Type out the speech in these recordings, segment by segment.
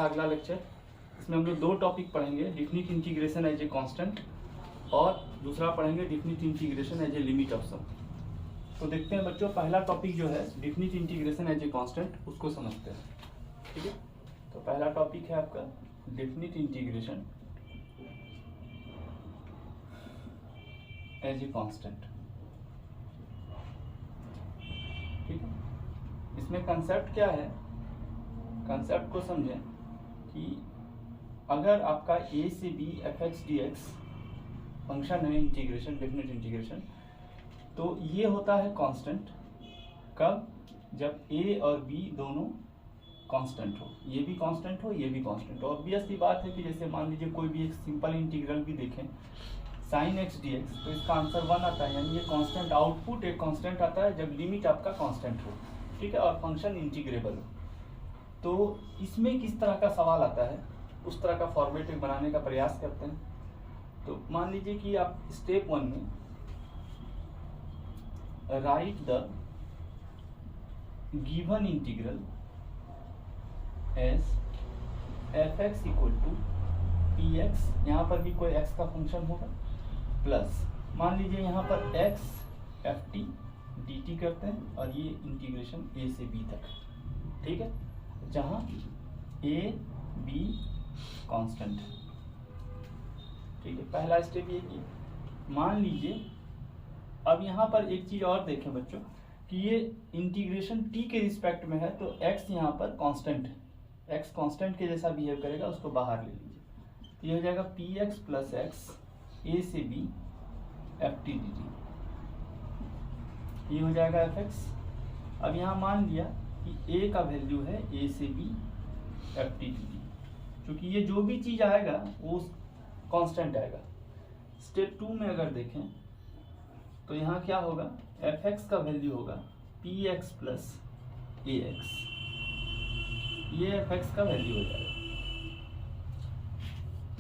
अगला लेक्चर। इसमें हम लोग दो टॉपिक पढ़ेंगे, definite integration as a constant और दूसरा पढ़ेंगे definite integration as a limit of sum. तो देखते हैं बच्चों, पहला टॉपिक जो है definite integration as a constant, उसको समझते हैं। ठीक है, तो पहला टॉपिक है आपका definite integration as a constant. ठीक है, इसमें कंसेप्ट क्या है, कंसेप्ट को समझें कि अगर आपका a से b f(x) dx फंक्शन है इंटीग्रेशन, डेफिनेट इंटीग्रेशन, तो ये होता है कांस्टेंट कब, जब a और b दोनों कांस्टेंट हो, ये भी कांस्टेंट हो, ये भी कांस्टेंट हो। ऑब्वियस सी बात है कि जैसे मान लीजिए कोई भी एक सिंपल इंटीग्रल भी देखें sin x dx, तो इसका आंसर 1 आता है, यानी ये कांस्टेंट, आउटपुट एक कांस्टेंट आता है जब लिमिट आपका कांस्टेंट हो। ठीक है, और फंक्शन इंटीग्रेबल हो। तो इसमें किस तरह का सवाल आता है, उस तरह का फॉर्मेट बनाने का प्रयास करते हैं। तो मान लीजिए कि आप स्टेप 1 में write the given integral as f(x) = px, यहाँ पर भी कोई x का फंक्शन होगा, प्लस मान लीजिए यहाँ पर x ft dt करते हैं और ये इंटीग्रेशन a से b तक। ठीक है, जहाँ a b कांस्टेंट है। ठीक है, पहला स्टेप ये कि मान लीजिए, अब यहाँ पर एक चीज और देखें बच्चों कि ये इंटीग्रेशन t के रिस्पेक्ट में है, तो x यहाँ पर कांस्टेंट है, x कांस्टेंट के जैसा बिहेव करेगा, उसको बाहर ले लीजिए। तो ये हो जाएगा px + x a से b ft dt, ये हो जाएगा fx। अब यहाँ मान लिया कि a का वैल्यू है a से b ft dt, क्योंकि ये जो भी चीज आएगा वो कांस्टेंट आएगा। स्टेप 2 में अगर देखें तो यहाँ क्या होगा, fx का वैल्यू होगा px + ax, ये fx का वैल्यू हो जाएगा।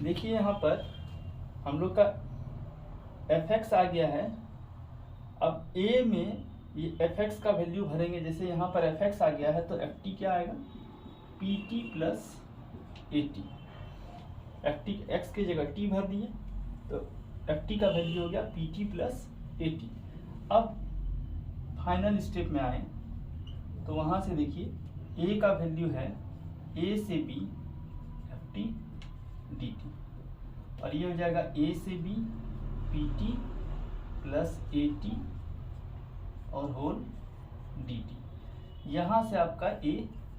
देखिए यहाँ पर हम लोग का fx आ गया है। अब a में ये fx का वैल्यू भरेंगे, जैसे यहाँ पर fx आ गया है तो ft क्या आएगा, pt + at। ft x की जगह t भर दिए तो ft का वैल्यू हो गया pt + at। अब फाइनल स्टेप में आए तो वहां से देखिए a का वैल्यू है a से b ft dt, और ये हो जाएगा a से b pt + at और होल dt। यहाँ से आपका a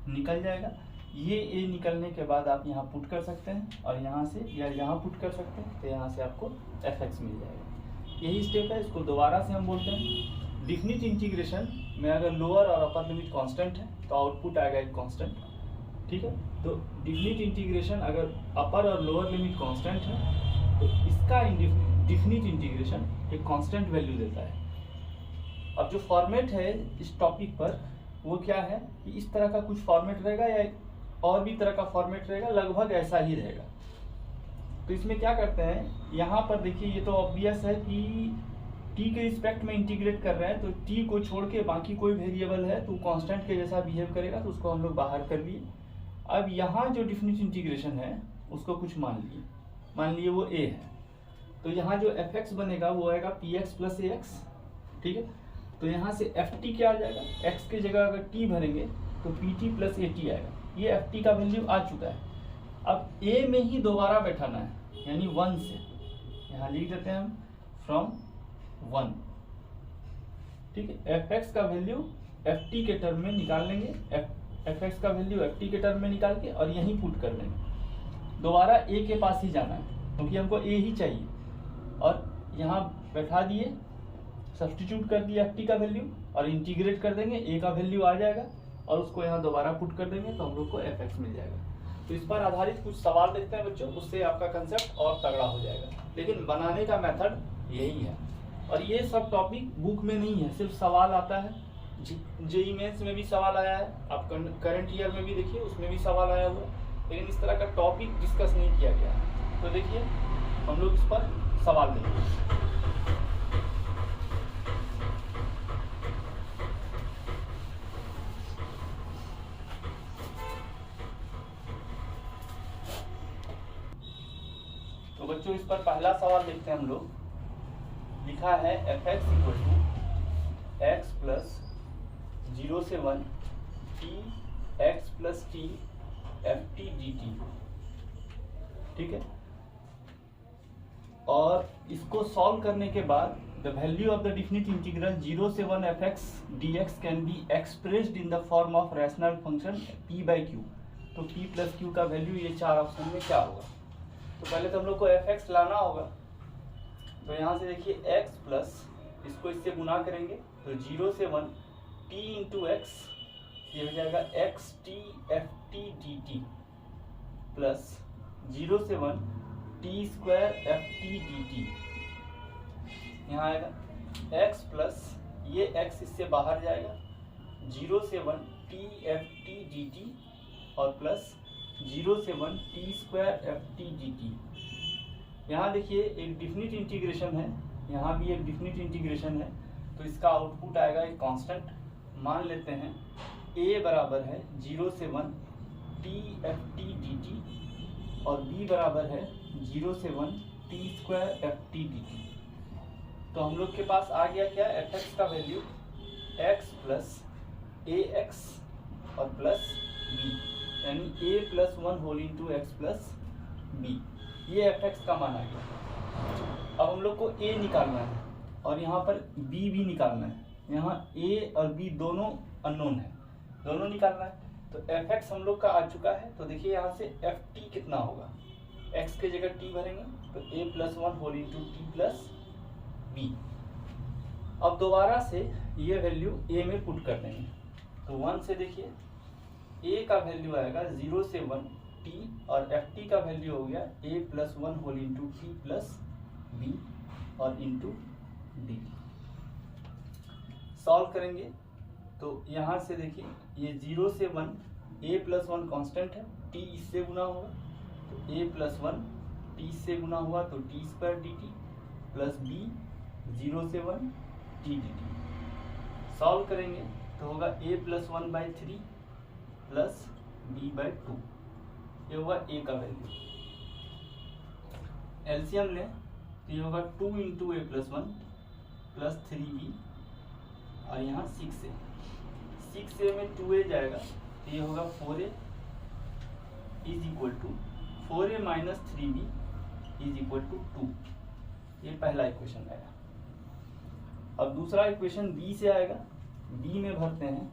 निकल जाएगा। ये a निकलने के बाद आप यहाँ पुट कर सकते हैं और यहाँ से या यहाँ पुट कर सकते हैं, तो यहाँ से आपको fx मिल जाएगा। यही स्टेप है, इसको दोबारा से हम बोलते हैं डिफिनिट इंटीग्रेशन में अगर लोअर और अपर लिमिट कांस्टेंट है तो आउटपुट आएगा एक कांस्टेंट। ठीक है, तो डिफिनिट इंटीग्रेशन अगर अपर और लोअर लिमिट कांस्टेंट है तो इसका डिफिनिट इंटीग्रेशन एक कांस्टेंट वैल्यू देता है। अब जो फॉर्मेट है इस टॉपिक पर वो क्या है कि इस तरह का कुछ फॉर्मेट रहेगा या और भी तरह का फॉर्मेट रहेगा, लगभग ऐसा ही रहेगा। तो इसमें क्या करते हैं, यहाँ पर देखिए ये तो ऑब्वियस है कि t के रिस्पेक्ट में इंटीग्रेट कर रहे हैं, तो t को छोड़ के बाकी कोई वेरिएबल है तो कांस्टेंट के जैसा बिहेव करेगा, तो उसको हम लोग बाहर कर लिए। अब यहाँ जो डिफिनिट इंटीग्रेशन है उसको कुछ मान लिए वो a है, तो यहाँ जो fx बनेगा वो आएगा px + ax। ठीक है, तो यहाँ से ft क्या आ जाएगा, x की जगह अगर t भरेंगे तो pt + at आएगा। ये ft का वैल्यू आ चुका है। अब a में ही दोबारा बैठाना है, यानी 1 से, यहाँ लिख देते हैं हम फ्रॉम 1। ठीक है, fx का वैल्यू ft के टर्म में निकाल लेंगे, fx का वैल्यू ft के टर्म में निकाल के और यहीं पुट कर लेंगे। दोबारा a के पास ही जाना है क्योंकि हमको a ही चाहिए, और यहाँ बैठा दिए, सब्स्टिट्यूट कर दिया ft का वैल्यू और इंटीग्रेट कर देंगे, a का वैल्यू आ जाएगा और उसको यहाँ दोबारा पुट कर देंगे तो हम लोग को fx मिल जाएगा। तो इस पर आधारित कुछ सवाल देखते हैं बच्चों, उससे आपका कंसेप्ट और तगड़ा हो जाएगा। लेकिन बनाने का मेथड यही है, और ये सब टॉपिक बुक में नहीं है, सिर्फ सवाल आता है। जेईई मेंस में भी सवाल आया है, आप करंट ईयर में भी देखिए उसमें भी सवाल आया हुआ, लेकिन इस तरह का टॉपिक डिस्कस नहीं किया गया है। तो देखिए हम लोग इस पर सवाल देंगे। तो बच्चों इस पर पहला सवाल देखते हैं हम लोग। लिखा है F x equal to X plus 0 से 1 T X plus T F T D T. ठीक है, और इसको सॉल्व करने के बाद the value of the definite integral 0 से 1 F X D X can be expressed in the form of rational function P by Q. तो P plus Q का वैल्यू ये चार ऑप्शन में क्या होगा? तो पहले तो हम लोग को एफ एक्स लाना होगा। तो यहाँ से देखिए एक्स प्लस, इसको इससे गुना करेंगे तो 0 से 1 टी इंटू एक्स, ये हो जाएगा x T F T D T plus 0 से 1 T square F T D T. यहाँ आएगा एक्स प्लस, ये एक्स इससे बाहर जाएगा 0 से 1 T F T D T और प्लस 0 से 1 T square F T D T. यहाँ देखिए एक डिफिनिट इंटीग्रेशन है, यहाँ भी एक डिफिनिट इंटीग्रेशन है, तो इसका आउटपुट आएगा एक कांस्टेंट। मान लेते हैं a बराबर है 0 से 1 T F T D T और b बराबर है 0 से 1 T square F T D T. तो हम लोग के पास आ गया क्या? एफ एक्स का value x plus A X और प्लस b, यानी a plus 1 whole into X plus B. ये एफ एक्स का मान आ गया। अब हम लोग को a निकालना है और यहाँ पर b भी निकालना है। यहाँ a और b दोनों अननोन है, दोनों निकालना है। तो एफ एक्स हम लोग का आ चुका है। तो देखिए यहाँ से एफ टी कितना होगा, x के जगह t भरेंगे तो a plus 1 whole into T plus B. अब दोबारा से ये वैल्यू a में पुट कर देंगे। तो 1 से देखिए a का वैल्यू आएगा 0 से 1 t और एफ टी का वैल्यू हो गया a plus 1 whole into T plus B और इंटू डी। सॉल्व करेंगे तो यहाँ से देखिए ये 0 से 1 a प्लस 1 कॉन्स्टेंट है, t इससे गुना होगा तो a प्लस 1 t से गुना हुआ तो T square D T plus b 0 से 1 टी डी टी। सॉल्व करेंगे तो होगा a plus 1 by 3 plus b by 2। ये होगा a का वैल्यू। एलसीएम लें तो ये होगा 2 इंटू ए प्लस 1 प्लस 3b और यहाँ 6a। 6a में 2a जाएगा तो ये होगा 4a is equal to 4a minus 3b is equal to 2। ये पहला इक्वेशन आएगा। अब दूसरा इक्वेशन b से आएगा। b में भरते हैं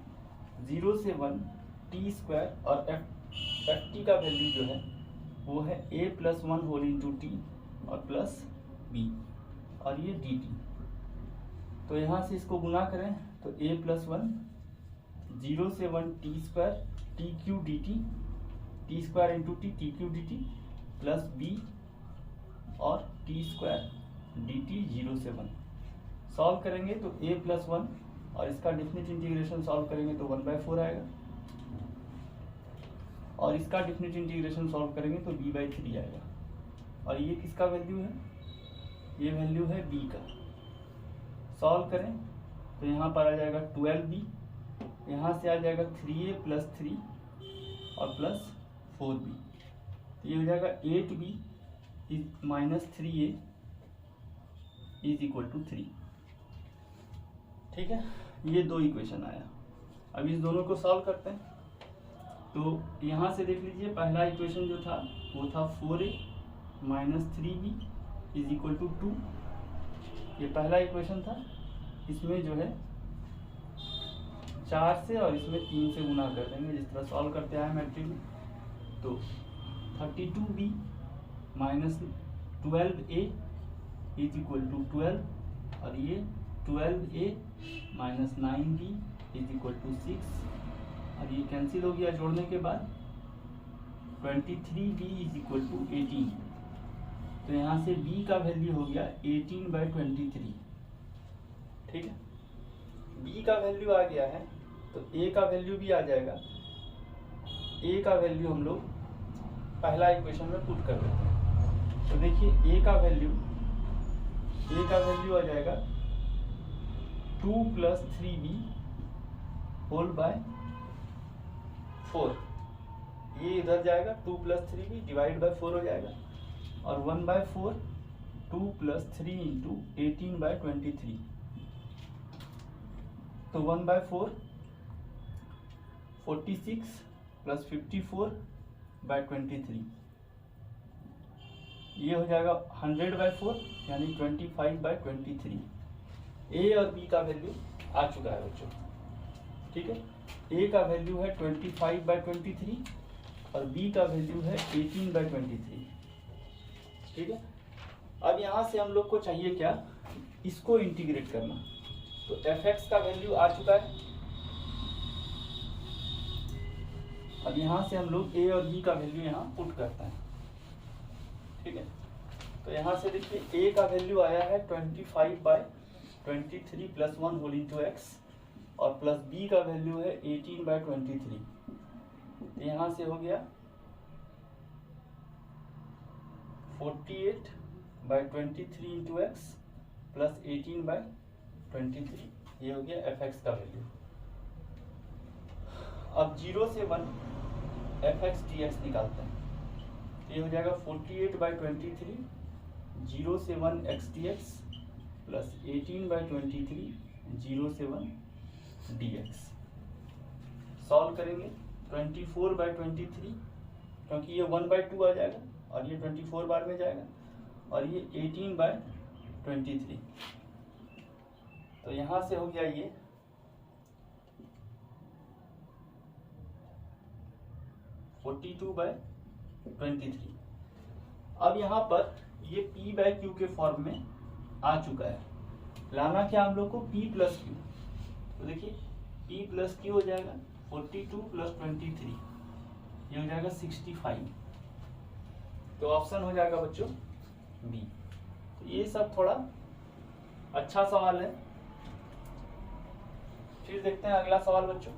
0 से 1 टी स्क्वायर और एफ टी का वैल्यू जो है वो है a plus 1 whole into T और प्लस b और ये डी टी। तो यहाँ से इसको गुना करें तो a प्लस 1 0 से 1 T square T Q D T, T square into T Q D T plus b और टी स्क्वायर डी टी 0 से 1। सॉल्व करेंगे तो a प्लस 1 और इसका डिफिनिट इंटीग्रेशन सॉल्व करेंगे तो 1/4 आएगा और इसका डिफिनिट इंटीग्रेशन सॉल्व करेंगे तो b/3 आएगा। और ये किसका वैल्यू है? ये वैल्यू है b का। सॉल्व करें तो यहाँ पर आ जाएगा 12b, यहाँ से आ जाएगा 3a प्लस 3 और प्लस 4b। ये हो जाएगा 8b minus 3a is equal to 3। ठीक है, ये दो इक्वेशन आया। अब इस दोनों को सॉल्व करते हैं। तो यहाँ से देख लीजिए पहला इक्वेशन जो था वो था 4a minus 3b is equal to 2। ये पहला इक्वेशन था। इसमें जो है 4 से और इसमें 3 से गुना कर देंगे जिस तरह सॉल्व करते आए मैट्रिक्स में। तो 32b minus 12a is equal to 12 और ये 12a minus 9b is equal to 6 और ये कैंसिल हो गया जोड़ने के बाद। 23b is equal to 18। तो यहाँ से b का वैल्यू हो गया 18/23। ठीक है, b का वैल्यू आ गया है तो a का वैल्यू भी आ जाएगा। a का वैल्यू हम लोग पहला इक्वेशन में पुट कर देते हैं। तो देखिए a का वैल्यू आ जाएगा 2 प्लस 3b होल बाय 4। ये इधर जाएगा 2 प्लस 3b डिवाइड बाय 4 हो जाएगा। और 1/4 2 + 3 इंटू 18/23, तो 1/4 46 + 54/23, ये हो जाएगा 100/4 यानी 25/23। ए और बी का वैल्यू आ चुका है बच्चों, ठीक है। ए का वैल्यू है 25/23 और बी का वैल्यू है 18/23, ठीक है। अब यहाँ से हम लोग को चाहिए क्या, इसको इंटीग्रेट करना। तो fx का वैल्यू आ चुका है। अब यहाँ से हम लोग a और b का वैल्यू यहाँ पुट करते हैं, ठीक है। तो यहाँ से देखिए a का वैल्यू आया है 25/23 + 1 होल इंटू x और प्लस b का वैल्यू है 18/23। तो यहाँ से हो गया 48/23 इंटू x प्लस 18/23, ये हो गया fx का वैल्यू। अब 0 से 1 fx dx निकालते हैं, तो ये हो जाएगा 48/23 0 से 1 x dx प्लस 18/23 0 से 1 dx। सॉल्व करेंगे 24/23, क्योंकि ये 1/2 आ जाएगा और ये 24 बार में जाएगा और ये 18/23। तो यहाँ से हो गया ये 42/23। अब यहाँ पर ये p/q के फॉर्म में आ चुका है। लाना क्या हम लोग को, p + q। तो देखिए p + q हो जाएगा 42 + 23, ये हो जाएगा 65। तो ऑप्शन हो जाएगा बच्चों बी। तो ये सब थोड़ा अच्छा सवाल है। फिर देखते हैं अगला सवाल बच्चों।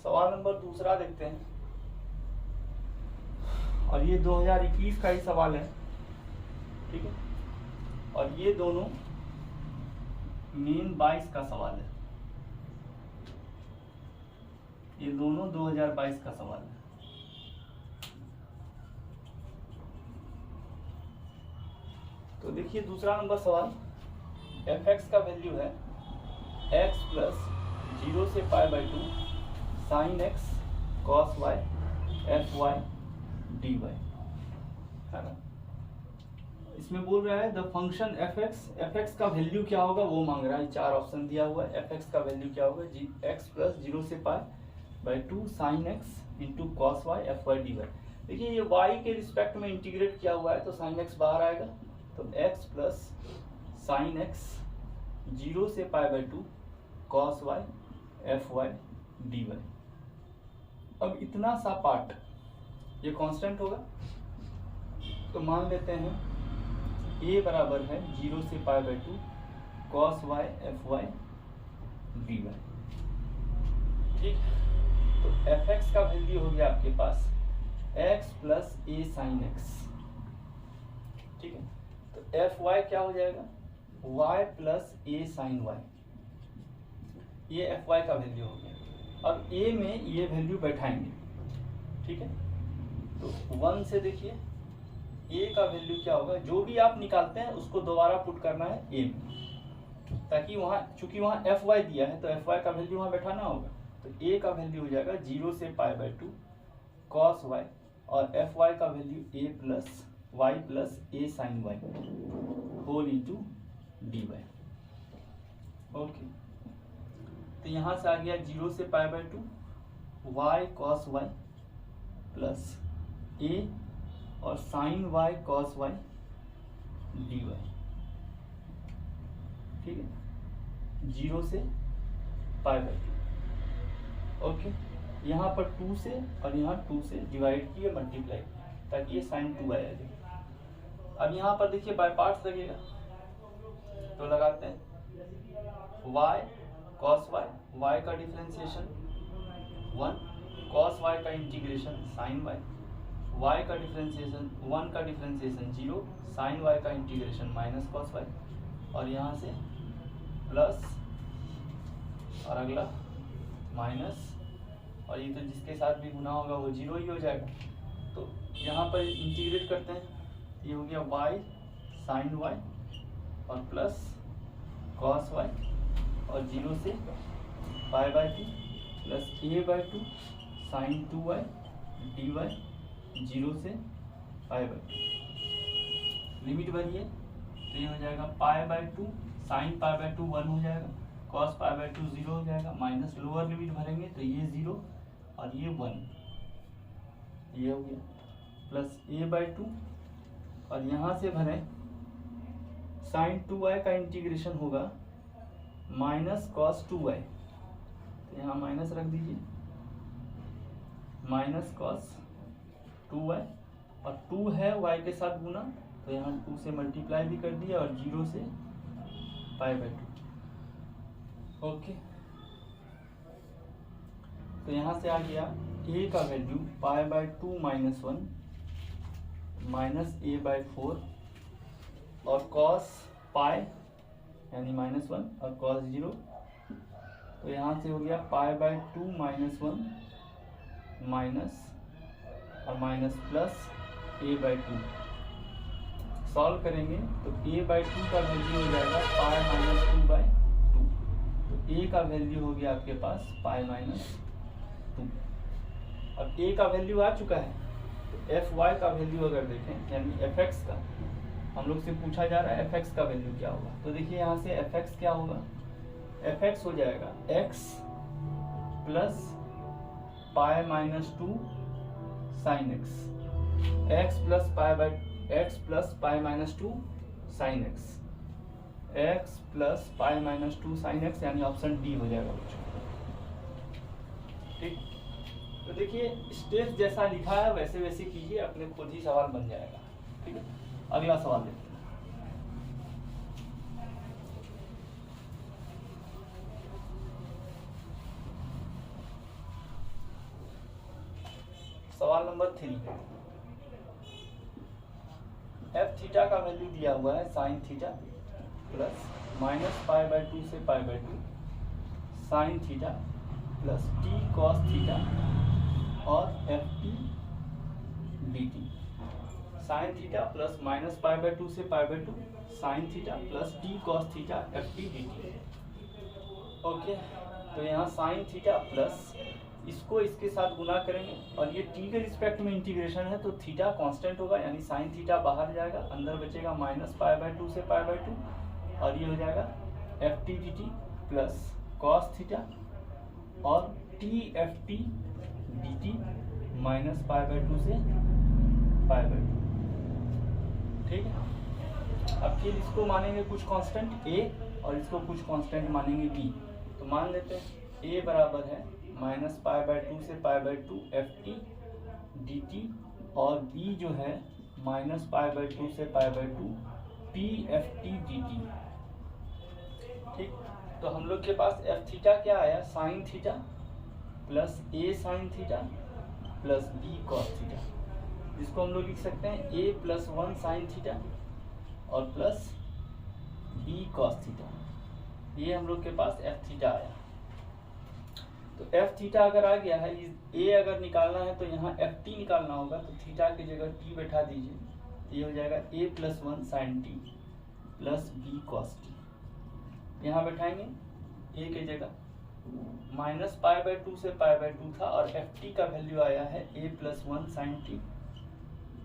सवाल नंबर दूसरा देखते हैं, और ये 2021 का ही सवाल है, ठीक है। और ये दोनों मेन 22 का सवाल है, ये दोनों 2022 का सवाल है। तो देखिए दूसरा नंबर सवाल, fx का वैल्यू है x + 0 से π/2 sin x cos y fy dy, है ना। इसमें बोल रहा है द फंक्शन fx का वैल्यू क्या होगा वो मांग रहा है। 4 ऑप्शन दिया हुआ है, fx का वैल्यू क्या होगा, x + 0 से π/2 sin x into cos y fy dy। देखिए ये y के रिस्पेक्ट में इंटीग्रेट किया हुआ है तो sin x बाहर आएगा, तो x + sin x 0 से π/2 cos y fy dy। अब इतना सा पार्ट ये कांस्टेंट होगा, तो मान लेते हैं a बराबर है 0 से π/2 cos y fy dy, ठीक। तो fx का वैल्यू हो गया आपके पास x + a sin x, ठीक है। तो fy क्या हो जाएगा, y + a sin y, ये fy का वैल्यू हो गया। अब a में ये वैल्यू बैठाएंगे, ठीक है। तो 1 से देखिए a का वैल्यू क्या होगा, जो भी आप निकालते हैं उसको दोबारा पुट करना है a में, ताकि वहाँ चूंकि वहाँ fy दिया है तो fy का वैल्यू वहाँ बैठाना होगा। तो a का वैल्यू हो जाएगा 0 से π/2 cos y और fy का value a + y + a sin y whole into dy। Okay, तो यहाँ से आ गया 0 से π/2 y cos y plus a और sin y cos y dy, ठीक है, 0 से π/2। ओके, यहाँ पर 2 से और यहाँ 2 से डिवाइड किए, मल्टीप्लाई, ताकि ये sin 2 आया जाए। अब यहाँ पर देखिए बाय पार्ट्स लगेगा, तो लगाते हैं y cos y, y का डिफरेंशिएशन 1 कॉस वाई का इंटीग्रेशन साइन वाई, वाई का डिफ्रेंसिएशन 1 का डिफ्रेंसिएशन 0, साइन वाई का इंटीग्रेशन माइनस कॉस वाई, और यहाँ से प्लस और अगला माइनस, और ये तो जिसके साथ भी गुना होगा वो 0 ही हो जाएगा। तो यहाँ पर इंटीग्रेट करते हैं, ये हो गया वाई साइन वाई और प्लस कॉस वाई, और 0 से pi by 2 plus a/2 sine 2y dy 0 से पाई बाई 2। लिमिट भरिए तो ये हो जाएगा पाई बाई 2 साइन पाई बाई 2 1 हो जाएगा, कॉस पाई बाई 2 0 हो जाएगा, माइनस लोअर लिमिट भरेंगे तो ये 0 और ये 1, ये हो गया प्लस a/2, और यहाँ से भरें साइन 2y का इंटीग्रेशन होगा माइनस कॉस 2y, तो यहाँ माइनस रख दीजिए, माइनस कॉस 2y, और 2 है y के साथ गुना तो यहाँ 2 से मल्टीप्लाई भी कर दिया, और 0 से पाई बाई 2। ओके, तो यहाँ से आ गया a का value pi by 2 minus 1 minus a/4, और कॉस पाई यानी माइनस 1 और कॉस 0, तो यहाँ से हो गया पाई बाई 2 माइनस 1 माइनस और माइनस प्लस a/2। सॉल्व करेंगे तो a/2 का वैल्यू हो जाएगा पाई माइनस 2/2, तो a का वैल्यू हो गया आपके पास पाई माइनस 2। अब a का वैल्यू आ चुका है, तो fy का वैल्यू अगर देखें यानी fx का, हम लोग से पूछा जा रहा है fx का वैल्यू क्या होगा, तो देखिए यहाँ से fx क्या होगा, fx हो जाएगा x plus pi minus 2 sine x plus pi minus 2 sine x plus pi minus 2 sine x, यानी ऑप्शन डी हो जाएगा बच्चों। ठीक, तो देखिए स्टेप जैसा लिखा है वैसे वैसे कीजिए, अपने खुद ही सवाल बन जाएगा। ठीक है, अगला सवाल देखते हैं। सवाल नंबर 3, एफ थीटा का वैल्यू दिया हुआ है sine theta plus minus pi by 2 से pi by 2 sine theta plus T cos theta और F T D T. Sine theta plus minus pi by 2 से pi by 2 sine theta plus T cos theta F T D T. Okay, तो यहाँ sign theta plus इसको इसके साथ गुना करेंगे, और ये टी के रिस्पेक्ट में इंटीग्रेशन है तो थीटा कांस्टेंट होगा, यानी साइन थीटा बाहर जाएगा, अंदर बचेगा माइनस पाई बाई 2 से पाई बाई 2, और ये हो जाएगा F T D T plus cos theta और T F T D T minus pi by 2 से पाई बाई 2। ठीक है, अब फिर इसको मानेंगे कुछ कांस्टेंट a और इसको कुछ कांस्टेंट मानेंगे b। तो मान लेते हैं a बराबर है माइनस पाई बाई 2 से pi by 2 F T D T, और b जो है माइनस पाई बाई 2 से pi by 2 P F T D T. ठीक, तो हम लोग के पास एफ थीटा क्या आया, sine theta plus A sine theta plus B cos theta, जिसको हम लोग लिख सकते हैं a प्लस 1 साइन थीटा और प्लस b कॉस थीटा। ये हम लोग के पास एफ थीटा आया। तो एफ थीटा अगर आ गया है, a अगर निकालना है तो यहाँ एफ टी निकालना होगा, तो थीटा की जगह t बैठा दीजिए, तो ये हो जाएगा a plus 1 sine T plus b cos T. यहाँ बैठाएंगे a की जगह माइनस पाई बाई 2 से पाई बाई 2 था, और एफ टी का वैल्यू आया है a plus 1 sine T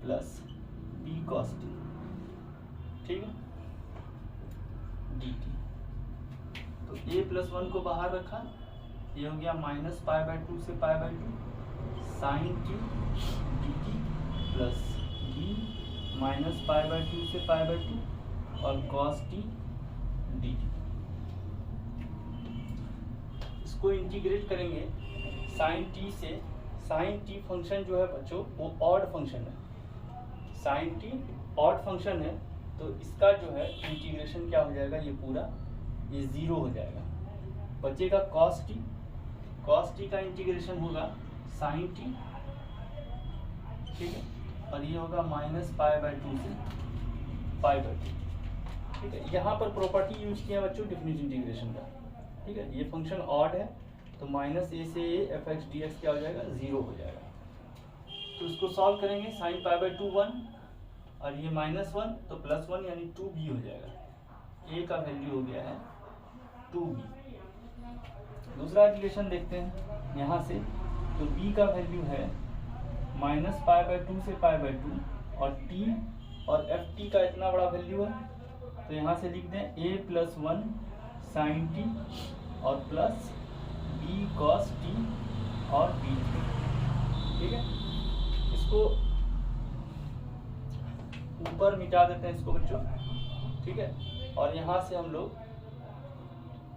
plus b cos T. ठीक है, डी टी, तो a प्लस 1 को बाहर रखा, ये हो गया माइनस पाई बाई 2 से pi by 2 sine T D T plus b minus pi by 2 से पाई बाई 2 और कॉस टी डी टी। इसको इंटीग्रेट करेंगे साइन टी से। साइन टी फंक्शन जो है बच्चों वो ऑड फंक्शन है, साइन टी ऑड फंक्शन है, तो इसका जो है इंटीग्रेशन क्या हो जाएगा, ये पूरा ये 0 हो जाएगा, बचेगा कॉस टी। कॉस टी का इंटीग्रेशन होगा साइन टी, ठीक है, और ये होगा माइनस पाई बाय 2 से पाई बाय 2, ठीक है। यहाँ पर प्रॉपर्टी यूज किया बच्चों डिफिनिट इंटीग्रेशन का, ठीक है। ये फंक्शन ऑड है तो माइनस ए से A F X D x क्या हो जाएगा, 0 हो जाएगा। तो इसको सॉल्व करेंगे, साइन पाई बाय 2 1 और ये -1 तो +1 यानी 2b हो जाएगा। a का वैल्यू हो गया है 2b। दूसरा रिलेशन देखते हैं यहाँ से, तो b का वैल्यू है -पाई बाय 2 से पाई बाय 2 और t और ft का इतना बड़ा वैल्यू है, तो यहाँ से लिख दें a + 1 sin t और प्लस b cos t और b, ठीक है। इसको ऊपर मिटा देते हैं इसको बच्चों, ठीक है। और यहाँ से हम लोग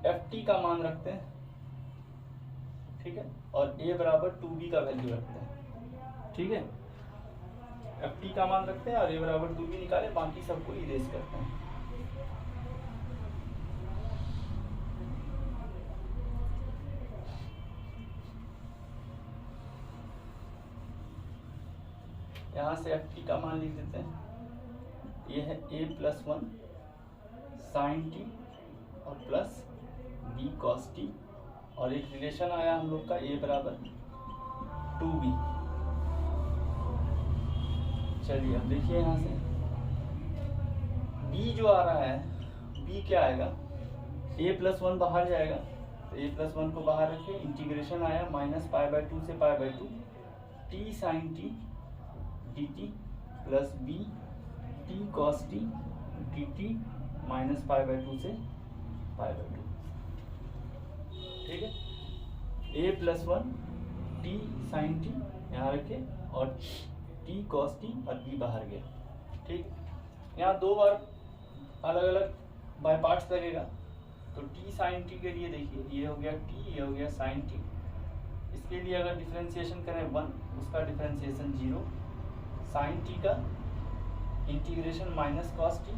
ft का मान रखते हैं, ठीक है, और a बराबर 2b का वैल्यू रखते हैं, ठीक है। ft का मान रखते हैं और a बराबर 2b निकाले, बाकी सबको इरेज करते हैं। यहाँ से ft का मान लिख देते हैं, ये है a + 1 sin t और प्लस b cos t, और एक रिलेशन आया हम लोग का a बराबर 2b। चलिए अब देखिए यहाँ से b जो आ रहा है, b क्या आएगा, a + 1 बाहर जाएगा, तो a + 1 को बाहर रखिए, इंटीग्रेशन आया -पाई बाय 2 से pi by 2 t sin t dt plus b t cos t dt -pi by 2 से पाई बाय 2, ठीक है। a + 1 t sin t यहाँ रखे और t cos t और b बाहर गया, ठीक। यहाँ दो बार अलग अलग बाय पार्ट्स लगेगा, तो t sin t के लिए देखिए ये हो गया t, ये हो गया sin t। इसके लिए अगर डिफरेंशिएशन करें 1, उसका डिफरेंशिएशन 0, sin t का integration -cos t,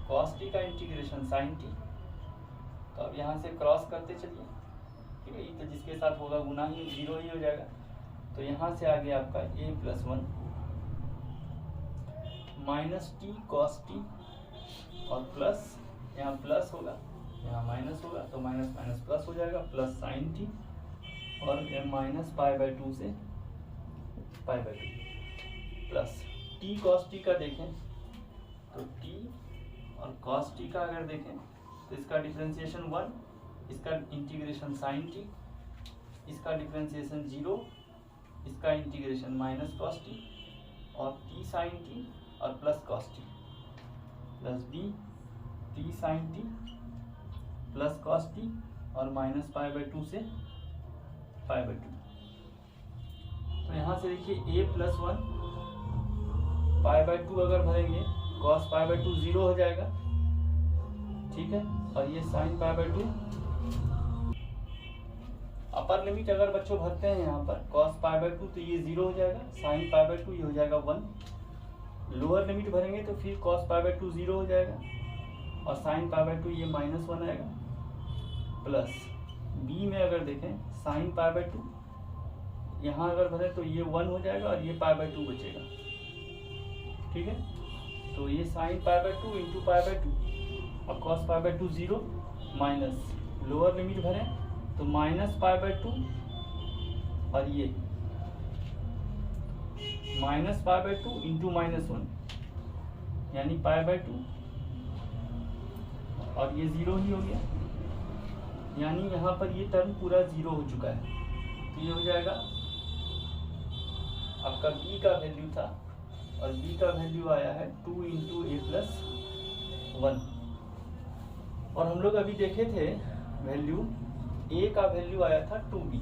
cos t का इंटीग्रेशन sin t। तो अब यहाँ से क्रॉस करते चलिए, ठीक है, ये तो जिसके साथ होगा गुना ही 0 ही हो जाएगा। तो यहाँ से आ गया आपका a + 1 -t cos t और प्लस यहाँ प्लस होगा, यहाँ माइनस होगा, तो माइनस माइनस प्लस हो जाएगा, प्लस sin t और -पाई बाय 2 से pi by 2 plus t cos t का देखें तो t और cos t का अगर देखें तो इसका डिफरेंशिएशन 1, इसका इंटीग्रेशन sin t, इसका डिफरेंशिएशन 0, इसका इंटीग्रेशन -cos t और t sin t और plus cos t plus b t sin t plus cos t और -पाई बाय 2 से पाई बाय 2। तो यहाँ से देखिए a + 1 पाई बाय 2 अगर भरेंगे cos पाई बाय 2 0 हो जाएगा, ठीक है, और ये sin pi by 2। Upper limit अगर बच्चों भरते हैं यहाँ पर cos पाई बाय 2 तो ये 0 हो जाएगा, sin पाई बाय 2 ये हो जाएगा 1। लोअर लिमिट भरेंगे तो फिर cos पाई बाय 2 0 हो जाएगा और sin पाई बाय 2 ये -1 आएगा, प्लस b में अगर देखें sin पाई बाय 2 यहाँ अगर भरे तो ये 1 हो जाएगा और ये पाई बाय 2 बचेगा, ठीक है। तो ये sin pi by 2 into pi by 2 और cos pi by 2 0 minus lower limit भरें तो -पाई बाय 2 और ये -पाई बाय 2 इंटू -1 यानी पाई बाय 2 और ये 0 ही हो गया, यानी यहाँ पर ये टर्म पूरा 0 हो चुका है। तो ये हो जाएगा आपका b का वैल्यू था और b का वैल्यू आया है 2 × a + 1। और हम लोग अभी देखे थे वैल्यू a का वैल्यू आया था 2b,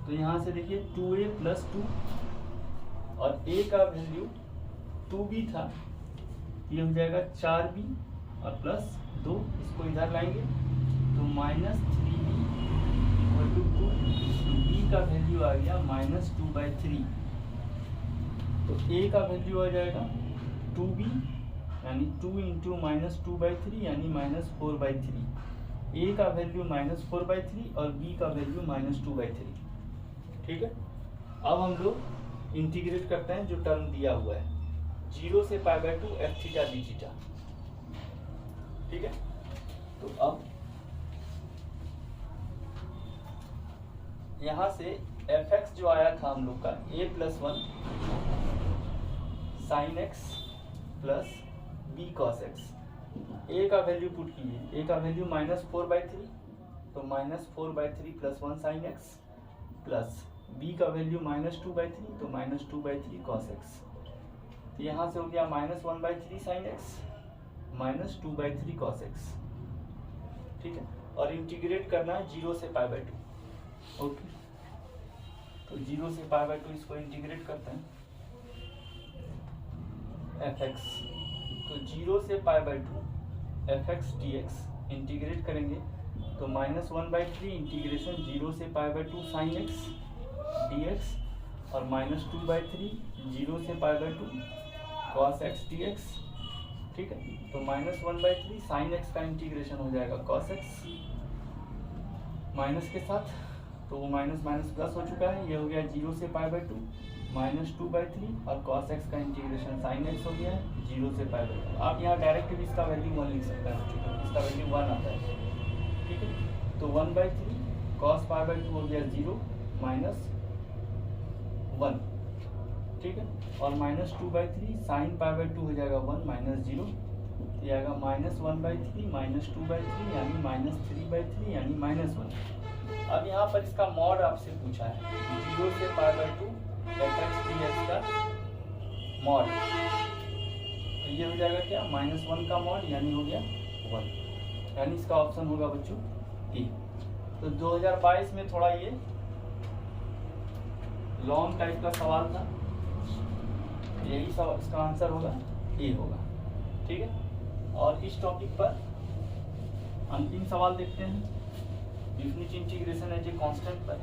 तो यहाँ से देखिए 2a + 2 और a का वैल्यू 2b था, ये हो जाएगा 4b और प्लस 2, इसको इधर लाएंगे तो -3b = 2, तो b का वैल्यू आ गया -2/3। तो a का वैल्यू आ जाएगा 2b यानी 2 × -2/3 यानी -4/3। a का वैल्यू -4/3 और b का वैल्यू -2/3। ठीक है। अब हम लोग इंटीग्रेट करते हैं जो टर्म दिया हुआ है 0 से π/2 f थीटा डी थीटा। ठीक है, तो अब यहां से fx जो आया था हम लोग का a+1 sin x plus b cos x, a का वैल्यू पुट कीजिए, a का वैल्यू -4/3 तो -4/3 plus 1 sin x plus b का वैल्यू -2/3 तो -2/3 cos x। तो यहाँ से हो गया -1/3 sin x -2/3 cos x। ठीक है, और इंटीग्रेट करना है 0 से π/2। ओके, तो 0 से π/2 इसको इंटीग्रेट करते हैं fx, तो 0 से π/2 fx dx इंटीग्रेट करेंगे तो -1/3 इंटीग्रेशन 0 से π/2 sin x dx और -2/3 0 से π/2 cos x dx। ठीक है, तो -1/3 sin x का इंटीग्रेशन हो जाएगा cos x माइनस के साथ, तो वो माइनस माइनस प्लस हो चुका है, ये हो गया 0 से π/2 -2/3 और cos x का इंटीग्रेशन sin x हो गया है 0 से π/2। आप यहाँ डायरेक्ट भी इसका वैल्यू 1 लिख सकते हैं, इसका वैल्यू 1 आता है। ठीक है, तो 1/3 cos π/2 हो गया 0 -1। ठीक है, और -2/3 sin π/2 हो जाएगा 1 -0, ये आएगा -1/3 -2/3 यानी -3/3 यानी -1। अब यहाँ पर इसका मॉड आपसे पूछा है 0 से π/2 fx dx का मॉड, तो ये हो जाएगा क्या -1 का मॉड यानी हो गया 1, यानी इसका ऑप्शन होगा बच्चों ए। तो 2022 में थोड़ा ये लॉन्ग टाइप का सवाल था, यही सब इसका आंसर होगा ए होगा। ठीक है, और इस टॉपिक पर अंतिम सवाल देखते हैं, definite integration as a constant पर,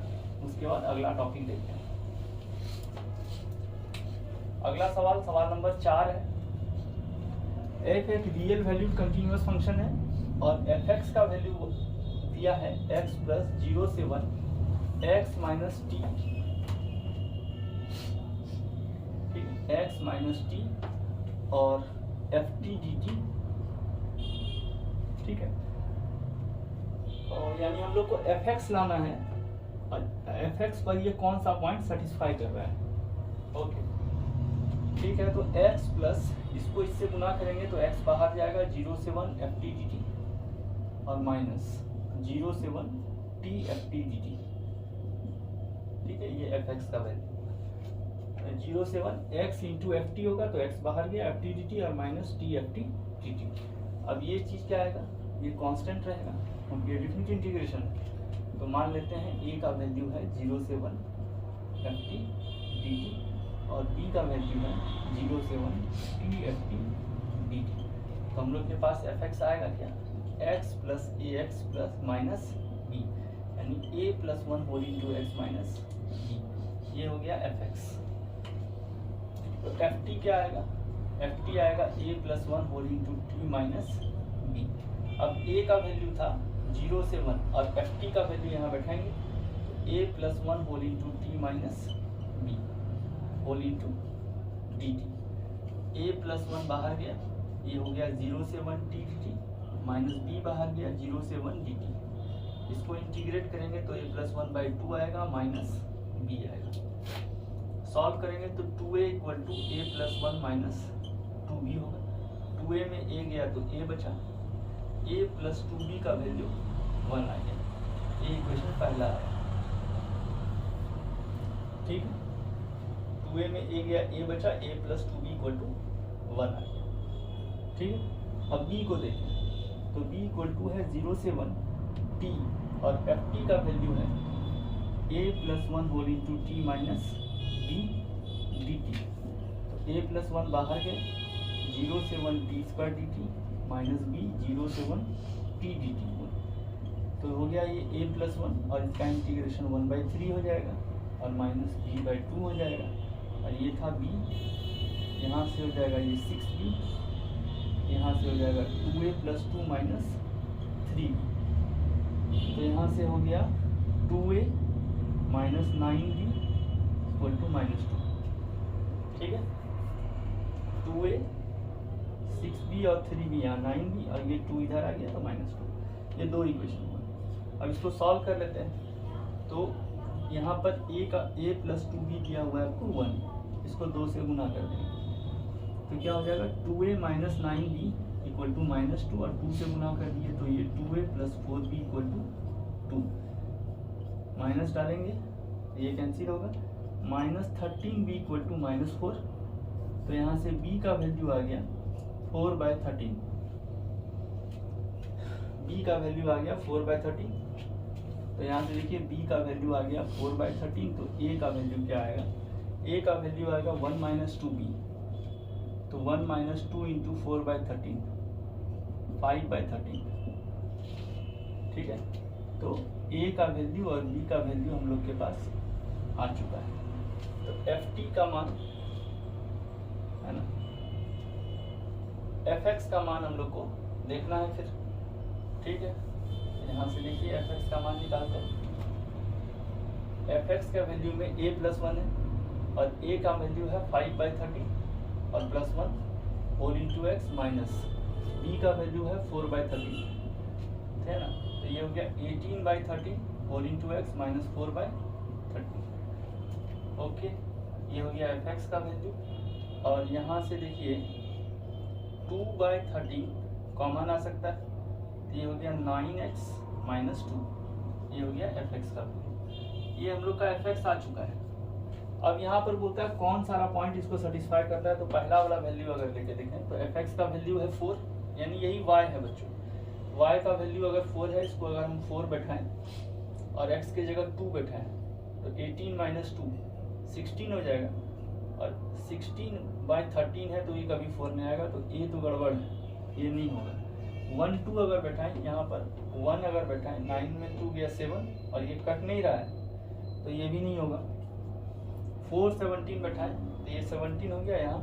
उसके बाद अगला टॉपिक देखते हैं। अगला सवाल, सवाल नंबर 4 है। f एक रियल वैल्यूड कंटिन्यूअस फंक्शन है और fx का वैल्यू दिया है x प्लस 0 से 1 x minus T, x minus T और ft dt। ठीक है, और यानी हम लोग को fx लाना है और fx पर ये कौन सा पॉइंट सेटिस्फाई कर रहा है। ओके, ठीक है, तो x प्लस इसको इससे गुना करेंगे तो x बाहर जाएगा 0 से 1 ft dt और माइनस 0 से 1 t ft dt। ठीक है, ये fx का वैल्यू 0 से 1 x इंटू एफ टी होगा तो x बाहर गया ft dt और माइनस t ft dt। अब ये चीज़ क्या आएगा, ये कांस्टेंट रहेगा क्योंकि ये डिफिनिट इंटीग्रेशन है। तो मान लेते हैं a का वैल्यू है 0 से 1 ft dt और b का वैल्यू है 0 से 1 t ft dt। तो हम लोग के पास fx आएगा क्या, x plus A X plus minus B यानी a plus 1 whole into X minus B, ये हो गया fx। तो ft क्या आएगा, ft आएगा a plus 1 whole into T minus B. अब a का वैल्यू था 0 से 1 और ft का वैल्यू यहाँ बैठाएंगे तो a plus 1 whole into T minus B whole into D T. a plus 1 बाहर गया, ये हो गया 0 से 1 T D T minus B बाहर गया 0 से 1 डी टी। इसको इंटीग्रेट करेंगे तो a प्लस 1/2 आएगा माइनस बी आएगा। सॉल्व करेंगे तो 2a equal to a plus 1 minus 2b होगा। 2a में a गया तो a बचा, a प्लस 2b का वैल्यू 1 आ गया। ये इक्वेशन पहला आया। ठीक है, 2a में a गया a बचा, a plus 2b equal to 1 आ गया। ठीक है, अब b को देखें तो b इक्वल टू है 0 से 1 t और ft का वैल्यू है a plus 1 whole into T minus b D T. तो a प्लस 1 बाहर गए 0 से 1 T square D T minus b 0 से 1 टी डी टी। तो हो गया ये a प्लस 1 और इसका इंटीग्रेशन 1/3 हो जाएगा और माइनस b/2 हो जाएगा और ये था b, यहाँ से हो जाएगा ये 6b, यहाँ से हो जाएगा 2a प्लस 2 माइनस 3b। तो यहाँ से हो गया 2a -9b इक्वल टू -2। ठीक है, 2a 6b और 3b यहाँ 9b और ये 2 इधर आ गया तो -2। ये दो इक्वेशन हुआ। अब इसको सॉल्व कर लेते हैं। तो यहाँ पर a का a + 2b दिया हुआ है आपको 1, इसको 2 से गुना कर देंगे तो क्या हो जाएगा 2a - 9b इक्वल टू -2 और 2 से गुना कर दिए तो ये 2a + 4b equal to 2। Minus डालेंगे ये कैंसिल होगा, -13b इक्वल टू -4। तो यहाँ से b का वैल्यू आ गया 4/13। b का वैल्यू आ गया 4/13। तो यहाँ से देखिए b का वैल्यू आ गया 4/13। तो a का वैल्यू क्या आएगा, a का वैल्यू आएगा 1 - 2b। तो 1 - 2 इंटू 4/13 5/13। ठीक है, तो a का वैल्यू और b का वैल्यू हम लोग के पास आ चुका है। तो ft का मान है ना, fx का मान हम लोग को देखना है फिर। ठीक है, यहाँ से देखिए fx का मान निकालते हैं। fx का वैल्यू में a + 1 है और a का वैल्यू है 5/13 और +1 whole into X minus b का वैल्यू है 4/13 है ना। तो ये हो गया 18/13 whole into X minus 4/13। Okay, ये हो गया fx का वैल्यू। और यहाँ से देखिए 2/13 कॉमन आ सकता है तो ये हो गया 9x - 2। ये हो गया fx का वैल्यू। ये हम लोग का fx आ चुका है। अब यहाँ पर बोलता है कौन सारा पॉइंट इसको सेटिस्फाई करता है। तो पहला वाला वैल्यू अगर लेके देखें तो fx का वैल्यू है 4, यानी यही y है बच्चों। y का वैल्यु अगर 4 है, इसको अगर हम 4 बैठाएं और x की जगह 2 बैठाएं तो 18 - 2 16 हो जाएगा। और 16/13 है तो ये कभी 4 में आएगा तो ये तो गड़बड़ है, ये नहीं होगा। 1 2 अगर बैठाएं, यहाँ पर 1 अगर बैठाएं, 9 में 2 गया 7 और ये कट नहीं रहा है तो ये भी नहीं होगा। 4 17 बैठाएं तो ये 17 हो गया, यहाँ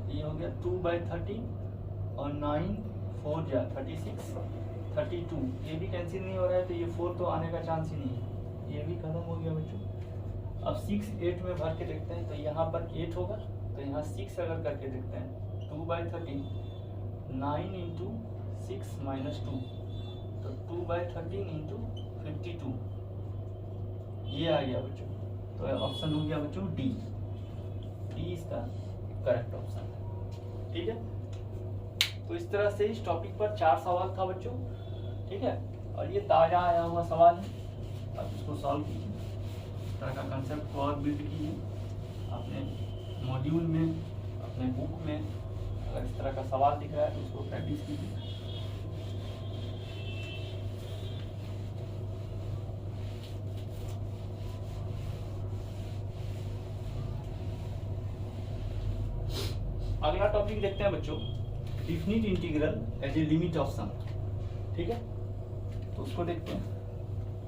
ये हो गया 2/13 और 9 4 जा 36 32। ये भी कैंसिल नहीं हो रहा है तो ये 4 तो आने का चांस ही नहीं है, ये भी खत्म हो गया बच्चों। अब 6 8 में भर के देखते हैं तो यहाँ पर 8 होगा तो यहाँ 6 अगर करके देखते हैं 2/13 9 इंटू 6 - 2 तो 2/13 इंटू 52 ये आ गया बच्चों। तो ऑप्शन हो गया बच्चों डी इसका करेक्ट ऑप्शन है। ठीक है, तो इस तरह से इस टॉपिक पर 4 सवाल था बच्चों। ठीक है, और ये ताज़ा आया हुआ सवाल है। अब इसको सॉल्व कीजिए, इस तरह का कंसेप्ट को और बिल्ड कीजिए अपने मॉड्यूल में, अपने बुक में। अगर इस तरह का सवाल दिख रहा है तो उसको प्रैक्टिस कीजिए। अगला टॉपिक देखते हैं बच्चों, definite integral as a limit of sum. ठीक है, तो उसको देखते हैं।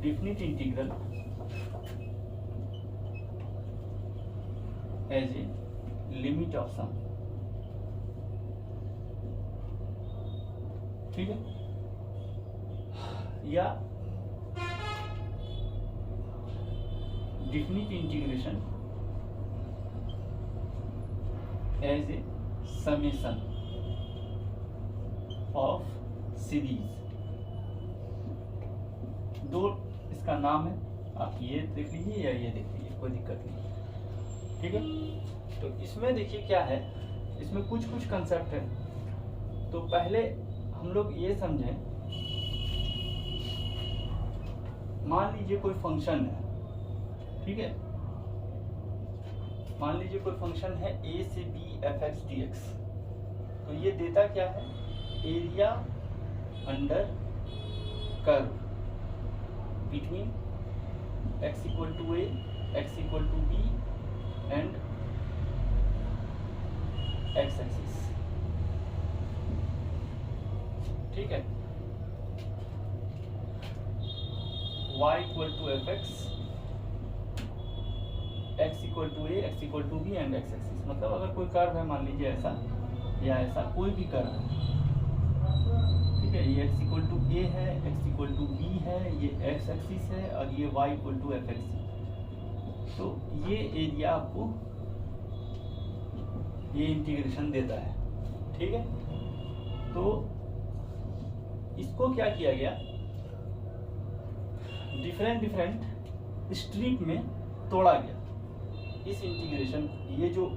Definite integral as a limit of sum. ठीक है, या definite integration as a summation of series. दो इसका नाम है, आप ये देख लीजिए या ये देख लीजिए, कोई दिक्कत नहीं। ठीक है, तो इसमें देखिए क्या है, इसमें कुछ कंसेप्ट है। तो पहले हम लोग ये समझें, मान लीजिए कोई फंक्शन है। ठीक है, मान लीजिए कोई फंक्शन है a से b f(x) dx। तो ये देता क्या है, area under curve between x = a, x = b and x axis. ठीक है, y = fx, x = a, x = b and x axis. मतलब अगर कोई कर्व है, मान लीजिए ऐसा या ऐसा, कोई भी कर्व है। ठीक ठीक है, ये x इक्वल टू ए है, x इक्वल टू बी है, ये x एक्सिस है और ये y equal to F axis. तो ये एरिया आपको ये इंटीग्रेशन देता है, ठीक है। तो इसको क्या किया गया, डिफरेंट स्ट्रिप में तोड़ा गया इस इंटीग्रेशन। ये जो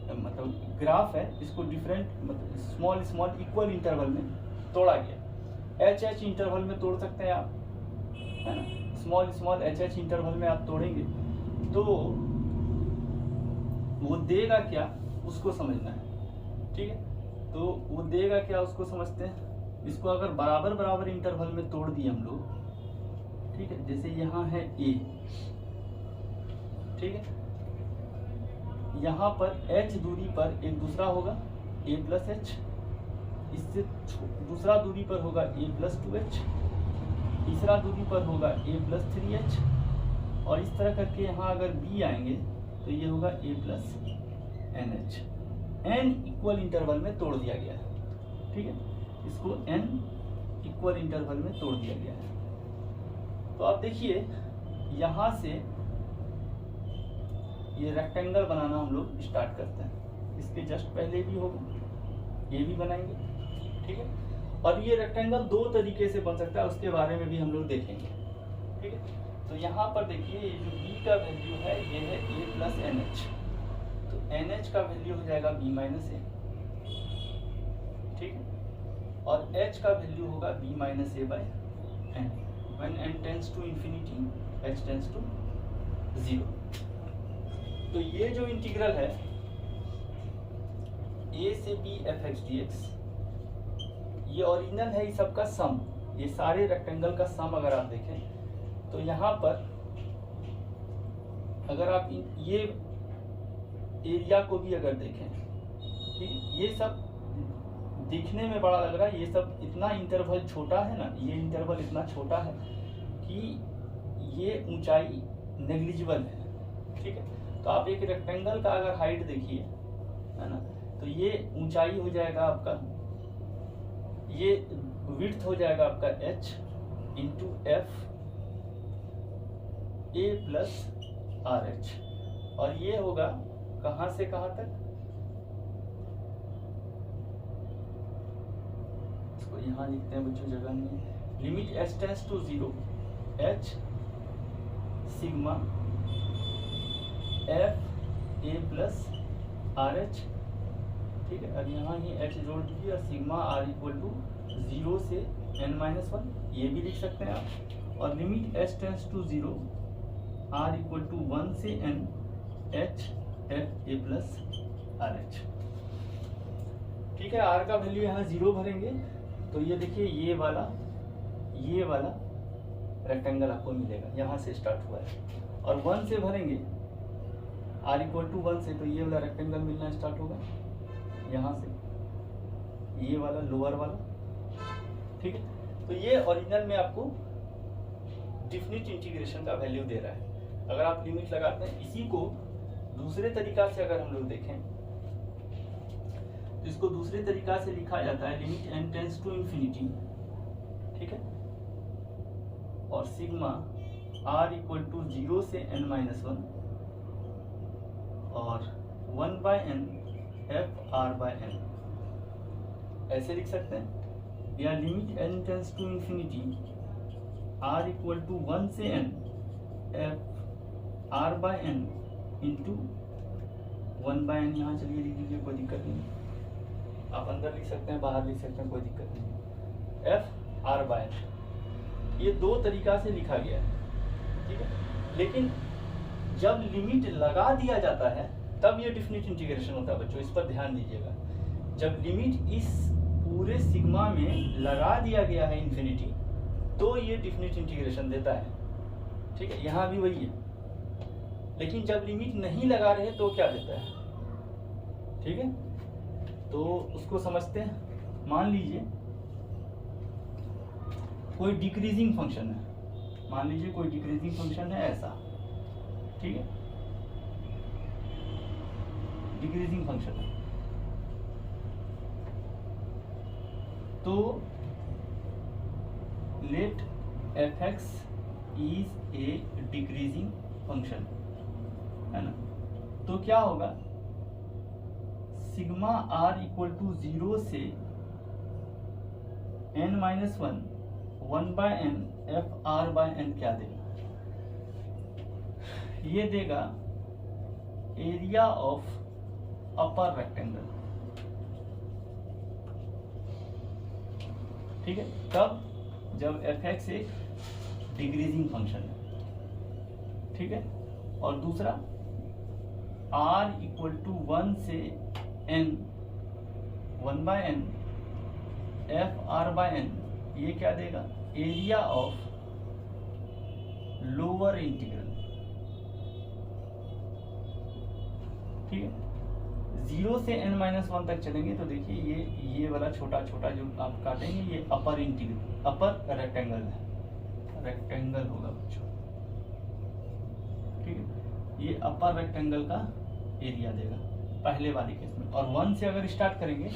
मतलब ग्राफ है इसको डिफरेंट मतलब स्मॉल स्मॉल इक्वल इंटरवल में तोड़ा गया। एच एच इंटरवल में तोड़ सकते हैं आप, है ना। Small small H H interval में आप तोड़ेंगे तो वो देगा क्या उसको समझना है, ठीक है। तो वो देगा क्या उसको समझते हैं। इसको अगर बराबर बराबर इंटरवल में तोड़ दिए हम लोग, ठीक है, जैसे यहाँ है ए, ठीक है, यहाँ पर h दूरी पर एक दूसरा होगा a प्लस एच, इससे दूसरा दूरी पर होगा a प्लस 2h, तीसरा दूरी पर होगा a प्लस 3h, और इस तरह करके यहाँ अगर b आएंगे तो ये होगा a plus nh। n equal interval में तोड़ दिया गया है, ठीक है, इसको n इक्वल इंटरवल में तोड़ दिया गया है। तो आप देखिए यहाँ से ये रेक्टेंगल बनाना हम लोग स्टार्ट करते हैं। इसके जस्ट पहले भी होगा, ये भी बनाएंगे, ठीक है। और ये रेक्टेंगल दो तरीके से बन सकता है, उसके बारे में भी हम लोग देखेंगे, ठीक है। तो यहाँ पर देखिए ये जो b का वैल्यू है ये है a प्लस NH, तो NH का वैल्यू हो जाएगा b माइनस a, ठीक है, और h का वैल्यू होगा b minus a by n। When n tends to infinity, h tends to 0। तो ये जो इंटीग्रल है a से b F X D x, ये ओरिजिनल है, ये सबका सम, ये सारे रेक्टेंगल का सम अगर आप देखें तो यहाँ पर अगर आप ये एरिया को भी अगर देखें, ठीक है, ये सब दिखने में बड़ा लग रहा है, ये सब इतना इंटरवल छोटा है ना, ये इंटरवल इतना छोटा है कि ये ऊंचाई नेग्लिजिबल है, ठीक है। तो आप एक रेक्टेंगल का अगर हाइट देखिए, है ना, तो ये ऊंचाई हो जाएगा आपका, ये विड्थ हो जाएगा आपका h into F A plus R H, और ये होगा कहाँ से कहाँ तक, इसको यहाँ लिखते हैं बच्चों, जगह नहीं है। Limit h tends to 0 h sigma F A plus R H, ठीक है। अब यहाँ ही h जोड़ दीजिए और सिग्मा r इक्वल टू 0 से n माइनस 1, ये भी लिख सकते हैं आप। और limit h tends to 0 r equal to 1 से n h F A plus R H, ठीक है। r का वैल्यू यहाँ 0 भरेंगे तो ये देखिए ये वाला रेक्टेंगल आपको मिलेगा, यहाँ से स्टार्ट हुआ है। और 1 से भरेंगे r इक्वल टू 1 से, तो ये वाला रेक्टेंगल मिलना स्टार्ट होगा यहाँ से, ये वाला लोअर वाला, ठीक है। तो ये ओरिजिनल में आपको डिफिनिट इंटीग्रेशन का वैल्यू दे रहा है। अगर आप लिमिट लगाते हैं, इसी को दूसरे तरीका से अगर हम लोग देखें तो इसको दूसरे तरीका से लिखा जाता है limit n tends to infinity, ठीक है, और सिग्मा r इक्वल टू 0 से n माइनस 1 और 1 by n F R by n, ऐसे लिख सकते हैं। या limit n tends to infinity r equal to 1 से n F R by n into 1 by n, यहाँ चलिए लिख लीजिए, कोई दिक्कत नहीं, आप अंदर लिख सकते हैं बाहर लिख सकते हैं, कोई दिक्कत नहीं। एफ आर बाय n, ये दो तरीका से लिखा गया है, ठीक है। लेकिन जब लिमिट लगा दिया जाता है तब ये डिफिनिट इंटीग्रेशन होता है बच्चों, इस पर ध्यान दीजिएगा। जब लिमिट इस पूरे सिग्मा में लगा दिया गया है इंफिनिटी, तो ये डिफिनिट इंटीग्रेशन देता है, ठीक है। यहाँ भी वही है। लेकिन जब लिमिट नहीं लगा रहे तो क्या देता है, ठीक है। तो उसको समझते हैं। मान लीजिए कोई डिक्रीजिंग फंक्शन है, मान लीजिए कोई डिक्रीजिंग फंक्शन है ऐसा, ठीक है, डिक्रीजिंग फंक्शन है। तो let fx is a decreasing function, है ना, तो क्या होगा, सिग्मा r इक्वल टू 0 से n-1 1/n f r/n क्या देगा, ये देगा एरिया ऑफ अपर रेक्टेंगल। ठीक है, तब जब fx एक डिक्रीजिंग फंक्शन है। ठीक है, और दूसरा r इक्वल टू 1 से n 1/n f r/n, ये क्या देगा, एरिया ऑफ लोअर इंटीग्रल। ठीक है, 0 से n-1 तक चलेंगे तो देखिए ये वाला छोटा छोटा जो आप काटेंगे ये अपर इंटीग्रल, अपर रेक्टेंगल है, रेक्टेंगल होगा बच्चों। ठीक है, ये अपर रेक्टेंगल का एरिया देगा पहले वाले केस में। और 1 से अगर स्टार्ट करेंगे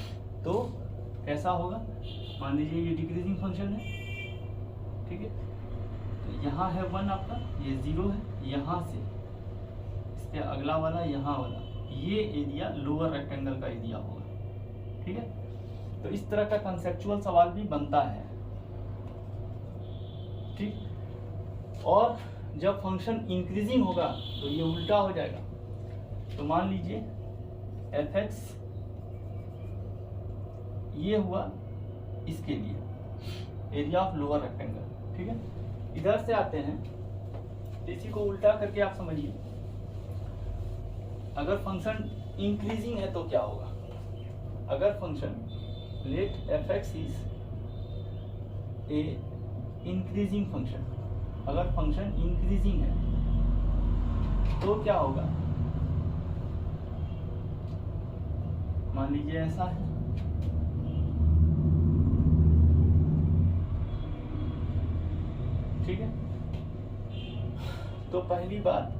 तो कैसा होगा, मान लीजिए ये डिक्रीजिंग फंक्शन है। ठीक है, तो यहाँ है 1 आपका, ये 0 है, यहाँ से इसके अगला वाला यहाँ वाला, ये एरिया लोअर रेक्टेंगल का एरिया होगा। ठीक है, तो इस तरह का कंसेप्चुअल सवाल भी बनता है। ठीक, और जब फंक्शन इंक्रीजिंग होगा तो ये उल्टा हो जाएगा। तो मान लीजिए fx ये हुआ इसके लिए एरिया ऑफ लोअर रेक्टेंगल। ठीक है, इधर से आते हैं, इसी को उल्टा करके आप समझिए, अगर फंक्शन इंक्रीजिंग है तो क्या होगा, अगर function let fx is a increasing function, अगर फंक्शन इंक्रीजिंग है तो क्या होगा, मान लीजिए ऐसा है, ठीक है, तो पहली बात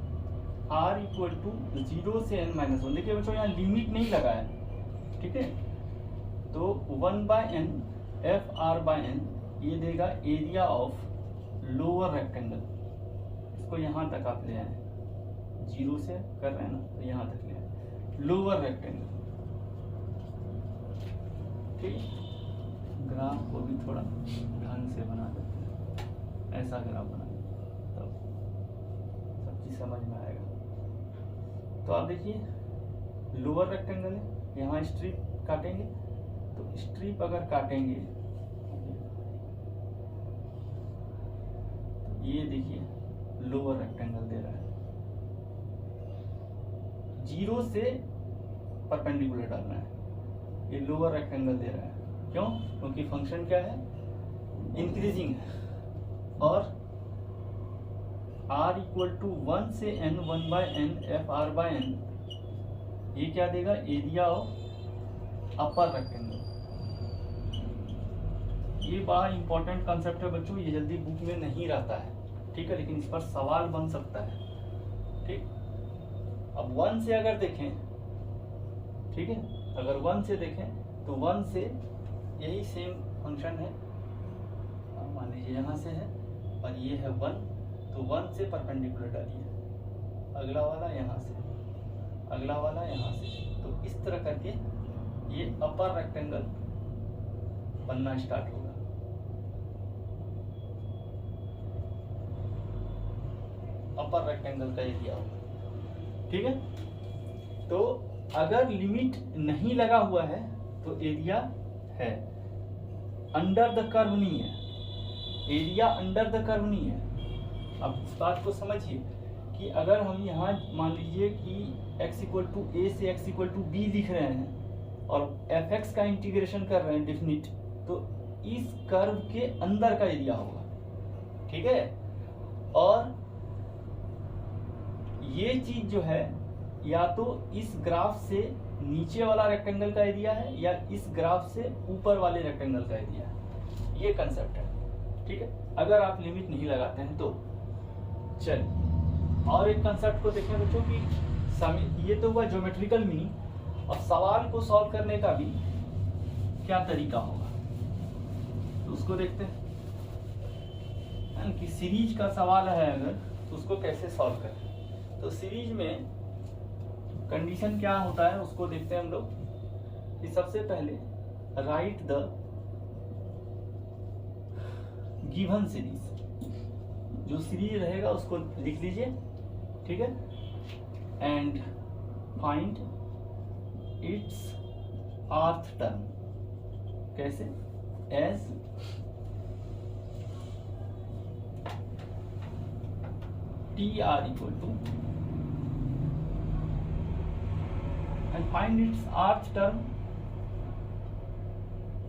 r इक्वल टू 0 से n-1, देखिए बच्चों यहाँ लिमिट नहीं लगा है। ठीक है, तो 1/n f r/n ये देगा एरिया ऑफ लोअर रेक्टेंगल। इसको यहाँ तक आप ले आए, 0 से कर रहे हैं ना, तो यहाँ तक ले आए लोअर रेक्टेंगल। ठीक, ग्राफ को भी थोड़ा ढंग से बना देते हैं, ऐसा ग्राफ बना तब सब चीज समझ में आएगा। तो आप देखिए लोअर रेक्टेंगल है, यहाँ स्ट्रिप काटेंगे, तो स्ट्रिप अगर काटेंगे तो ये देखिए लोअर रेक्टेंगल दे रहा है, 0 से परपेंडिकुलर डालना है, ये लोअर रेक्टेंगल दे रहा है। क्यों? क्योंकि फंक्शन क्या है, इंक्रीजिंग है, और r इक्वल टू 1 से n 1/n f r/n ये क्या देगा, एरिया ऑफ अपर रेक्टेंगल। ये बड़ा इंपॉर्टेंट कंसेप्ट है बच्चों, ये जल्दी बुक में नहीं रहता है। ठीक है, लेकिन इस पर सवाल बन सकता है। ठीक, अब 1 से अगर देखें, ठीक है, अगर 1 से देखें तो 1 से यही सेम फंक्शन है, मान लीजिए यहाँ से है और ये है 1, तो 1 से परपेंडिकुलर डालिए, अगला वाला यहाँ से, अगला वाला यहाँ से, तो इस तरह करके ये अपर रेक्टेंगल बनना स्टार्ट होगा। अपर रेक्टेंगल का एरिया होगा। ठीक है, तो अगर लिमिट नहीं लगा हुआ है तो एरिया है, अंडर द कर्व नहीं है, एरिया अंडर द कर्व नहीं है। अब इस बात को समझिए कि अगर हम यहाँ मान लीजिए कि x इक्वल टू ए से x इक्वल टू बी लिख रहे हैं और fx का इंटीग्रेशन कर रहे हैं डेफिनिट, तो इस कर्व के अंदर का एरिया होगा। ठीक है, और ये चीज जो है या तो इस ग्राफ से नीचे वाला रेक्टेंगल का एरिया है या इस ग्राफ से ऊपर वाले रेक्टेंगल का एरिया है, ये कंसेप्ट है। ठीक है, अगर आप लिमिट नहीं लगाते हैं तो। चलिए और एक कंसेप्ट को देखें बच्चों कि ये तो हुआ ज्योमेट्रिकल मीनिंग, और सवाल को सॉल्व करने का भी क्या तरीका होगा। तो उसको देखते हैं कि सीरीज का सवाल है अगर, तो उसको कैसे सॉल्व करें। तो सीरीज में कंडीशन क्या होता है उसको देखते हैं हम लोग कि सबसे पहले राइट द गिवन सीरीज, जो सीरीज रहेगा उसको लिख लीजिए, ठीक है, and find its rth term. कैसे? As TR equal to and find its rth term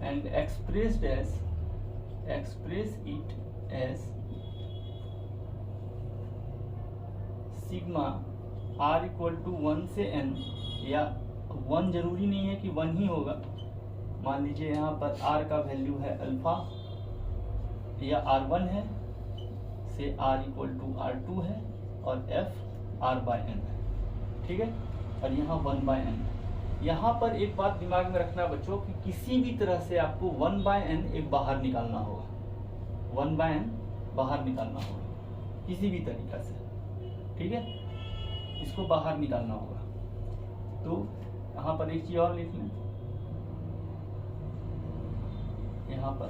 and express it as sigma r equal to 1 से n, या 1 जरूरी नहीं है कि 1 ही होगा। मान लीजिए यहाँ पर r का वैल्यू है अल्फा या r1 है, से r इक्वल टू r2 है और f r/n है, ठीक है, और यहाँ 1/n। यहाँ पर एक बात दिमाग में रखना बच्चों कि किसी भी तरह से आपको 1/n एक बाहर निकालना होगा, 1/n बाहर निकालना होगा किसी भी तरीका से, ठीक है, इसको बाहर निकालना होगा। तो यहाँ पर एक चीज और लिख लें, यहाँ पर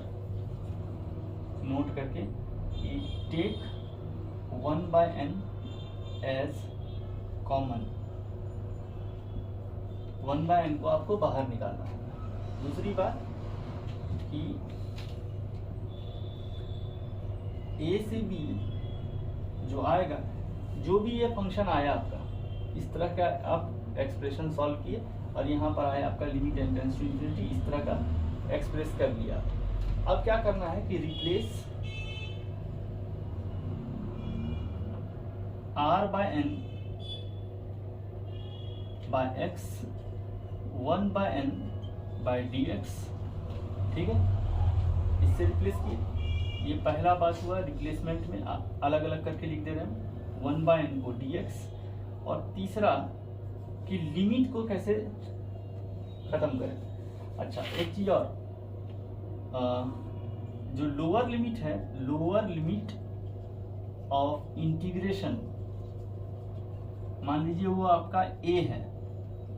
नोट करके कि take 1/n as common, 1/n को आपको बाहर निकालना है। दूसरी बात कि a से b जो आएगा, जो भी ये फंक्शन आया आपका, इस तरह का आप एक्सप्रेशन सॉल्व किए और यहाँ पर आया आपका limit n tends to infinity, इस तरह का एक्सप्रेस कर लिया। अब क्या करना है कि replace r/n by x 1/n by dx, ठीक है, इससे रिप्लेस किए। ये पहला बात हुआ रिप्लेसमेंट में, अलग अलग करके लिख दे रहे हैं 1/n को dx, और तीसरा कि लिमिट को कैसे खत्म करें। अच्छा एक चीज और, जो लोअर लिमिट है, लोअर लिमिट ऑफ इंटीग्रेशन, मान लीजिए वो आपका a है,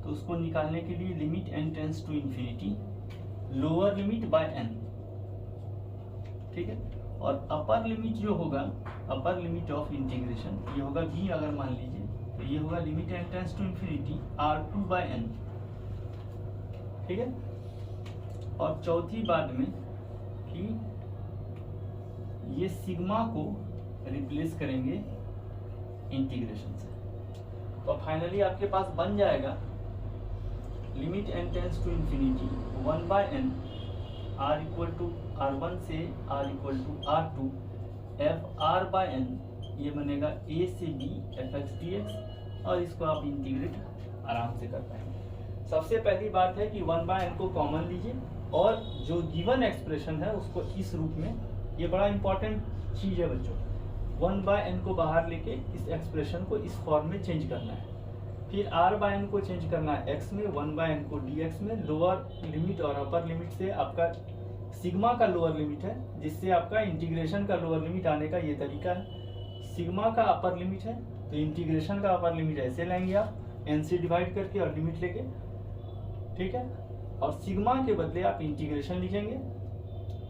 तो उसको निकालने के लिए limit n tends to infinity lower limit by n, ठीक है, और अपर लिमिट जो होगा, अपर लिमिट ऑफ इंटीग्रेशन ये होगा b, अगर मान लीजिए तो ये होगा limit n tends to infinity r2/n, ठीक है। और चौथी बात में कि ये सिग्मा को रिप्लेस करेंगे इंटीग्रेशन से, तो फाइनली आपके पास बन जाएगा limit n tends to infinity 1/n r equal to r1 से r equal to r2 f r/n, ये बनेगा a से b fx dx, और इसको आप इंटीग्रेट आराम से कर पाएंगे। सबसे पहली बात है कि 1/n को कॉमन लीजिए और जो गिवन एक्सप्रेशन है उसको इस रूप में, ये बड़ा इंपॉर्टेंट चीज है बच्चों, 1/n को बाहर लेके इस एक्सप्रेशन को इस फॉर्म में चेंज करना है, फिर r/n को चेंज करना है x में, 1/n को dx में। लोअर लिमिट और अपर लिमिट से आपका सिग्मा का लोअर लिमिट है, जिससे आपका इंटीग्रेशन का लोअर लिमिट आने का ये तरीका है। सिग्मा का अपर लिमिट है तो इंटीग्रेशन का अपर लिमिट ऐसे लाएंगे आप n से डिवाइड करके और लिमिट लेके, ठीक है, और सिग्मा के बदले आप इंटीग्रेशन लिखेंगे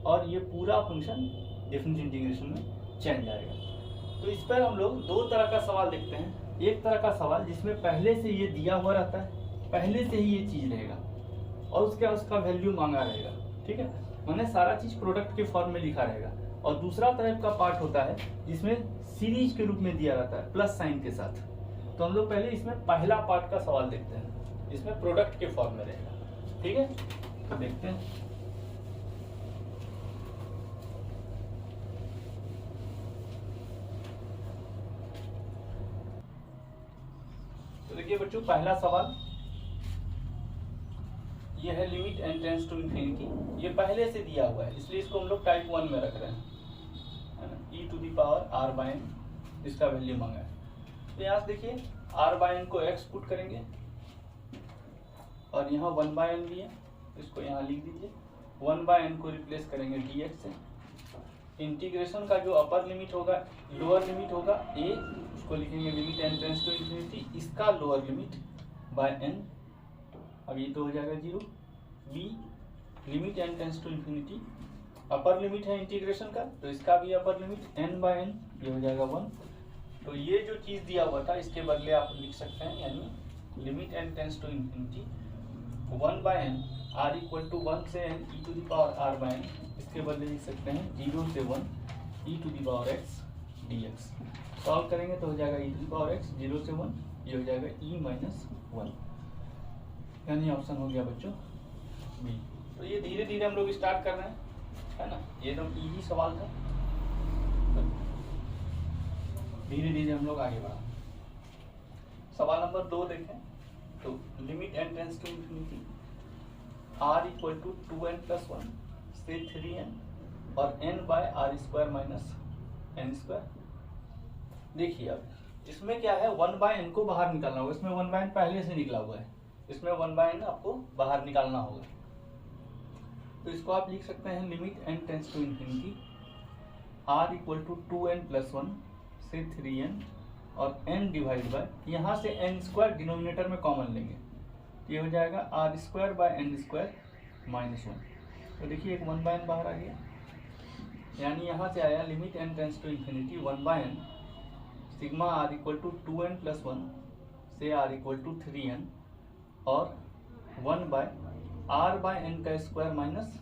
और ये पूरा फंक्शन डिफरेंस इंटीग्रेशन में चेंज आएगा। तो इस पर हम लोग दो तरह का सवाल देखते हैं। एक तरह का सवाल जिसमें पहले से ये दिया हुआ रहता है, पहले से ही ये चीज रहेगा और उसका वैल्यू मांगा रहेगा, ठीक है, मैंने सारा चीज प्रोडक्ट के फॉर्म में लिखा रहेगा। और दूसरा तरह का पार्ट होता है जिसमें सीरीज के रूप में दिया रहता है प्लस साइन के साथ। तो हम लोग पहले इसमें पहला पार्ट का सवाल देखते हैं, इसमें प्रोडक्ट के फॉर्म में रहेगा, ठीक है, तो देखते हैं। तो देखिए बच्चों, पहला सवाल ये है limit n tends to infinity, ये पहले से दिया हुआ है इसलिए इसको हम लोग टाइप 1 में रख रहे हैं, है ना, e to the power r/n, इसका वैल्यू मांगा है। तो यहाँ से देखिए r/n को x पुट करेंगे और यहाँ 1/n भी है, इसको यहाँ लिख दीजिए 1/n को रिप्लेस करेंगे dx से। इंटीग्रेशन का जो अपर लिमिट होगा, लोअर लिमिट होगा a, उसको लिखेंगे limit n tends to infinity, इसका लोअर लिमिट बाय n, अब ये तो हो जाएगा 0। b limit n tends to infinity, upper limit है इंटीग्रेशन का तो इसका भी अपर लिमिट n/n, ये हो जाएगा 1। तो ये जो चीज़ दिया हुआ था इसके बदले आप लिख सकते हैं, यानी limit n tends to infinity 1/n r equal to 1 से n e to the power r/n, इसके बदले लिख सकते हैं 0 से 1 e to the power x dx। सॉल्व करेंगे तो हो जाएगा e to the power x 0 से 1, ये हो जाएगा e - 1, यानी ऑप्शन हो गया बच्चों बी। तो ये धीरे धीरे हम लोग स्टार्ट कर रहे हैं, है ना, ये एकदम इजी सवाल था, धीरे धीरे हम लोग आगे बढ़ा। सवाल नंबर 2 देखें तो limit n tends to infinity r equal to 2n plus 1 से 3n और n/r² माइनस n²। देखिए अब इसमें क्या है, 1/n को बाहर निकालना होगा, इसमें 1/n पहले से निकला हुआ है, इसमें 1/n आपको बाहर निकालना होगा। तो इसको आप लिख सकते हैं limit n tends to infinity r equal to 2n plus 1 से 3n और n डिवाइड बाय, यहाँ से n² डिनोमिनेटर में कॉमन लेंगे, ये हो जाएगा r²/n² माइनस 1। तो देखिए एक 1/n बाहर आ गया, यानी यहाँ से आया limit n tends to infinity 1/n sigma r equal to 2n plus 1 से r इक्वल टू 3n और 1/r/n² माइनस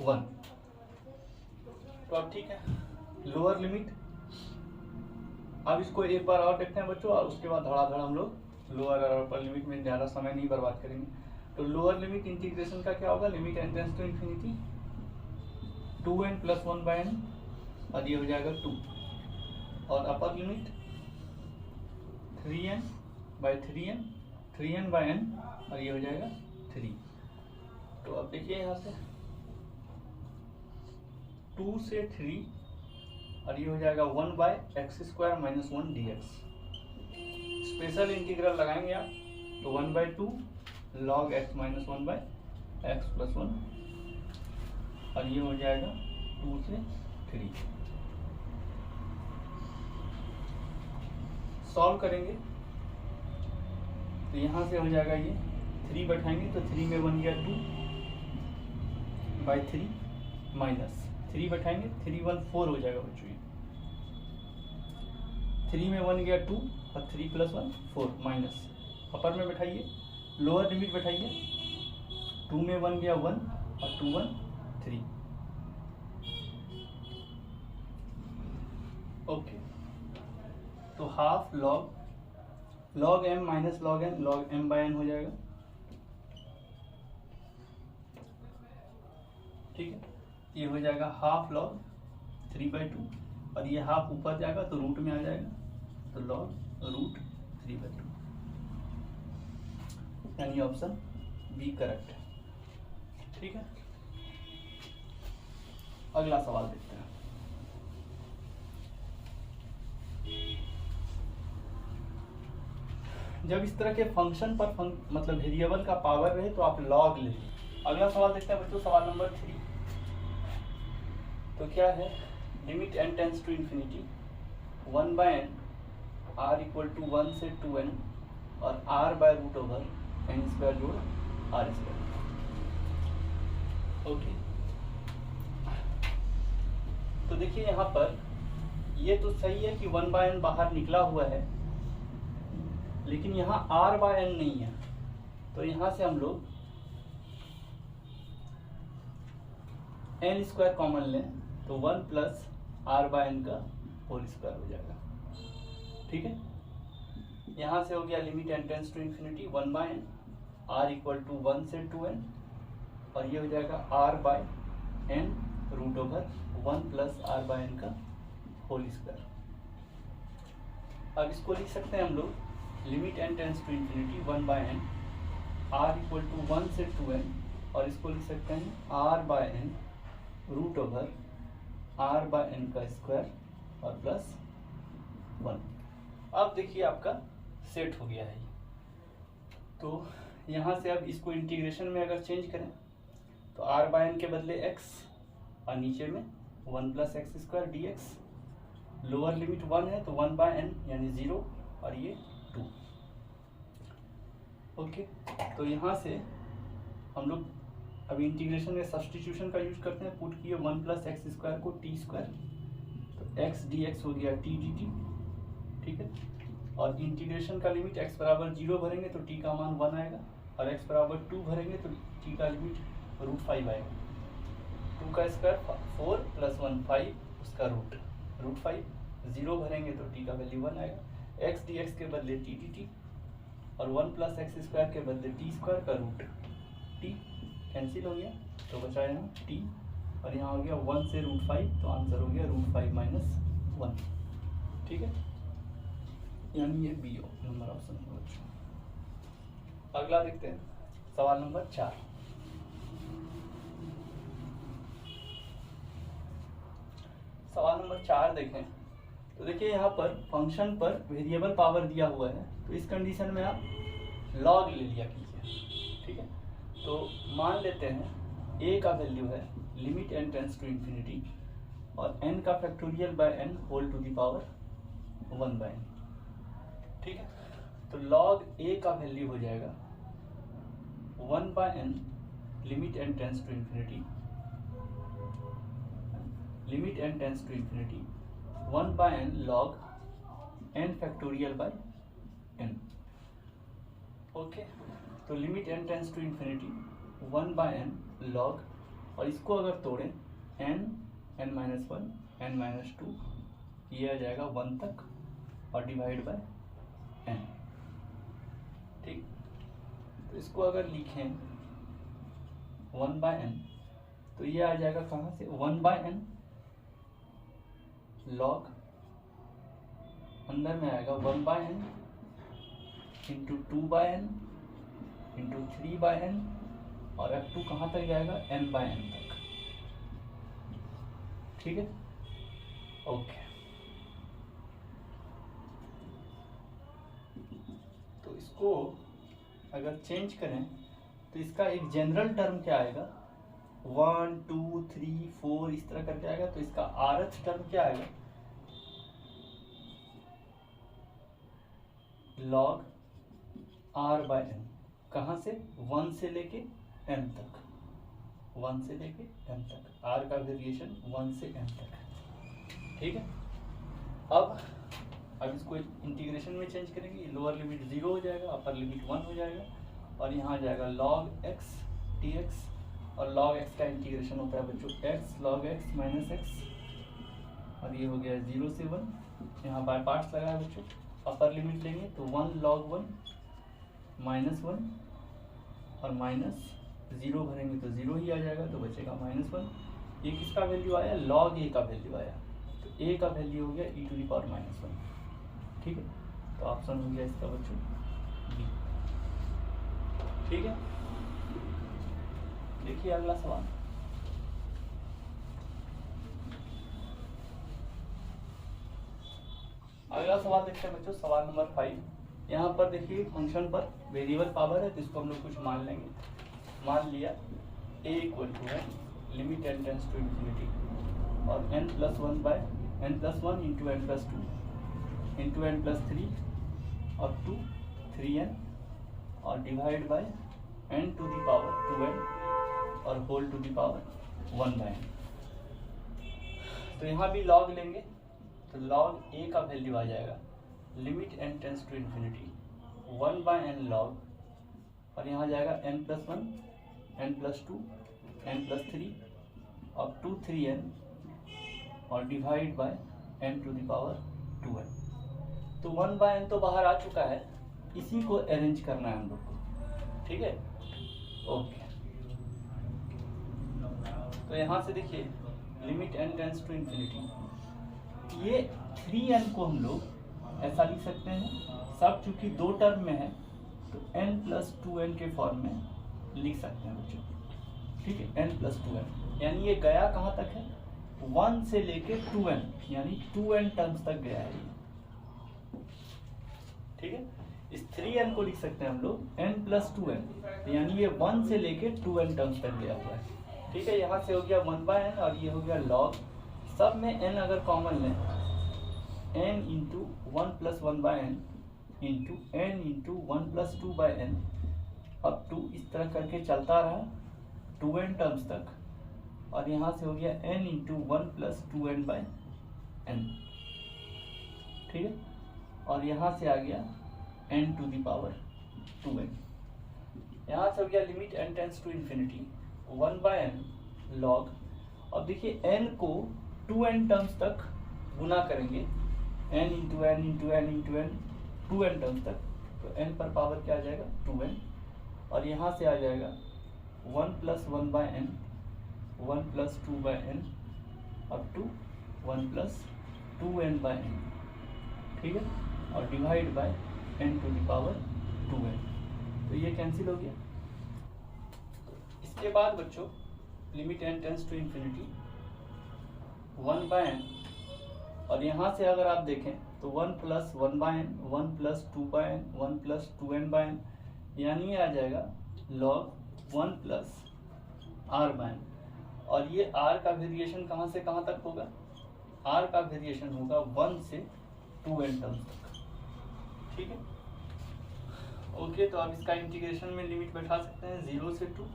1। तो अब ठीक है, लोअर लिमिट, अब इसको एक बार और देखते हैं बच्चों, और उसके बाद धड़ाधड़ हम लोग लोअर और अपर लिमिट में ज़्यादा समय नहीं बर्बाद करेंगे। तो लोअर लिमिट इंटीग्रेशन का क्या होगा, limit n tends to infinity 2n plus 1/n और ये हो जाएगा 2, और अपर लिमिट 3n/3n 3n/n और ये हो जाएगा 3। तो अब देखिए यहाँ से 2 से 3 और ये हो जाएगा 1/x² minus 1 dx। Special integral लगाएंगे आप तो 1/2 log x minus 1/x plus 1 और ये हो जाएगा 2 से 3। सॉल्व करेंगे तो यहाँ से हो जाएगा ये 3 बैठाएंगे तो 3 में 1 गया 2/3 माइनस 3 बैठाएंगे 3 1 4 हो जाएगा बच्चों, 3 में 1 गया 2 और 3 प्लस 1 4 माइनस, अपर में बैठाइए, लोअर लिमिट बैठाइए, 2 में 1 गया 1 और 2 1 3। ओके, तो half log m minus log n log m/n हो जाएगा, ठीक है। ये हो जाएगा हाफ log 3/2 और ये हाफ ऊपर जाएगा तो रूट में आ जाएगा, तो log रूट 3/2, यानी ऑप्शन बी करेक्ट है, ठीक है। अगला सवाल देखते हैं। जब इस तरह के फंक्शन पर मतलब वेरिएबल का पावर रहे तो आप लॉग ले। अगला सवाल देखते हैं बच्चों, सवाल नंबर 3। तो क्या है, limit n tends to infinity 1/n r equal to 1 से 2n और r/√n² जोड़ r²। ओके, तो देखिए यहाँ पर ये तो सही है कि 1/n बाहर निकला हुआ है, लेकिन यहाँ r/n नहीं है, तो यहाँ से हम लोग n² कॉमन लें तो 1 प्लस r/n का होल स्क्वायर हो जाएगा, ठीक है। यहाँ से हो गया limit n tends to infinity 1/n r equal to 1 से 2n और ये हो जाएगा r/n √1 प्लस r/n का होल स्क्वायर। अब इसको लिख सकते हैं हम लोग limit n tends to infinity 1/n r equal to 1 से 2n और इसको लिख सकते हैं r/n √r/n का स्क्वायर और प्लस 1। अब देखिए आपका सेट हो गया है। तो यहाँ से अब इसको इंटीग्रेशन में अगर चेंज करें तो आर बाय एन के बदले एक्स और नीचे में 1 + x² dx, लोअर लिमिट 1 है तो 1 बाय एन यानी 0 और ये 2। ओके, तो यहाँ से हम लोग अभी इंटीग्रेशन में सब्स्टिट्यूशन का यूज करते हैं। पुट किए 1 + x² को t², तो x dx हो गया t dt, ठीक है। और इंटीग्रेशन का लिमिट x = 0 भरेंगे तो t का मान 1 आएगा, और x = 2 भरेंगे तो t का लिमिट √5 आएगा। 2 का स्क्वायर 4 + 1 5, उसका √5, 0 भरेंगे तो t का वैल्यू 1 आएगा। x dx के बदले t dt, और 1 + x² के बदले t² का √t कैंसिल हो गया, तो बचा यहाँ t, और यहाँ हो गया 1 से √5, तो आंसर हो गया √5 - 1, ठीक है। यानी ये बी नंबर ऑप्शन है बच्चों। अगला देखते हैं सवाल नंबर 4। सवाल नंबर 4 देखें तो देखिए यहाँ पर फंक्शन पर वेरिएबल पावर दिया हुआ है, तो इस कंडीशन में आप लॉग ले लिया कीजिए, ठीक है। तो मान लेते हैं a का वैल्यू है limit n tends to infinity और n का factorial by n whole to the power 1 by n, ठीक है। तो log a का वैल्यू हो जाएगा 1 by n limit n tends to infinity, limit n tends to infinity 1 by n log n factorial by n। Okay, तो limit n tends to infinity 1 by n log, और इसको अगर तोड़ें n, n-1, n-2, ये आ जाएगा 1 तक और divide by n, ठीक। तो इसको अगर लिखें 1 बाय n, तो ये आ जाएगा कहाँ से 1 बाय n log, अंदर में आएगा 1 by n into 2 by n into 3 by n, और f2 कहाँ तक जाएगा n बाय n तक, ठीक है। ओके, तो इसको अगर चेंज करें तो इसका एक जनरल टर्म क्या आएगा 1 2 3 4 इस तरह करके आएगा। तो इसका rth टर्म क्या आएगा log r बाय n, कहाँ से 1 से लेके n तक, 1 से लेके n तक, r का वेरिएशन 1 से n तक, ठीक है। अब इसको इंटीग्रेशन में चेंज करेंगे, लोअर लिमिट 0 हो जाएगा, अपर लिमिट 1 हो जाएगा, और यहाँ आ जाएगा log x dx, और log x का इंटीग्रेशन होता है बच्चों x log x - x, और ये हो गया 0 से 1, यहाँ बाय पार्ट्स लगा है बच्चों। अपर लिमिट लेंगे तो 1 log 1 -1, और -0 भरेंगे तो 0 ही आ जाएगा, तो बचेगा -1। ये किसका वैल्यू आया log a का वैल्यू आया, तो a का वैल्यू हो गया e⁻⁻1, ठीक है। तो ऑप्शन हो गया इसका बच्चों बी, ठीक है। देखिए अगला सवाल, अगला सवाल देखते हैं बच्चों सवाल नंबर 5। यहाँ पर देखिए फंक्शन पर वेरिएबल पावर है, तो इसको हम लोग कुछ मान लेंगे। मान लिया a = है limit n tends to infinity और n+1 bye n+1 into n+2 into n+3 और 2 3n, और divide by n to the power 2n और whole to the power 1 by n। तो यहाँ भी log लेंगे तो log a का वैल्यू आ जाएगा limit n tends to infinity 1 by n log, और यहाँ जाएगा n+1 n+2 n+3 और 2 3n, और divide by n to the power 2n। तो 1 बाय n तो बाहर आ चुका है, इसी को अरेंज करना है हम लोग को, ठीक है। ओके, तो यहाँ से देखिए limit n tends to infinity, ये 3n को हम लोग ऐसा लिख सकते हैं, सब चूंकि 2 टर्म में है तो n+2n के फॉर्म में लिख सकते हैं बच्चों, ठीक है। n+2n यानी ये गया कहाँ तक है 1 से लेके 2n, यानी 2n टर्म्स तक गया है, ठीक है। इस 3n को लिख सकते हैं हम लोग n+2n, यानी ये 1 से लेके 2n टर्म्स तक गया हुआ है, ठीक है, यहाँ से हो गया 1/n और ये हो गया log, सब में n अगर कॉमन लें, n into 1 plus 1/n into n into 1 plus 2/n up to इस तरह करके चलता रहा 2n टर्म्स तक, और यहाँ से हो गया n इंटू 1 प्लस 2n/n, ठीक है, और यहाँ से आ गया n to the power 2n। यहाँ से हो गया limit n tends to infinity 1/n log, अब देखिए n को 2n टर्म्स तक गुना करेंगे, n into n into n into n 2n terms तक, तो n पर पावर क्या आ जाएगा 2n, और यहाँ से आ जाएगा 1 plus 1/n 1 plus 2/n up to 1 plus 2n/n, ठीक है, और divide by n to the power 2n, तो ये कैंसिल हो गया। इसके बाद बच्चों limit n tends to infinity 1/n, और यहाँ से अगर आप देखें तो 1 plus 1/n 1 plus 2/n 1 plus 2n/n, यानी आ जाएगा log 1 प्लस r/n, और ये r का वेरिएशन कहाँ से कहाँ तक होगा, r का वेरिएशन होगा 1 से 2n टर्म्स तक, ठीक है। ओके, तो आप इसका इंटीग्रेशन में लिमिट बैठा सकते हैं 0 से 2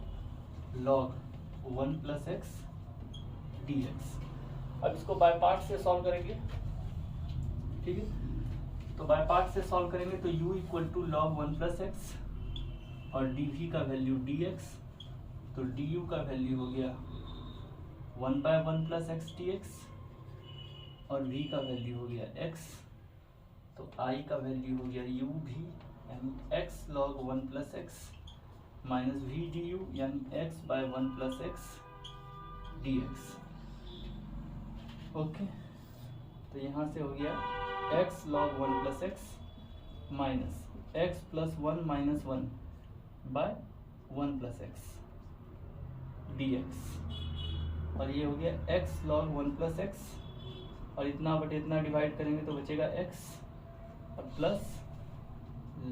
log 1 प्लस x dx। अब इसको बाय पार्ट से सॉल्व करेंगे, ठीक है, तो बाय पार्ट से सॉल्व करेंगे तो u equal to log 1 plus x और dv का वैल्यू dx, तो du का वैल्यू हो गया 1/1 प्लस x dx, और v का वैल्यू हो गया x, तो i का वैल्यू हो गया u v यानी x log 1 plus x minus v du यानी x/1 plus x dx। Okay, तो यहाँ से हो गया x log 1 plus x minus x plus 1 minus 1 by 1 plus x dx, और ये हो गया x log 1 प्लस x, और इतना बटे इतना डिवाइड करेंगे तो बचेगा x और प्लस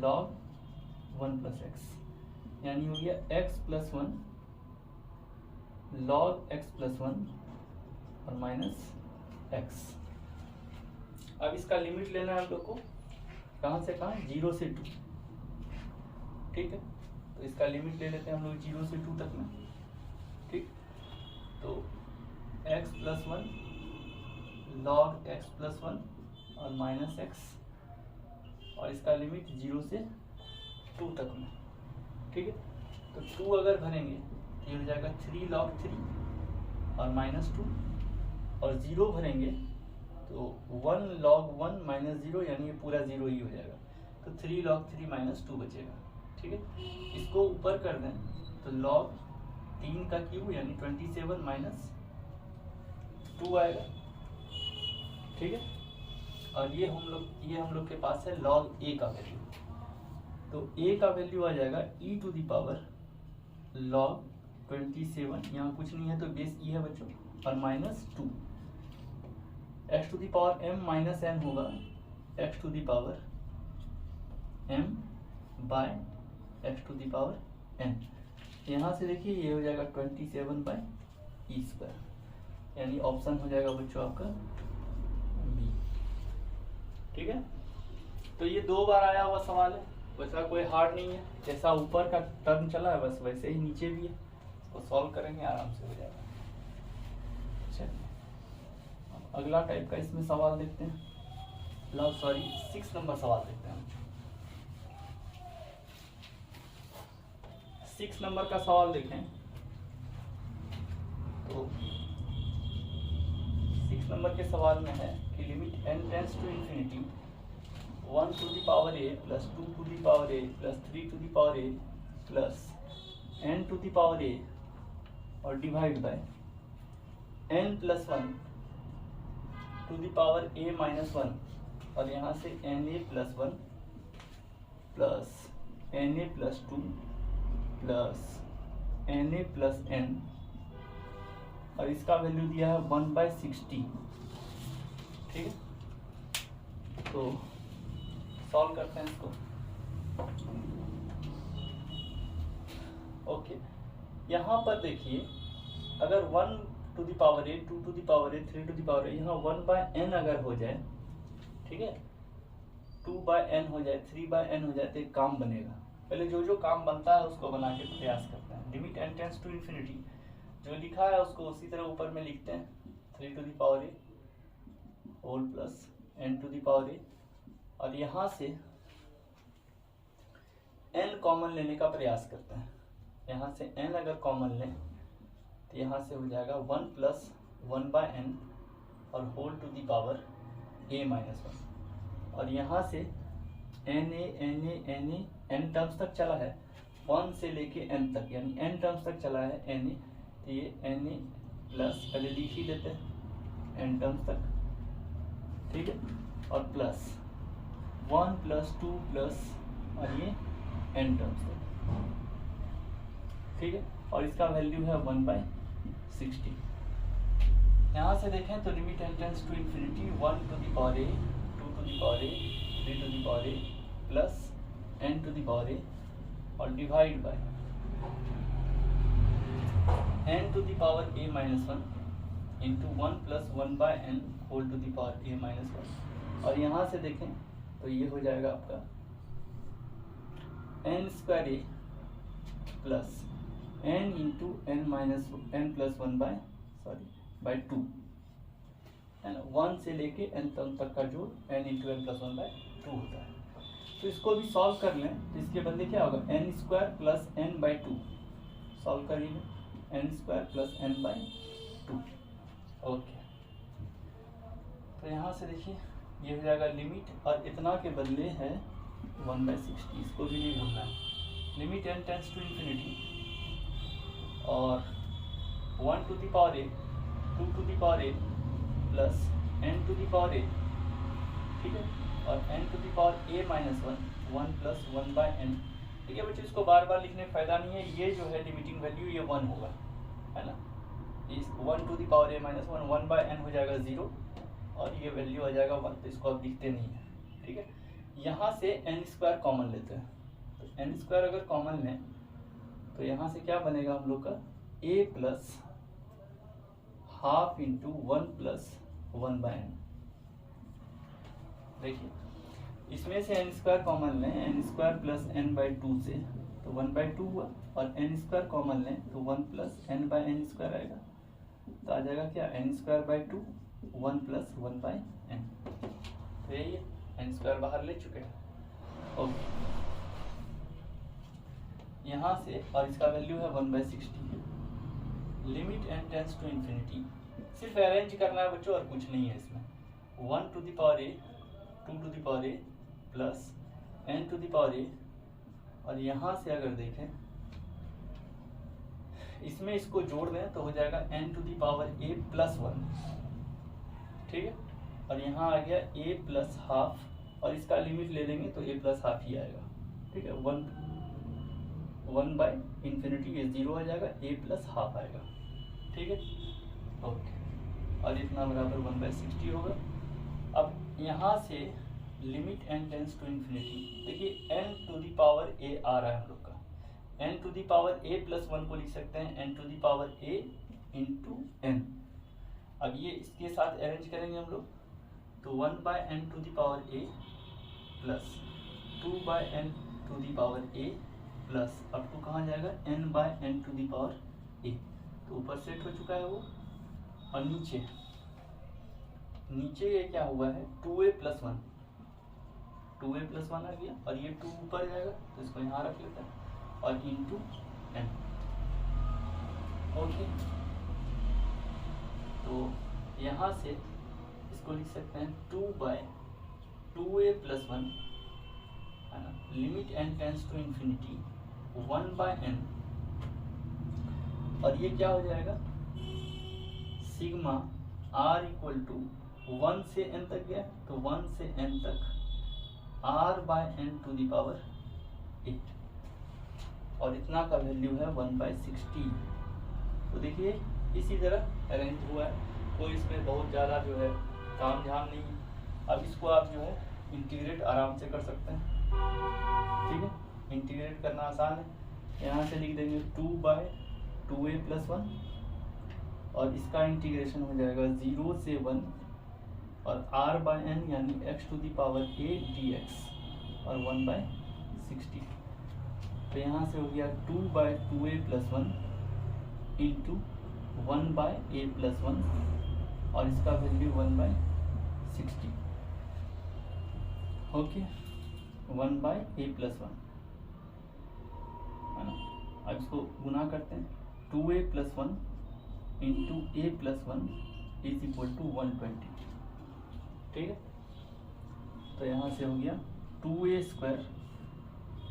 log 1 प्लस x, यानी हो गया x plus 1 log x plus 1 और माइनस x। अब इसका लिमिट लेना है हम लोग को, कहाँ से कहाँ, 0 से 2, ठीक है, तो इसका लिमिट ले लेते हैं हम लोग 0 से 2 तक में, ठीक, तो x plus 1 log x plus 1 और माइनस x, और इसका लिमिट 0 से 2 तक में, ठीक है, तो 2 अगर भरेंगे तो ये हो जाएगा 3 log 3 और माइनस 2, और 0 भरेंगे तो 1 log 1 माइनस 0 यानी ये पूरा 0 ही हो जाएगा, तो 3 log 3 माइनस 2 बचेगा, ठीक है, इसको ऊपर कर दें तो log 3 का क्यूब यानी 27 माइनस 2 आएगा, ठीक है, और ये हम लोग के पास है log a का वैल्यू, तो a का वैल्यू आ जाएगा e to the power log 27, यहाँ कुछ नहीं है तो बेस e है बच्चों, और minus 2, x to the power m minus n होगा x to the power m by x to the power n, यहाँ से देखिए ये हो जाएगा 27/e², यानी ऑप्शन हो जाएगा बच्चों आपका बी, ठीक है। तो ये 2 बार आया हुआ सवाल है, वैसा कोई हार्ड नहीं है, जैसा ऊपर का टर्म चला है बस वैसे ही नीचे भी है, इसको सॉल्व करेंगे आराम से हो जाएगा। चलिए अगला टाइप का इसमें सवाल देखते हैं, 6 नंबर सवाल देखते हैं। 6 नंबर का सवाल देखें तो 6 नंबर के सवाल में है कि limit n tends to infinity 1 to the power a plus 2 to the power a plus 3 to the power a plus n to the power a और divide by n plus 1 to the power a minus 1, और यहाँ से na plus 1 plus na plus 2 plus na plus n, और इसका value दिया है 1/60, ठीक है, तो सॉल्व करते हैं इसको। ओके, यहाँ पर देखिए अगर 1 to the power A, 2 to the power A, 3 to the power A, यहाँ 1/n अगर हो जाए, ठीक है, 2/n हो जाए, 3/n हो जाए तो एक काम बनेगा। पहले जो जो काम बनता है उसको बना के प्रयास करते हैं। Limit n tends to infinity, जो लिखा है उसको उसी तरह ऊपर में लिखते हैं, 3 to the power A whole plus n to the power A, और यहाँ से n कॉमन लेने का प्रयास करते हैं। यहाँ से n अगर कॉमन लें तो यहाँ से हो जाएगा 1 प्लस 1/n और whole to the power a minus 1, और यहाँ से n टर्म्स तक चला है, 1 से लेके n तक, यानी n टर्म्स तक चला है na, तो ये na प्लस, पहले लिख ही लेते हैं n टर्म्स तक, ठीक है, और प्लस 1 प्लस 2 प्लस, और ये n टर्म्स तक, ठीक है, और इसका वैल्यू है 1/60। यहाँ से देखें तो limit n tends to infinity 1 to the power a, 2 to the power a, 3 to the power a plus n to the power a, और divide by n to the power a minus 1 into 1 plus 1/n whole to the power a minus 1, और यहाँ से देखें तो ये हो जाएगा आपका n square a plus n into n plus 1/2 है ना, 1 से लेके n तक का जोड़ n इंटू n प्लस 1/2 होता है। तो इसको भी सॉल्व कर लें तो इसके बदले क्या होगा, n square plus n/2, solve करिए, n square plus n/2, okay. तो यहाँ से देखिए ये हो जाएगा लिमिट, और इतना के बदले है 1/60, इसको भी नहीं भूलना है। Limit n tends to infinity और 1 to the power a, 2 to the power a plus n to the power a, ठीक है, और n to the power a minus 1 plus 1/n, ठीक है बच्चों, इसको बार बार लिखने का फायदा नहीं है। ये जो है लिमिटिंग वैल्यू ये 1 होगा, है ना, इस 1 to the power a minus 1/n हो जाएगा 0, और ये वैल्यू आ जाएगा 1, तो इसको आप लिखते नहीं है, ठीक है। यहाँ से n स्क्वायर कॉमन लेते हैं, तो n स्क्वायर अगर कॉमन लें तो यहाँ से क्या बनेगा हम लोग का, a plus half into 1 plus 1/n। देखिए इसमें से n स्क्वायर कॉमन लें, n स्क्वायर प्लस n/2 से, तो 1/2 हुआ, और n स्क्वायर कॉमन लें तो 1 प्लस n/n स्क्वायर आएगा, तो आ जाएगा क्या, n स्क्वायर 2 1 प्लस 1/n, तो यही है, n स्क्वायर बाहर ले चुके हैं, ओके। यहाँ से, और इसका वैल्यू है 1/60। Limit n tends to infinity, सिर्फ अरेंज करना है बच्चों और कुछ नहीं है इसमें, 1 to the power a, 2 to the power a plus n to the power a, और यहाँ से अगर देखें इसमें इसको जोड़ दें तो हो जाएगा n to the power a plus 1, ठीक है, और यहाँ आ गया a प्लस हाफ, और इसका लिमिट ले लेंगे तो a प्लस हाफ ही आएगा, ठीक है, 1/∞ ये 0 आ जाएगा, a प्लस हाफ आएगा, ठीक है, ओके, और इतना बराबर 1/60 होगा। अब यहाँ से limit n tends to infinity, देखिए n to the power a आ रहा है हम लोग का, n to the power a plus 1 को लिख सकते हैं n to the power a into n। अब ये इसके साथ अरेंज करेंगे हम लोग, तो 1/n to the power a plus 2/n to the power a plus up to कहाँ जाएगा, n/n to the power a, तो ऊपर सेट हो चुका है वो, और नीचे ये क्या हुआ है, 2a प्लस 1, 2a प्लस 1 आ गया, और ये 2 ऊपर जाएगा तो इसको यहाँ रख लेते हैं, और इंटू n, ओके। तो यहाँ से इसको लिख सकते हैं 2/2a प्लस 1, है ना, limit n tends to infinity 1/n, और ये क्या हो जाएगा, सिग्मा r इक्वल टू 1 से n तक गया, तो 1 से n तक r/n टू द पावर 8, और इतना का वैल्यू है 1/60। तो देखिए इसी तरह अरेंज हुआ है, कोई इसमें बहुत ज़्यादा जो है काम झाम नहीं है। अब इसको आप जो है इंटीग्रेट आराम से कर सकते हैं, ठीक है, इंटीग्रेट करना आसान है। यहाँ से लिख देंगे 2/2a प्लस 1 और इसका इंटीग्रेशन हो जाएगा 0 से 1 और r/n यानी x to the power a dx और 1/60। तो यहाँ से हो गया 2/2a + 1 इंटू 1/a + 1 और इसका वैल्यू 1/60। ओके, 1/a + 1 है ना। अब इसको गुना करते हैं, 2a + 1 into a + 1 is equal to 120। ठीक है, तो यहाँ से हो गया 2a²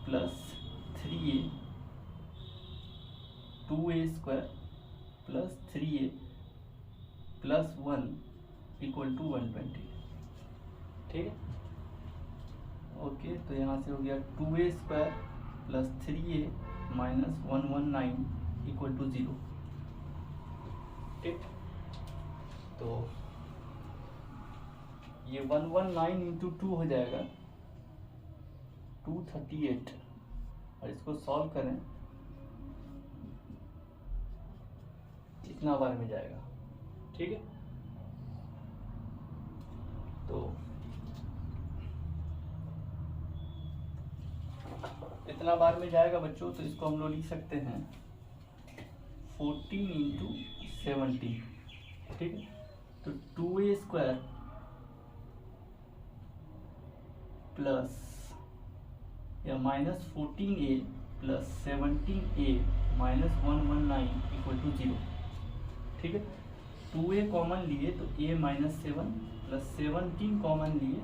+ 3a, 2a² + 3a + 1 equal to 120। ठीक है, ओके, तो यहाँ से हो गया 2a² + 3a - 119 इक्वल टू 0। ठीक, तो ये 119 इंटू 2 हो जाएगा 238 और इसको सॉल्व करें इतना बार में जाएगा। ठीक है, तो इतना बार में जाएगा बच्चों, तो इसको हम लोग लिख सकते हैं 14 इंटू 17। ठीक है, तो 2a² प्लस या -14a + 17a - 119 इक्वल टू 0। ठीक है, 2a कॉमन लिए तो a - 7 + 17 कॉमन लिए।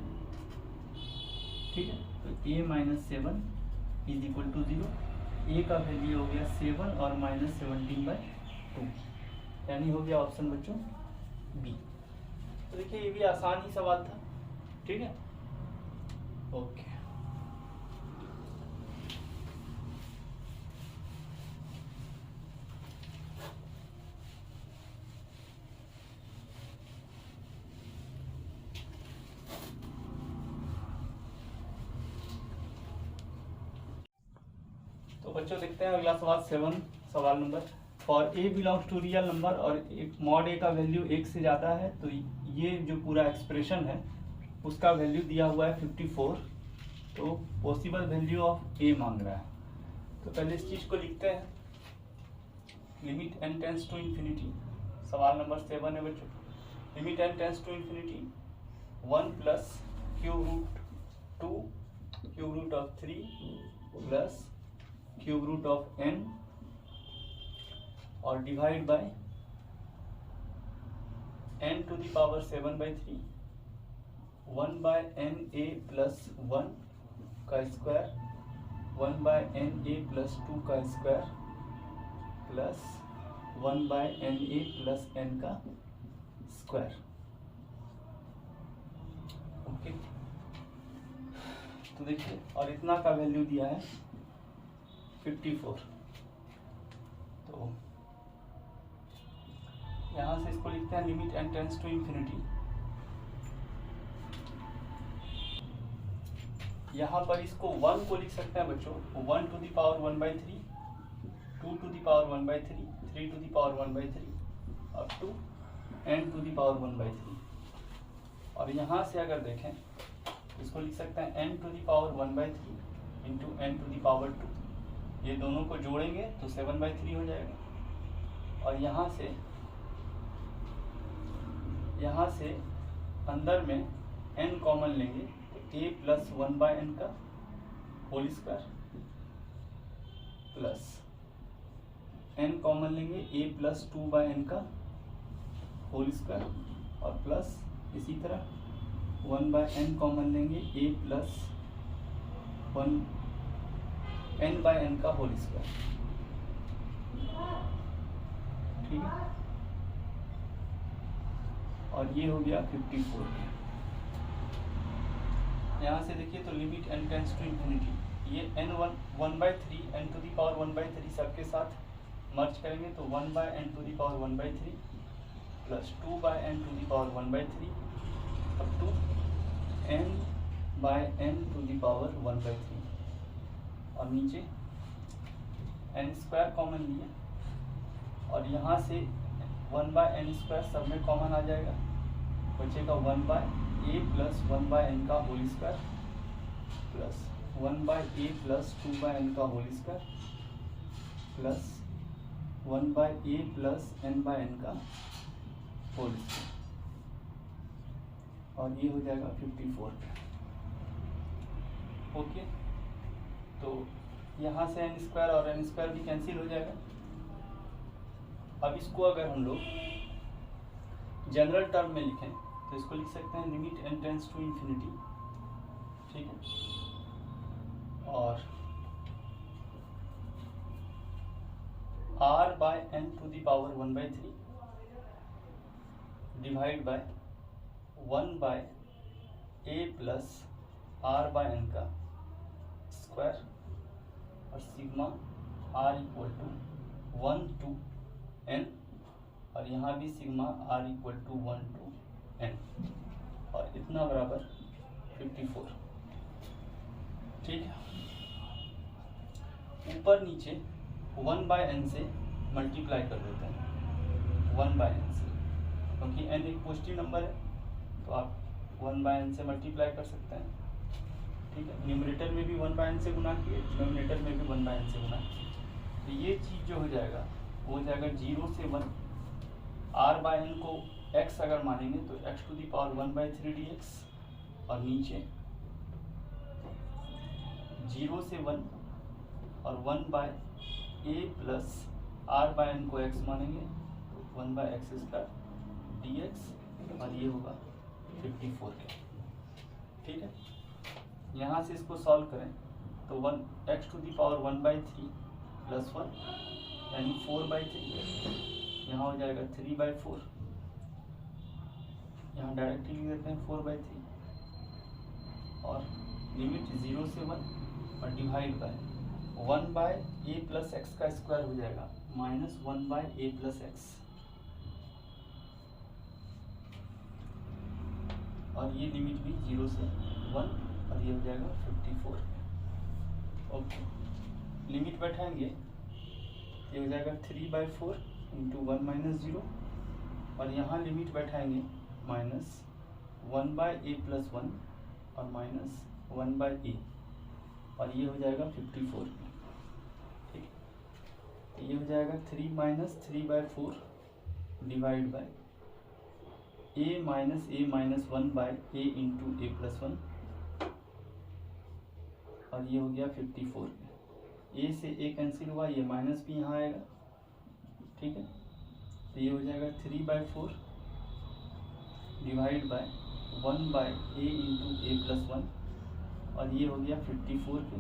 ठीक है, तो a - 7 is equal to 0। a का वैल्यू हो गया 7 और -17/2 यानी हो गया ऑप्शन बच्चों बी। तो देखिए ये भी आसान ही सवाल था। ठीक है, ओके। तो बच्चों देखते हैं अगला सवाल 7, सवाल number. For a belongs to real number और एक मॉड ए का वैल्यू 1 से ज़्यादा है, तो ये जो पूरा एक्सप्रेशन है उसका वैल्यू दिया हुआ है 54। तो पॉसिबल वैल्यू ऑफ ए मांग रहा है। तो पहले इस चीज़ को लिखते हैं, limit n tends to infinity. सवाल नंबर 7 है बच्चों, limit n tends to infinity 1 + √2 ³ 3 + ³ n और divide by n to the power 7/3 1/na + 1 का स्क्वायर 1/na + 2 का स्क्वायर प्लस 1/na + n का स्क्वायर। ओके, तो देखिए और इतना का वैल्यू दिया है 54। तो यहाँ से इसको लिखते हैं limit n tends to infinity. यहाँ पर इसको 1 को लिख सकते हैं बच्चों 1 to the power 1/3, 2 to the power 1/3, 3 to the power 1/3 up to n to the power 1/3। और यहाँ से अगर देखें इसको लिख सकते हैं n to the power 1/3 into n to the power 2। ये दोनों को जोड़ेंगे तो 7/3 हो जाएगा। और यहाँ से अंदर में n कॉमन लेंगे तो a + 1/n का whole square plus n common लेंगे a + 2/n का होल स्क्वायर और प्लस इसी तरह 1/n कॉमन लेंगे a + 1n/n का होल स्क्वायर। ठीक है, और ये हो गया 54। यहाँ से देखिए तो limit n tends to infinity, ये n 1/3 n to the power 1/3 सबके साथ मर्ज करेंगे तो 1/n to the power 1/3 plus 2/n to the power 1/3 up to n/n to the power 1/3 और नीचे n² कॉमन लिया और यहाँ से 1/n² सब में कॉमन आ जाएगा, बचेगा 1/a प्लस 1/n का whole square plus 1/a plus 2/n का whole square plus 1/a plus n/n का होल स्क्वायर, और ये हो जाएगा 54। ओके, तो यहाँ से n² और n² भी कैंसिल हो जाएगा। अब इसको अगर हम लोग जनरल टर्म में लिखें तो इसको लिख सकते हैं limit n tends to infinity, ठीक है, और r/n⁴ divide by 1/a plus r/n का स्क्वायर और sigma r equal to 1 to n, और यहाँ भी sigma r equal to 1 to n, और इतना बराबर 54। ठीक है, ऊपर नीचे 1/n से मल्टीप्लाई कर देते हैं, 1/n से, क्योंकि n एक पॉजिटिव नंबर है तो आप 1/n से मल्टीप्लाई कर सकते हैं। ठीक है, न्यूमरेटर में भी 1/n से गुना किए, डिनोमिनेटर में भी 1/n से गुना किए, तो ये चीज़ जो हो जाएगा वो हो जाएगा 0 से 1। r/n को x अगर मानेंगे तो x⁴ dx, और नीचे 0 से 1 और 1/a प्लस r/n को x मानेंगे तो 1/x² dx, और ये होगा 54 के। ठीक है, यहाँ से इसको सॉल्व करें तो x⁴ प्लस 1 यानी 4/3, यहाँ हो जाएगा 3/4, यहाँ डायरेक्टली लिख देते हैं 4/3, और लिमिट 0 से 1 और divide bye 1/a plus x का स्क्वायर हो जाएगा माइनस 1/a प्लस x, और ये लिमिट भी 0 से 1, और ये हो जाएगा 54। ओके, लिमिट बैठाएंगे, ये हो जाएगा 3/4 इंटू 1 - 0, और यहाँ लिमिट बैठाएंगे माइनस 1/a प्लस 1 और माइनस 1/a, और ये हो जाएगा 54। ठीक, तो ये हो जाएगा 3 - 3/4 divide by a minus 1/a into a plus 1, और ये हो गया 54। a से a कैंसिल हुआ, ये माइनस भी यहाँ आएगा। ठीक है, तो ये हो जाएगा 3/4 divide by 1/a into a plus 1, और ये हो गया 54 के।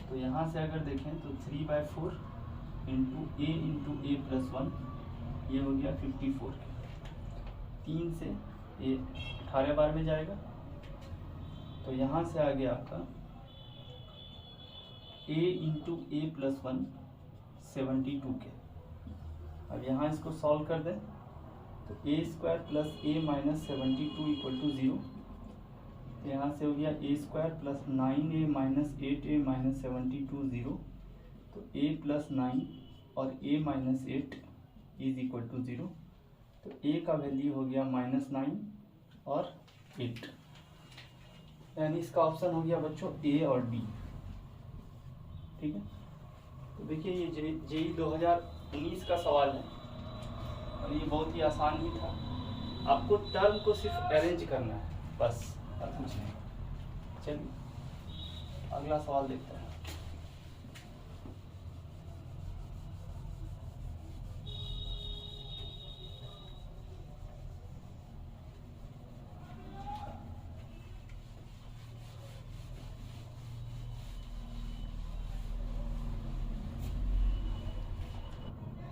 तो यहाँ से अगर देखें तो 3/4 into a into a plus 1, ये हो गया 54 के। 3 से ये 18 बार में जाएगा, तो यहाँ से आ गया आपका a इंटू a प्लस 1 72 के। अब यहाँ इसको सॉल्व कर दें तो a² plus a minus 72 equal to 0, तो यहाँ से हो गया a² plus 9a minus 8a minus 72 0, तो a प्लस 9 और a minus 8 is equal to 0, तो a का वैल्यू हो गया -9 और 8, यानी इसका ऑप्शन हो गया बच्चों a और b। ठीक है, तो देखिए ये जेईई 2019 का सवाल है, और ये बहुत ही आसान भी था। आपको टर्म को सिर्फ अरेंज करना है बस, और कुछ नहीं। चलिए अगला सवाल देखते हैं।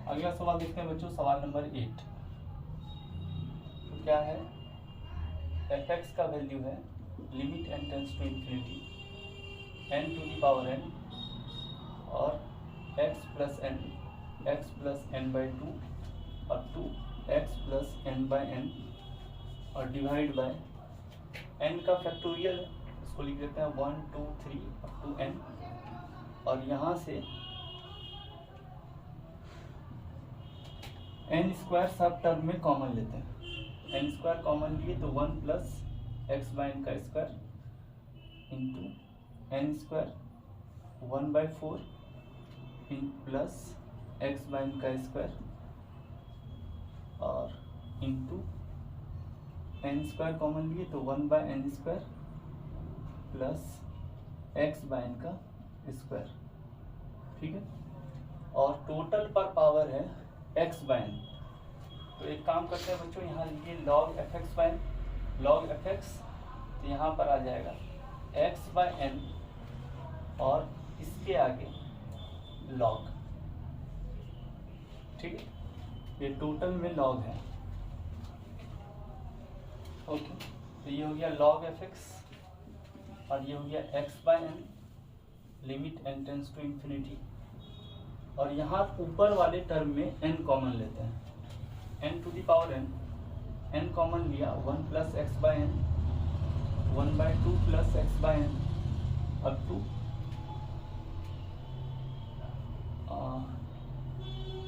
अगला सवाल देखते हैं बच्चों, सवाल नंबर 8। तो क्या है, fx का वैल्यू है limit n tends to infinity n⁴n और x प्लस n/2 और 2x प्लस n/n, और डिवाइड बाय n का फैक्टोरियल है, इसको लिख देते हैं 1 2 3 अप टू n, और यहाँ से एन स्क्वायर सब टर्म में कॉमन लेते हैं। एन स्क्वायर कॉमन लिए तो 1 प्लस एक्स बाय एन का स्क्वायर इंटू एन स्क्वायर 1/4 इन प्लस एक्स बाय एन का स्क्वायर और इंटू एन स्क्वायर कॉमन लिए तो 1/n square plus x by N का स्क्वायर। ठीक है, और टोटल पर पावर है एक्स बाय एन। तो एक काम करते हैं बच्चों, यहाँ लिखिए log fx by n, log fx, तो यहाँ पर आ जाएगा x बाय एन और इसके आगे log। ठीक है, ये टोटल में log है। ओके, तो ये हो गया log fx और ये हो गया x by N limit n tends to infinity. और यहाँ ऊपर वाले टर्म में n कॉमन लेते हैं, n to the power n common लिया 1 plus x by n 1/2 plus x by n up to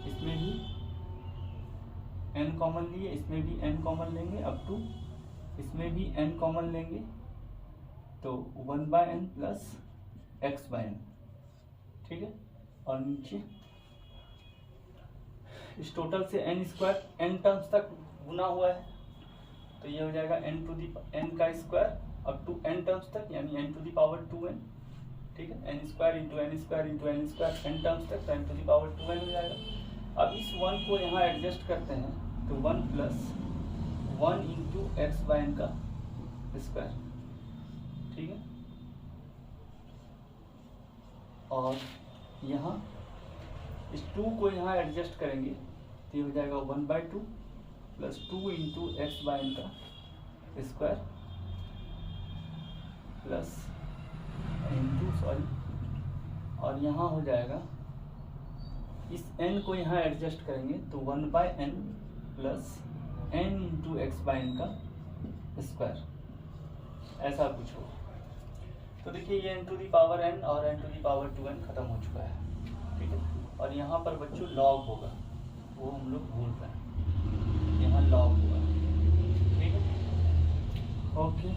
इसमें भी n कॉमन लिए, इसमें भी n कॉमन लेंगे अप टू इसमें भी n कॉमन लेंगे तो 1/n plus x by N. ठीक है, और नीचे इस टोटल से n स्क्वायर n टर्म्स तक गुना हुआ है तो ये हो जाएगा n टू दी n का square up to n terms तक, यानी n to the power 2n। ठीक है, n square into n square into n square n terms तक, तो n to the power 2n हो जाएगा। अब इस 1 को यहाँ एडजस्ट करते हैं तो 1 plus 1 into x by N का स्क्वायर। ठीक है, और यहाँ इस 2 को यहाँ एडजस्ट करेंगे तो ये हो जाएगा 1/2 plus 2 into x by N का स्क्वायर प्लस और यहाँ हो जाएगा इस n को यहाँ एडजस्ट करेंगे तो 1/n plus n into x by N का स्क्वायर, ऐसा कुछ होगा। तो देखिए ये n to the power n और n to the power 2n खत्म हो चुका है। ठीक है, और यहाँ पर बच्चों log होगा, वो हम लोग भूल रहे हैं, यहाँ log होगा। ठीक है, ओके,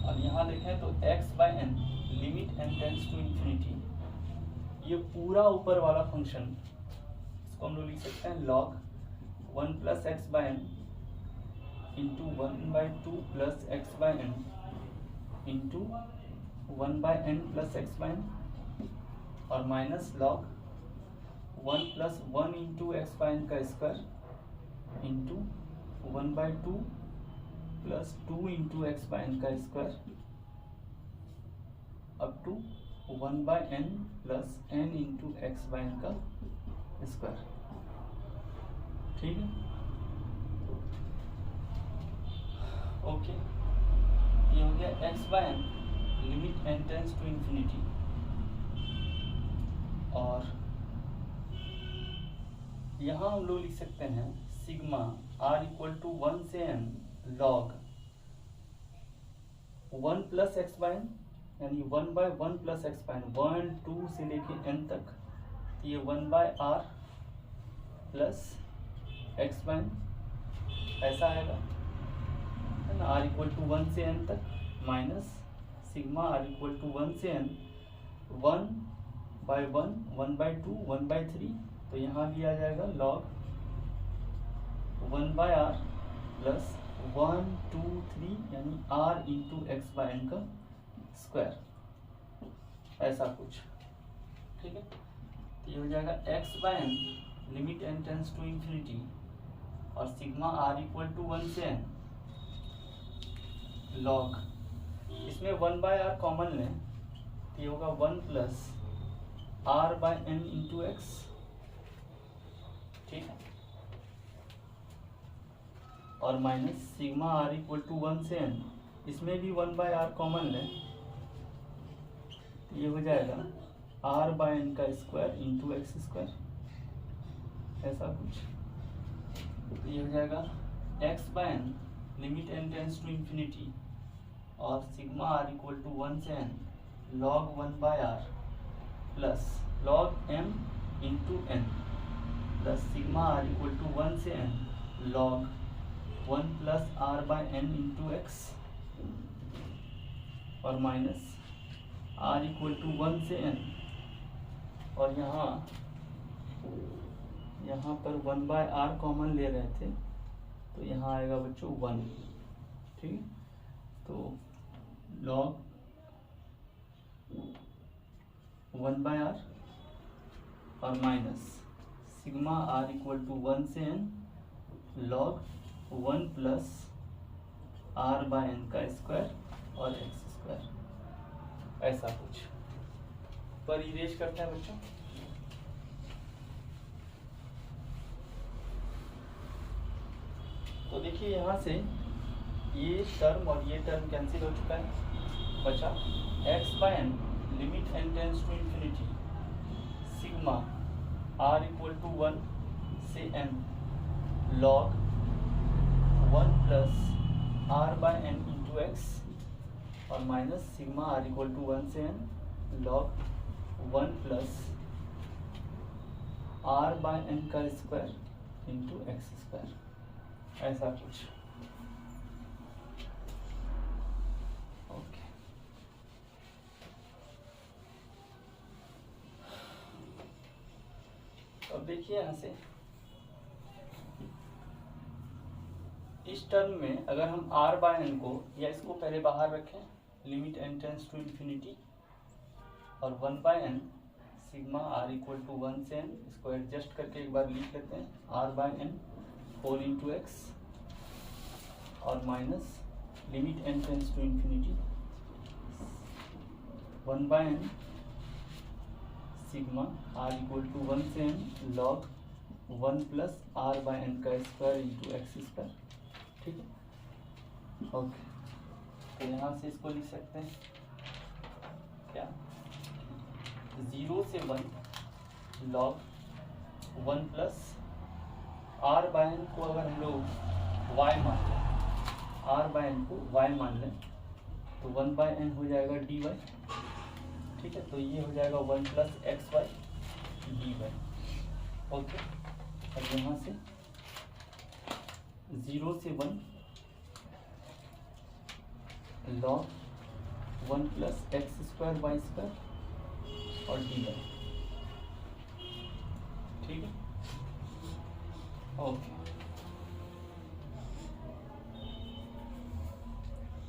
और यहाँ देखें तो x by N limit n tends to infinity, ये पूरा ऊपर वाला फंक्शन, इसको हम लोग लिख सकते हैं log 1 plus x by N into 1/2 plus x by N into 1/n plus x by N और minus log 1 plus 1 into x by N का square into 1/2 plus 2 into x by N का square up to 1/n plus n into x by N का square. ठीक है, okay, ये हो गया x by N limit n tends to infinity. और यहाँ हम लोग लिख सकते हैं सिग्मा r इक्वल टू 1 से n log 1 plus x by n, यानी 1/1 प्लस एक्स बाय एन 1 2 से लेके n तक, ये 1/r plus x by N ऐसा आएगा है ना, r इक्वल टू 1 से n तक minus sigma r equal to 1 से n 1/1 1/2 1/3, तो यहाँ भी आ जाएगा log 1/r प्लस 1 2 3 यानी r into x by N का स्क्वायर, ऐसा कुछ। ठीक है, तो ये हो जाएगा x by N limit n tends to infinity और सिग्मा r इक्वल टू 1 से n log, इसमें 1/r कॉमन लें तो ये होगा 1 plus r by n into x. ठीक है, और minus sigma r equal to 1 से n, इसमें भी 1/r कॉमन लें तो ये हो जाएगा r बाय n का स्क्वायर इंटू एक्स स्क्वायर, ऐसा कुछ। तो ये हो जाएगा x by n limit n tends to infinity और सिग्मा r इक्वल टू 1 से n log 1/r plus log m into n plus sigma r equal to 1 से n log 1 plus r by N into x और minus r equal to 1 से n और यहाँ पर 1 by are common ले रहे थे तो यहाँ आएगा बच्चों 1। ठीक है, तो लॉग 1 बाय आर और minus sigma r equal to 1 से n log 1 plus r by N का स्क्वायर और एक्स स्क्वायर, ऐसा कुछ। पर इरेज करते हैं बच्चों। तो देखिए यहाँ से ये टर्म और ये टर्म कैंसिल हो चुका है, बचा x by N limit n tends to infinity sigma r equal to 1 से n log 1 plus r by N into x और minus sigma r equal to 1 से n log 1 plus r by N का square into x square, ऐसा कुछ। Okay, अब देखिए यहाँ से इस टर्म में अगर हम r बाय एन को या इसको पहले बाहर रखें limit n tends to infinity और 1 by N sigma r equal to 1 से n, इसको एडजस्ट करके एक बार लिख लेते हैं r by N whole into x और minus limit n tends to infinity 1 by N sigma r equal to 1 से n log 1 plus r by N का स्क्वायर इंटू एक्स स्क्वायर। ठीक है, ओके, तो यहाँ से इसको लिख सकते हैं क्या, 0 से 1 log 1 plus r by n को अगर हम लोग y मान लें, r बाय एन को y मान लें तो 1 बाय एन हो जाएगा dy। ठीक है, तो ये हो जाएगा 1 plus x y d y. Okay, और यहाँ से 0 से 1 log 1 plus x square y square और डी वाई। ठीक है, ओके।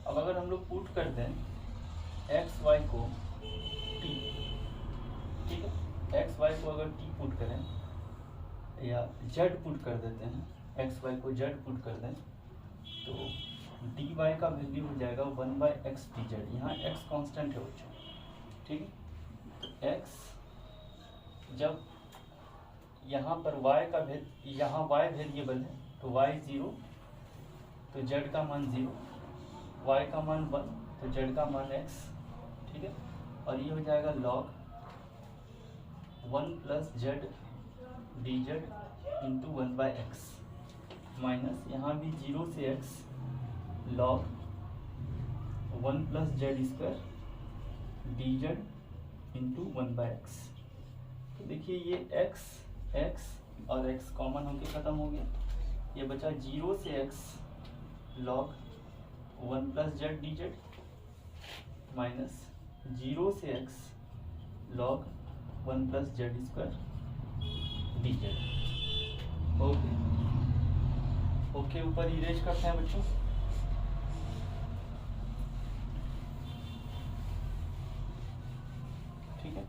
अब अगर हम लोग पुट कर दें एक्स वाई को टी, ठीक है, एक्स वाई को अगर टी पुट करें या जेड पुट कर देते हैं, एक्स वाई को जेड पुट कर दें तो डी वाई का वैल्यू हो जाएगा 1 बाय एक्स डी जेड। यहाँ एक्स कॉन्स्टेंट है बच्चों। ठीक है, तो एक्स जब यहाँ पर y का यहाँ y वेरिएबल है तो y 0 तो z का मान 0, y का मान 1 तो z का मान x। ठीक है, और ये हो जाएगा log 1 plus z d Z into 1 by x minus यहाँ भी 0 से x log 1 plus z square d Z into 1 by x. तो देखिए ये x और x कॉमन होके ख़त्म हो गया, ये बचा 0 से x log 1 plus z d z minus 0 से x log 1 plus z square d Z. Okay okay, ऊपर इरेज करते हैं बच्चों। ठीक है,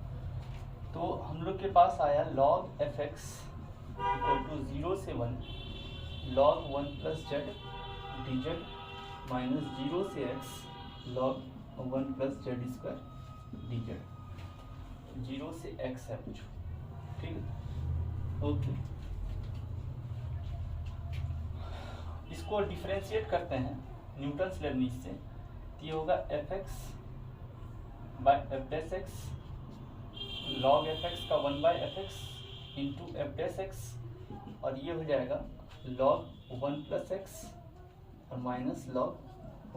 तो हम लोग के पास आया log f x equal to 0 से 1 log 1 plus z d z minus 0 से x log 1 plus z square d z. 0 से x है कुछ। ठीक है, ओके, इसको डिफरेंशिएट करते हैं न्यूटन्स लेबनीज से, तो ये होगा F X by F dash X log F X का 1 by F X into F dash X और ये हो जाएगा log 1 प्लस एक्स और minus log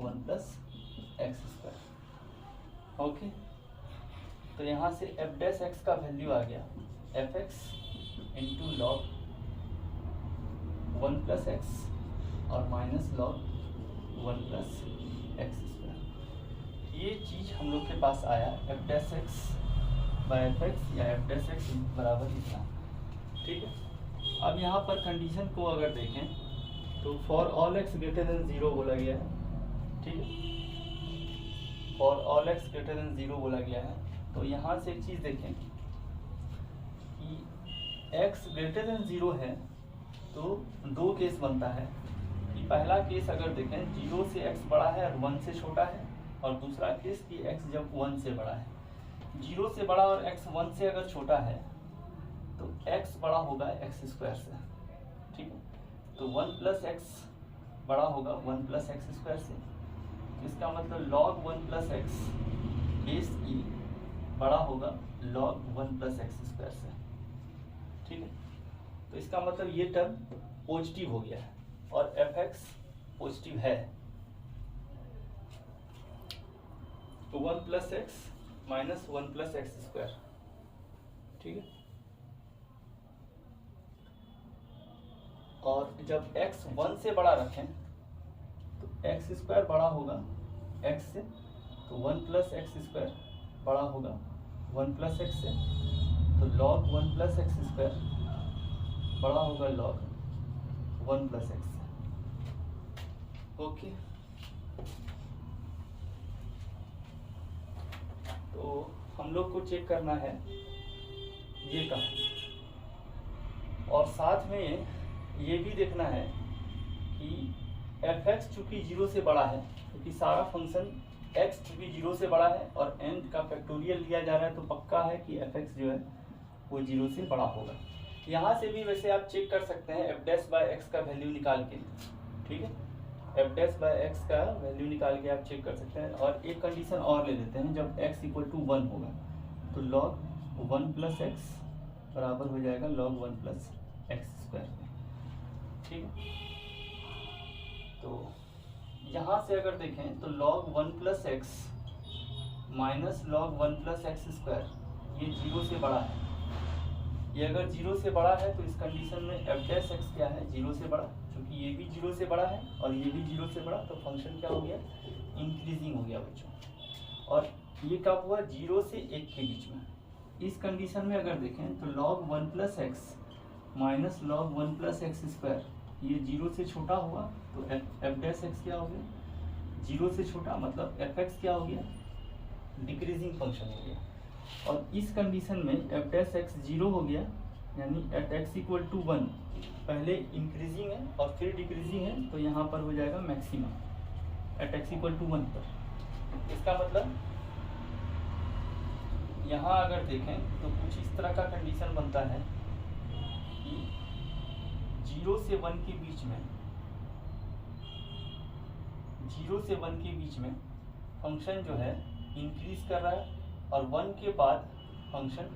1 plus x square. Okay, तो यहाँ से एफ डैश एक्स का वैल्यू आ गया F X into log 1 plus X और minus log 1 plus x square. ये चीज़ हम लोग के पास आया F dash x by F x या एफ डैश एक्स बराबर इतना। ठीक है, अब यहाँ पर कंडीशन को अगर देखें तो for all x greater than 0 बोला गया है। ठीक है, for all x greater than 0 बोला गया है। तो यहाँ से एक चीज़ देखें कि x ग्रेटर देन 0 है तो दो केस बनता है कि पहला केस अगर देखें 0 से x बड़ा है और 1 से छोटा है, और दूसरा केस कि x जब 1 से बड़ा है। 0 से बड़ा और x 1 से अगर छोटा है तो x बड़ा होगा x स्क्वायर से। ठीक है, तो 1 प्लस एक्स बड़ा होगा 1 प्लस एक्स स्क्वायर से। इसका मतलब log 1 प्लस एक्स बेस ई बड़ा होगा log 1 प्लस एक्स स्क्वायर से। ठीक है, तो इसका मतलब ये टर्म पॉजिटिव हो गया है और एफ एक्स पॉजिटिव है। तो 1 plus x minus 1 plus x square. ठीक है, और जब x 1 से बड़ा रखें तो एक्स स्क्वायर बड़ा होगा x से, तो 1 प्लस एक्स स्क्वायर बड़ा होगा 1 प्लस एक्स से, तो log 1 प्लस एक्स स्क्वायर बड़ा होगा log 1 प्लस एक्स से। ओके, तो हम लोग को चेक करना है ये का, और साथ में ये भी देखना है कि एफ एक्स चूँकि 0 से बड़ा है, क्योंकि सारा फंक्शन x चूँकि 0 से बड़ा है और n का फैक्टोरियल लिया जा रहा है, तो पक्का है कि एफ एक्स जो है वो 0 से बड़ा होगा। यहाँ से भी वैसे आप चेक कर सकते हैं एफ डैश बाय एक्स का वैल्यू निकाल के। ठीक है, एफ डैश बाय एक्स का वैल्यू निकाल के आप चेक कर सकते हैं। और एक कंडीशन और ले लेते हैं, जब x इक्वल टू 1 होगा तो log 1 प्लस एक्स बराबर हो जाएगा log 1 प्लस एक्स स्क्वायर। ठीक है, तो यहाँ से अगर देखें तो log 1 plus x minus log 1 plus x square ये 0 से बड़ा है। ये अगर 0 से बड़ा है तो इस कंडीशन में एफ डैश एक्स क्या है 0 से बड़ा, क्योंकि ये भी 0 से बड़ा है और ये भी 0 से बड़ा, तो फंक्शन क्या हो गया इंक्रीजिंग हो गया बच्चों। और ये कब हुआ 0 से 1 के बीच में। इस कंडीशन में अगर देखें तो log 1 plus x minus log 1 plus x square ये 0 से छोटा हुआ, तो एफ डैश एक्स क्या हो गया 0 से छोटा, मतलब एफ एक्स क्या हो गया डिक्रीजिंग फंक्शन हो गया। और इस कंडीशन में एफ डैश एक्स 0 हो गया, यानी एट एक्स इक्वल टू 1 पहले इंक्रीजिंग है और फिर डिक्रीजिंग है, तो यहाँ पर हो जाएगा maximum at x equal to 1 पर। इसका मतलब यहाँ अगर देखें तो कुछ इस तरह का कंडीशन बनता है कि 0 से 1 के बीच में, 0 से 1 के बीच में फंक्शन जो है इंक्रीज कर रहा है और 1 के बाद फंक्शन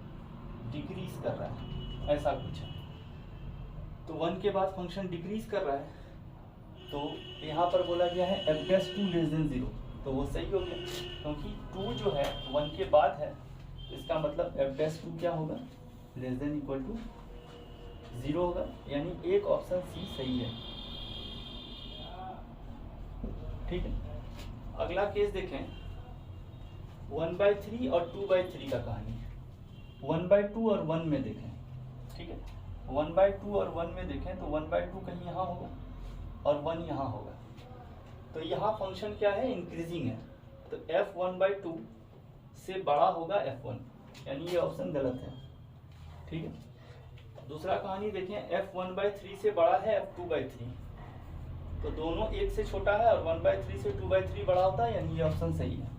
डिक्रीज कर रहा है, ऐसा कुछ है। तो 1 के बाद फंक्शन डिक्रीज कर रहा है, तो यहाँ पर बोला गया है एफ डैश 2 लेस देन 0, तो वो सही हो गया, क्योंकि 2 जो है 1 के बाद है, तो इसका मतलब एफ डैश 2 क्या होगा लेस देन इक्वल टू 0 होगा, यानी एक ऑप्शन सी सही है। ठीक है, अगला केस देखें 1/3 और 2/3 का कहानी है। 1/2 और 1 में देखें। ठीक है, 1/2 और 1 में देखें तो 1/2 कहीं यहाँ होगा और 1 यहाँ होगा, तो यहाँ फंक्शन क्या है इंक्रीजिंग है, तो f 1/2 से बड़ा होगा f1, यानी ये ऑप्शन गलत है। ठीक है, दूसरा कहानी देखें f 1/3 से बड़ा है f 2/3, तो दोनों 1 से छोटा है और 1/3 से 2/3 बड़ा होता है, यानी ये ऑप्शन सही है।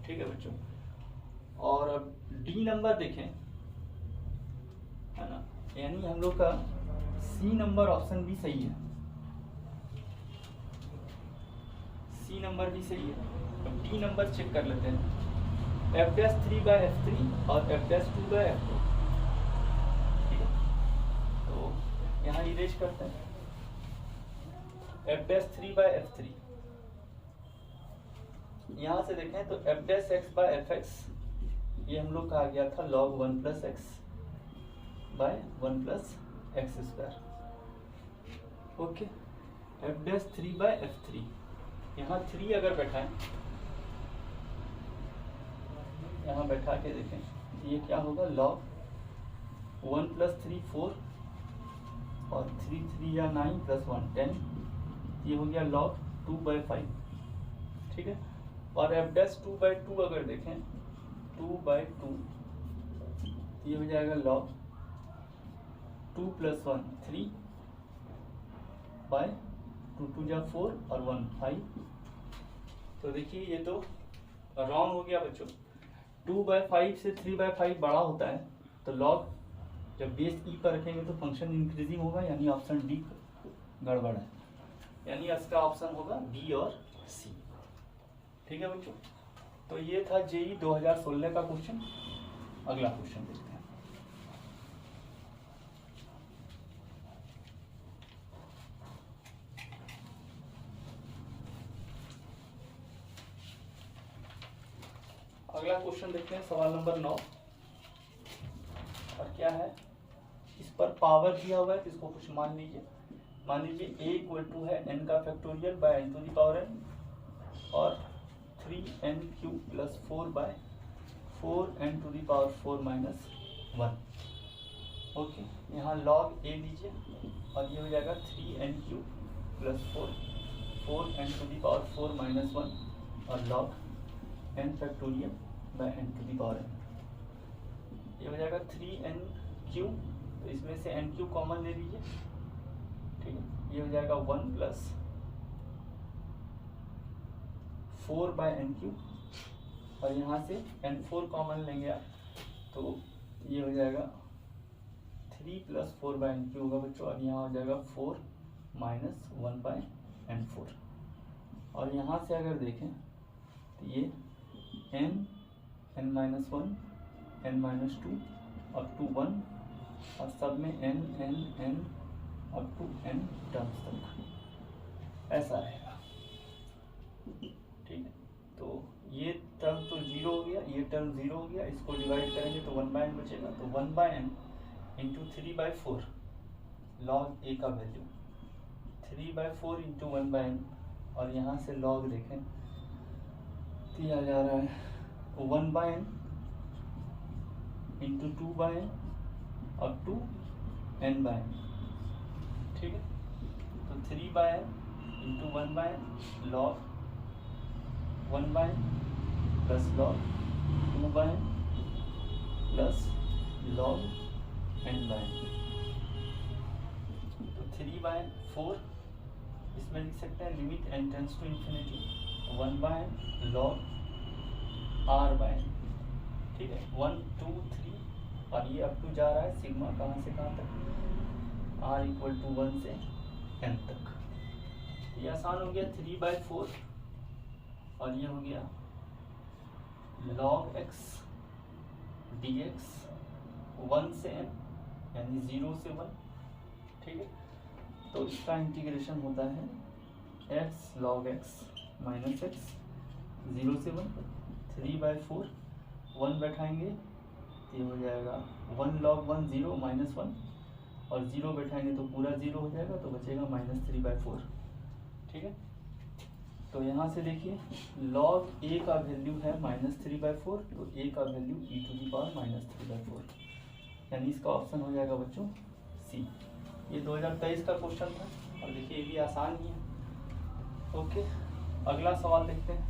ठीक है बच्चों, और अब डी नंबर देखें, है ना, यानी हम लोग का सी नंबर ऑप्शन भी सही है, सी नंबर भी सही है। अब डी नंबर चेक कर लेते हैं, एफ डैश 3/f3 और एफ डैश 2/f2। ठीक है, तो यहाँ इरेज करते हैं एफ डैश 3/f3। यहाँ से देखें तो f dash x by F x ये हम लोग का आ गया था log 1 plus x by 1 plus x square. Okay, f dash 3 by f 3, यहाँ 3 अगर बैठाएं, यहाँ बैठा के देखें ये क्या होगा, log 1 प्लस 3 4 और 3 3 या 9 प्लस 1 10, ये हो गया log 2 बाई 5। ठीक है, और एफ डैश 2 बाई 2 अगर देखें 2 बाई 2, ये हो जाएगा log 2 प्लस 1 3 बाय 2 2 जा 4 और 1 5। तो देखिए ये तो रॉन्ग हो गया बच्चों, 2 बाई 5 से 3 बाई 5 बड़ा होता है, तो log जब बेस ई पर रखेंगे तो फंक्शन इंक्रीजिंग होगा, यानी ऑप्शन डी गड़बड़ है, यानी इसका ऑप्शन होगा बी और सी। ठीक है बच्चों, तो ये था जेई 2016 का क्वेश्चन। अगला क्वेश्चन देखते हैं। अगला क्वेश्चन देखते हैं, सवाल नंबर 9। और क्या है, इस पर पावर दिया हुआ है, तो इसको कुछ मान लीजिए a इक्वल टू है n का factorial by n to the power n और 3n cube plus 4 by 4n to the power 4 minus 1। Okay, यहाँ log a लीजिए और ये हो जाएगा 3n cube plus 4n to the power 4 minus 1 और log n factorial by n to the power n, ये हो जाएगा 3n क्यूब, तो इसमें से n क्यूब कॉमन ले लीजिए। ठीक है, ये हो जाएगा 1 प्लस 4 बाय n क्यूब और यहाँ से n4 कॉमन लेंगे आप, तो ये हो जाएगा 3 प्लस 4 बाय n क्यूब होगा बच्चों, और यहाँ हो जाएगा 4 माइनस 1 बाय n4। और यहाँ से अगर देखें तो ये n minus 1 n minus 2 up to 1 और सब में n up to n terms तक ऐसा रहेगा। ठीक है, तो ये टर्म तो 0 हो गया, ये टर्म 0 हो गया, इसको डिवाइड करेंगे तो 1 बाय n बचेगा, तो 1 by n into 3 by 4 log a का value 3 by 4 into 1 by n, और यहाँ से log देखें दिया जा रहा है 1 by n into 2 by n up to n by n। ठीक है, तो 3 by n into 1 by n log 1 by n plus log 2 by n plus log n by n, तो 3 बाय 4 इसमें लिख सकते हैं limit n tends to infinity 1 by n log r by n। ठीक है, 1 2 3 और ये अप टू जा रहा है सिग्मा कहाँ से कहाँ तक, r इक्वल टू 1 से n तक। ये आसान हो गया, 3 बाय 4 और ये हो गया log x dx 1 से n यानी 0 से 1। ठीक है, तो इसका इंटीग्रेशन होता है x log x minus x 0 से 1, 3 बाय 4 1 बैठाएंगे ये हो जाएगा 1 log 1 0 माइनस 1 और 0 बैठाएंगे तो पूरा 0 हो जाएगा, तो बचेगा माइनस 3 बाय 4। ठीक है, तो यहाँ से देखिए log a का वैल्यू है माइनस 3 बाय 4, तो a का value e to the power minus 3 by 4, यानी इसका ऑप्शन हो जाएगा बच्चों सी। ये 2023 का क्वेश्चन था और देखिए ये भी आसान ही है। ओके, अगला सवाल देखते हैं।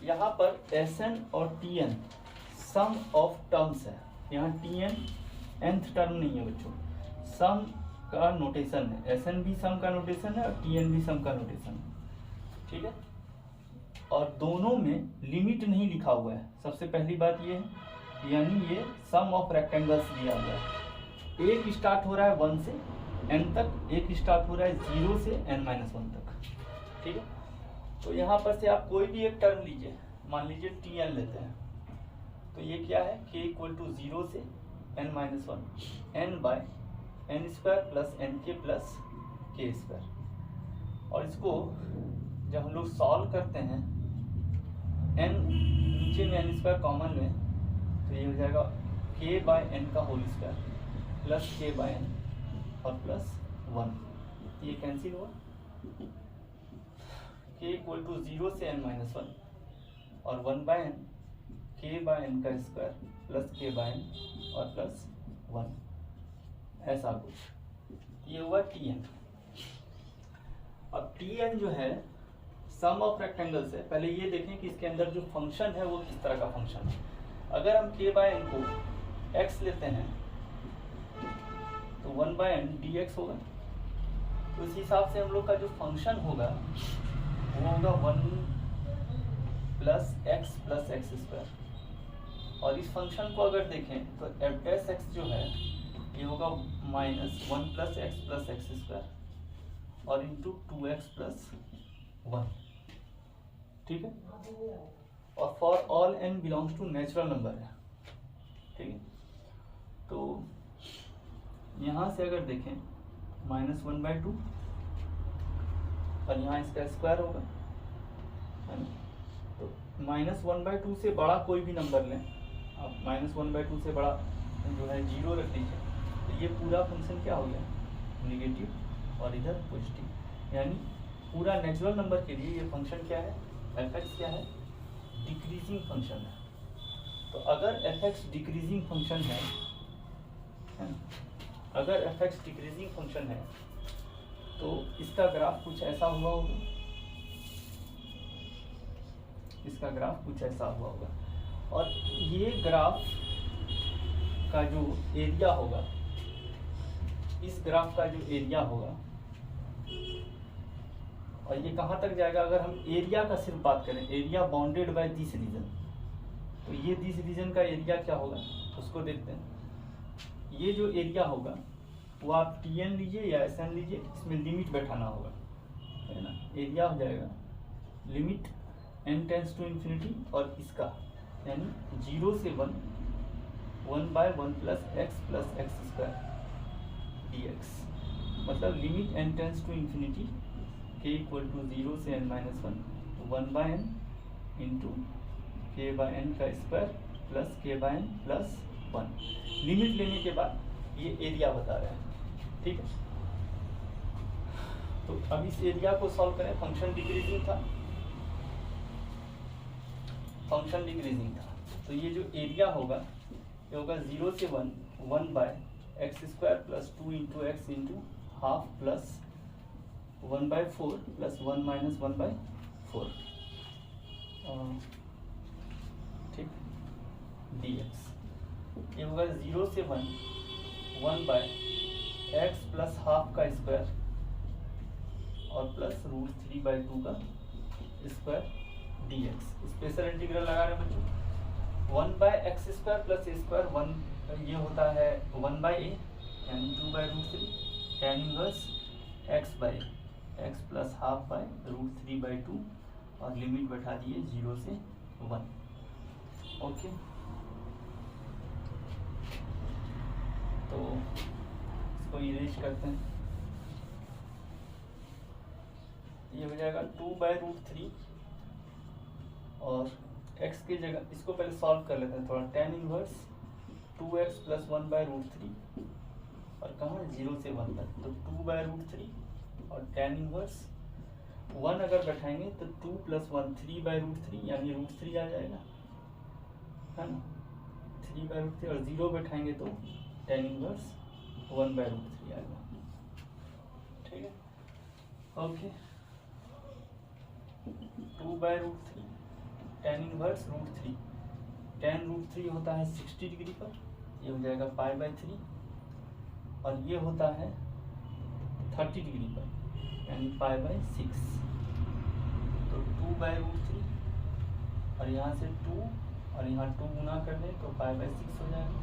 यहाँ पर Sn और Tn सम ऑफ टर्म्स है, यहाँ Tn nth टर्म नहीं है बच्चों, सम का नोटेशन है, Sn भी सम का नोटेशन है और Tn भी सम का नोटेशन है। ठीक है, और दोनों में लिमिट नहीं लिखा हुआ है, सबसे पहली बात ये है, यानी ये सम ऑफ रेक्टेंगल्स दिया हुआ है। एक स्टार्ट हो रहा है 1 से n तक, एक स्टार्ट हो रहा है 0 से n-1 तक। ठीक है, तो यहाँ पर से आप कोई भी एक टर्म लीजिए, मान लीजिए Tn लेते हैं, तो ये क्या है k इक्वल टू 0 से n-1 n by n square plus n के प्लस k स्क्वायर, और इसको जब हम लोग सॉल्व करते हैं n नीचे में n स्क्वायर कॉमन में, तो ये हो जाएगा k बाय n का whole square plus k by n और प्लस 1, ये कैंसिल हुआ, k इक्वल टू 0 से n माइनस 1 और 1 by n k by n का square plus k by n और प्लस 1, ऐसा कुछ। ये हुआ Tn। अब Tn जो है सम ऑफ रेक्टेंगल्स है। पहले ये देखें कि इसके अंदर जो फंक्शन है वो किस तरह का फंक्शन है। अगर हम k बाय n को x लेते हैं तो 1 बाय n dx होगा। तो इस हिसाब से हम लोग का जो फंक्शन होगा वो होगा 1 प्लस एक्स स्क्वायर। और इस फंक्शन को अगर देखें तो एफ डैश एक्स जो है ये होगा माइनस 1 प्लस एक्स स्क्वायर और इंटू 2x प्लस 1, ठीक है। और for all n belongs to natural number है, ठीक है। तो यहाँ से अगर देखें माइनस 1/2 और यहाँ इसका स्क्वायर होगा, है ना। तो माइनस 1/2 से बड़ा कोई भी नंबर लें आप, माइनस 1/2 से बड़ा जो है 0 रख लीजिए, तो ये पूरा फंक्शन क्या हो गया, नेगेटिव और इधर पॉजिटिव। यानी पूरा नेचुरल नंबर के लिए ये फंक्शन क्या है, f(x) क्या है, डिक्रीजिंग फंक्शन है। तो अगर f(x) डिक्रीजिंग फंक्शन है ना, अगर f(x) डिक्रीजिंग फंक्शन है तो इसका ग्राफ कुछ ऐसा हुआ होगा, इसका ग्राफ कुछ ऐसा हुआ होगा। और ये ग्राफ का जो एरिया होगा, इस ग्राफ का जो एरिया होगा, और ये कहाँ तक जाएगा, अगर हम एरिया का सिर्फ बात करें, area bounded by this region, तो ये दिस रीजन का एरिया क्या होगा उसको देखते हैं। ये जो एरिया होगा वो आप Tn लीजिए या Sn लीजिए, इसमें लिमिट बैठाना होगा, है ना। एरिया हो जाएगा limit n tends to infinity और इसका यानी 0 से 1 by 1 plus x square dx, मतलब limit n tends to infinity k equal to 0 से n minus 1 by n into k by n का square plus k by n plus 1। Limit लेने के बाद ये एरिया बता रहे हैं, ठीक है। तो अब इस एरिया को सॉल्व करें। फंक्शन डिक्रीजिंग था, फंक्शन डिक्रीजिंग था, तो ये जो एरिया होगा ये होगा 0 से 1 by x square plus 2 into x into half plus 1/4 plus 1 minus 1/4, ठीक, dx। ये होगा 0 से 1 बाय एक्स प्लस हाफ का स्क्वायर और प्लस √3/2 का स्क्वायर dx। स्पेशल इंटीग्रल लगा रहे हैं बच्चों। 1 by x square plus a square 1, ये होता है 1/a यानी 2/√3 tan inverse x by x plus half by √3/2 और लिमिट बैठा दिए 0 से 1, ओके। तो इसको इरेज करते हैं, ये हो जाएगा 2/√3 और x की जगह इसको पहले सॉल्व कर लेते हैं थोड़ा। tan इनवर्स 2x प्लस 1/√3 और कहाँ 0 से 1 तक, तो 2/√3 और tan इनवर्स 1 अगर बैठाएंगे तो 2 प्लस 1 3/√3 यानी √3 आ जाएगा, है ना। 3/√3 और 0 बैठाएंगे तो tan इनवर्स 1/√3 आएगा, ठीक है, ओके। 2/√3 tan इनवर्स √3, tan √3 होता है 60 डिग्री पर, ये हो जाएगा π/3 और ये होता है 30 डिग्री पर यानी π/6, तो 2/√3 और यहाँ से 2 और यहाँ 2 गुना कर दें तो π/6 हो जाएगा,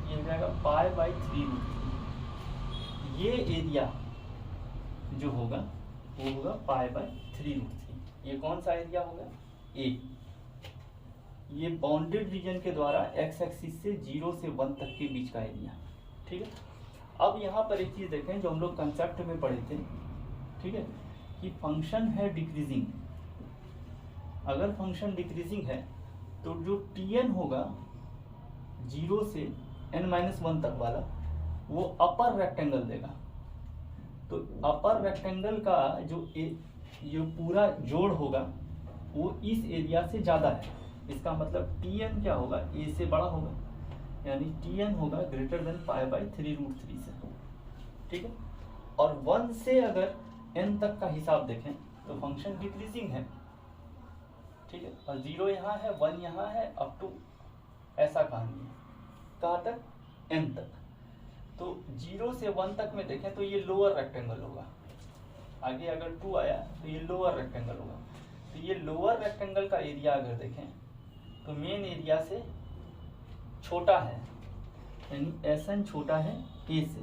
ये हो जाएगा π/3√3। ये एरिया जो होगा वो होगा π/3√3। ये कौन सा एरिया होगा, ए। ये बाउंडेड रीजन के द्वारा एक्स एक्सिस से 0 से 1 तक के बीच का एरिया, ठीक है। अब यहाँ पर एक चीज़ देखें जो हम लोग कंसेप्ट में पढ़े थे, ठीक है, कि फंक्शन है डिक्रीजिंग, अगर फंक्शन डिक्रीजिंग है तो जो Tn होगा 0 से n-1 तक वाला वो अपर रेक्टेंगल देगा। तो अपर रेक्टेंगल का जो पूरा जोड़ होगा वो इस एरिया से ज़्यादा है, इसका मतलब Tn क्या होगा, a से बड़ा होगा, यानी Tn होगा ग्रेटर देन π/3√3 से, ठीक है। और 1 से अगर n तक का हिसाब देखें तो फंक्शन डिक्रीजिंग है, ठीक है। और 0 यहाँ है, 1 यहाँ है, अप टू ऐसा कहानी है, कहाँ तक, n तक। तो 0 से 1 तक में देखें तो ये लोअर रेक्टेंगल होगा, आगे अगर 2 आया तो ये लोअर रेक्टेंगल होगा। तो ये लोअर रेक्टेंगल का एरिया अगर देखें तो मेन एरिया से छोटा है, यानी Sn छोटा है a से,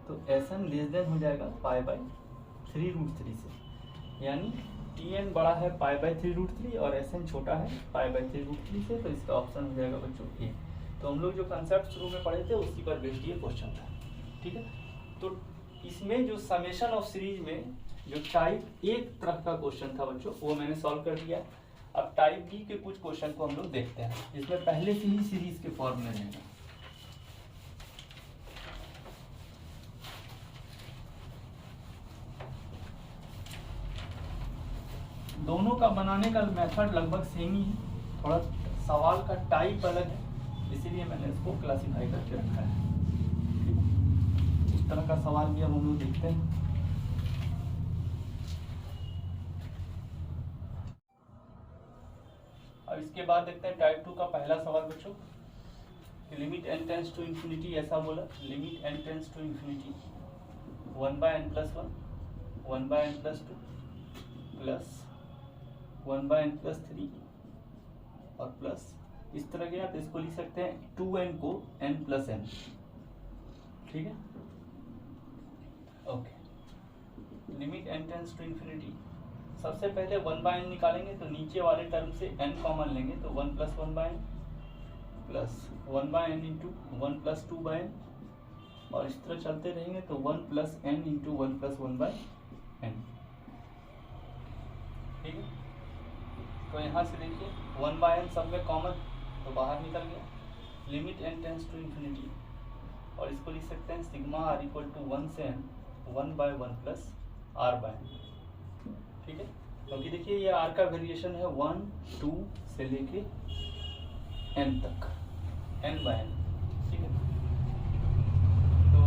तो Sn लेस देन हो जाएगा π/3√3 से, यानी Tn बड़ा है π/3√3 और Sn छोटा है π/3√3 से, तो इसका ऑप्शन हो जाएगा बच्चों a। तो हम लोग जो कंसेप्ट शुरू में पढ़े थे उसी पर बेस्ड ये क्वेश्चन था, ठीक है। तो इसमें जो समेशन ऑफ सीरीज में जो टाइप एक तरह का क्वेश्चन था बच्चों वो मैंने सॉल्व कर दिया। अब टाइप बी के कुछ क्वेश्चन को हम लोग देखते हैं, जिसमें पहले से ही सीरीज के फॉर्म में रहेगा। दोनों का बनाने का मेथड लगभग सेम ही है, थोड़ा सवाल का टाइप अलग है, इसीलिए मैंने इसको क्लासिफाई करके रखा है। इस तरह का सवाल भी अब हम लोग देखते हैं। अब इसके बाद देखते हैं टाइप 2 का पहला सवाल बच्चों, limit n tends to infinity, ऐसा बोला, limit n tends to infinity 1/n+1 1/n+2 plus 1/n+3 और प्लस इस तरह गया तो इसको लिख सकते हैं 2n को n+n, ठीक है, okay. Limit n tends to infinity, सबसे पहले 1/n निकालेंगे तो नीचे वाले टर्म से n कॉमन लेंगे तो 1 + 1/n plus 1/n into 1 + 2/n, और इस तरह चलते रहेंगे तो 1 + n इंटू 1 + 1/n, ठीक है। तो यहाँ से देखिए 1/n सब में कॉमन तो बाहर निकल गया, limit n tends to infinity, और इसको लिख सकते हैं सिग्मा r = 1 से n 1/1 + r/n, ठीक है। क्योंकि देखिए ये r का वेरिएशन है 1 2 से लेके n तक, n/n, ठीक है। तो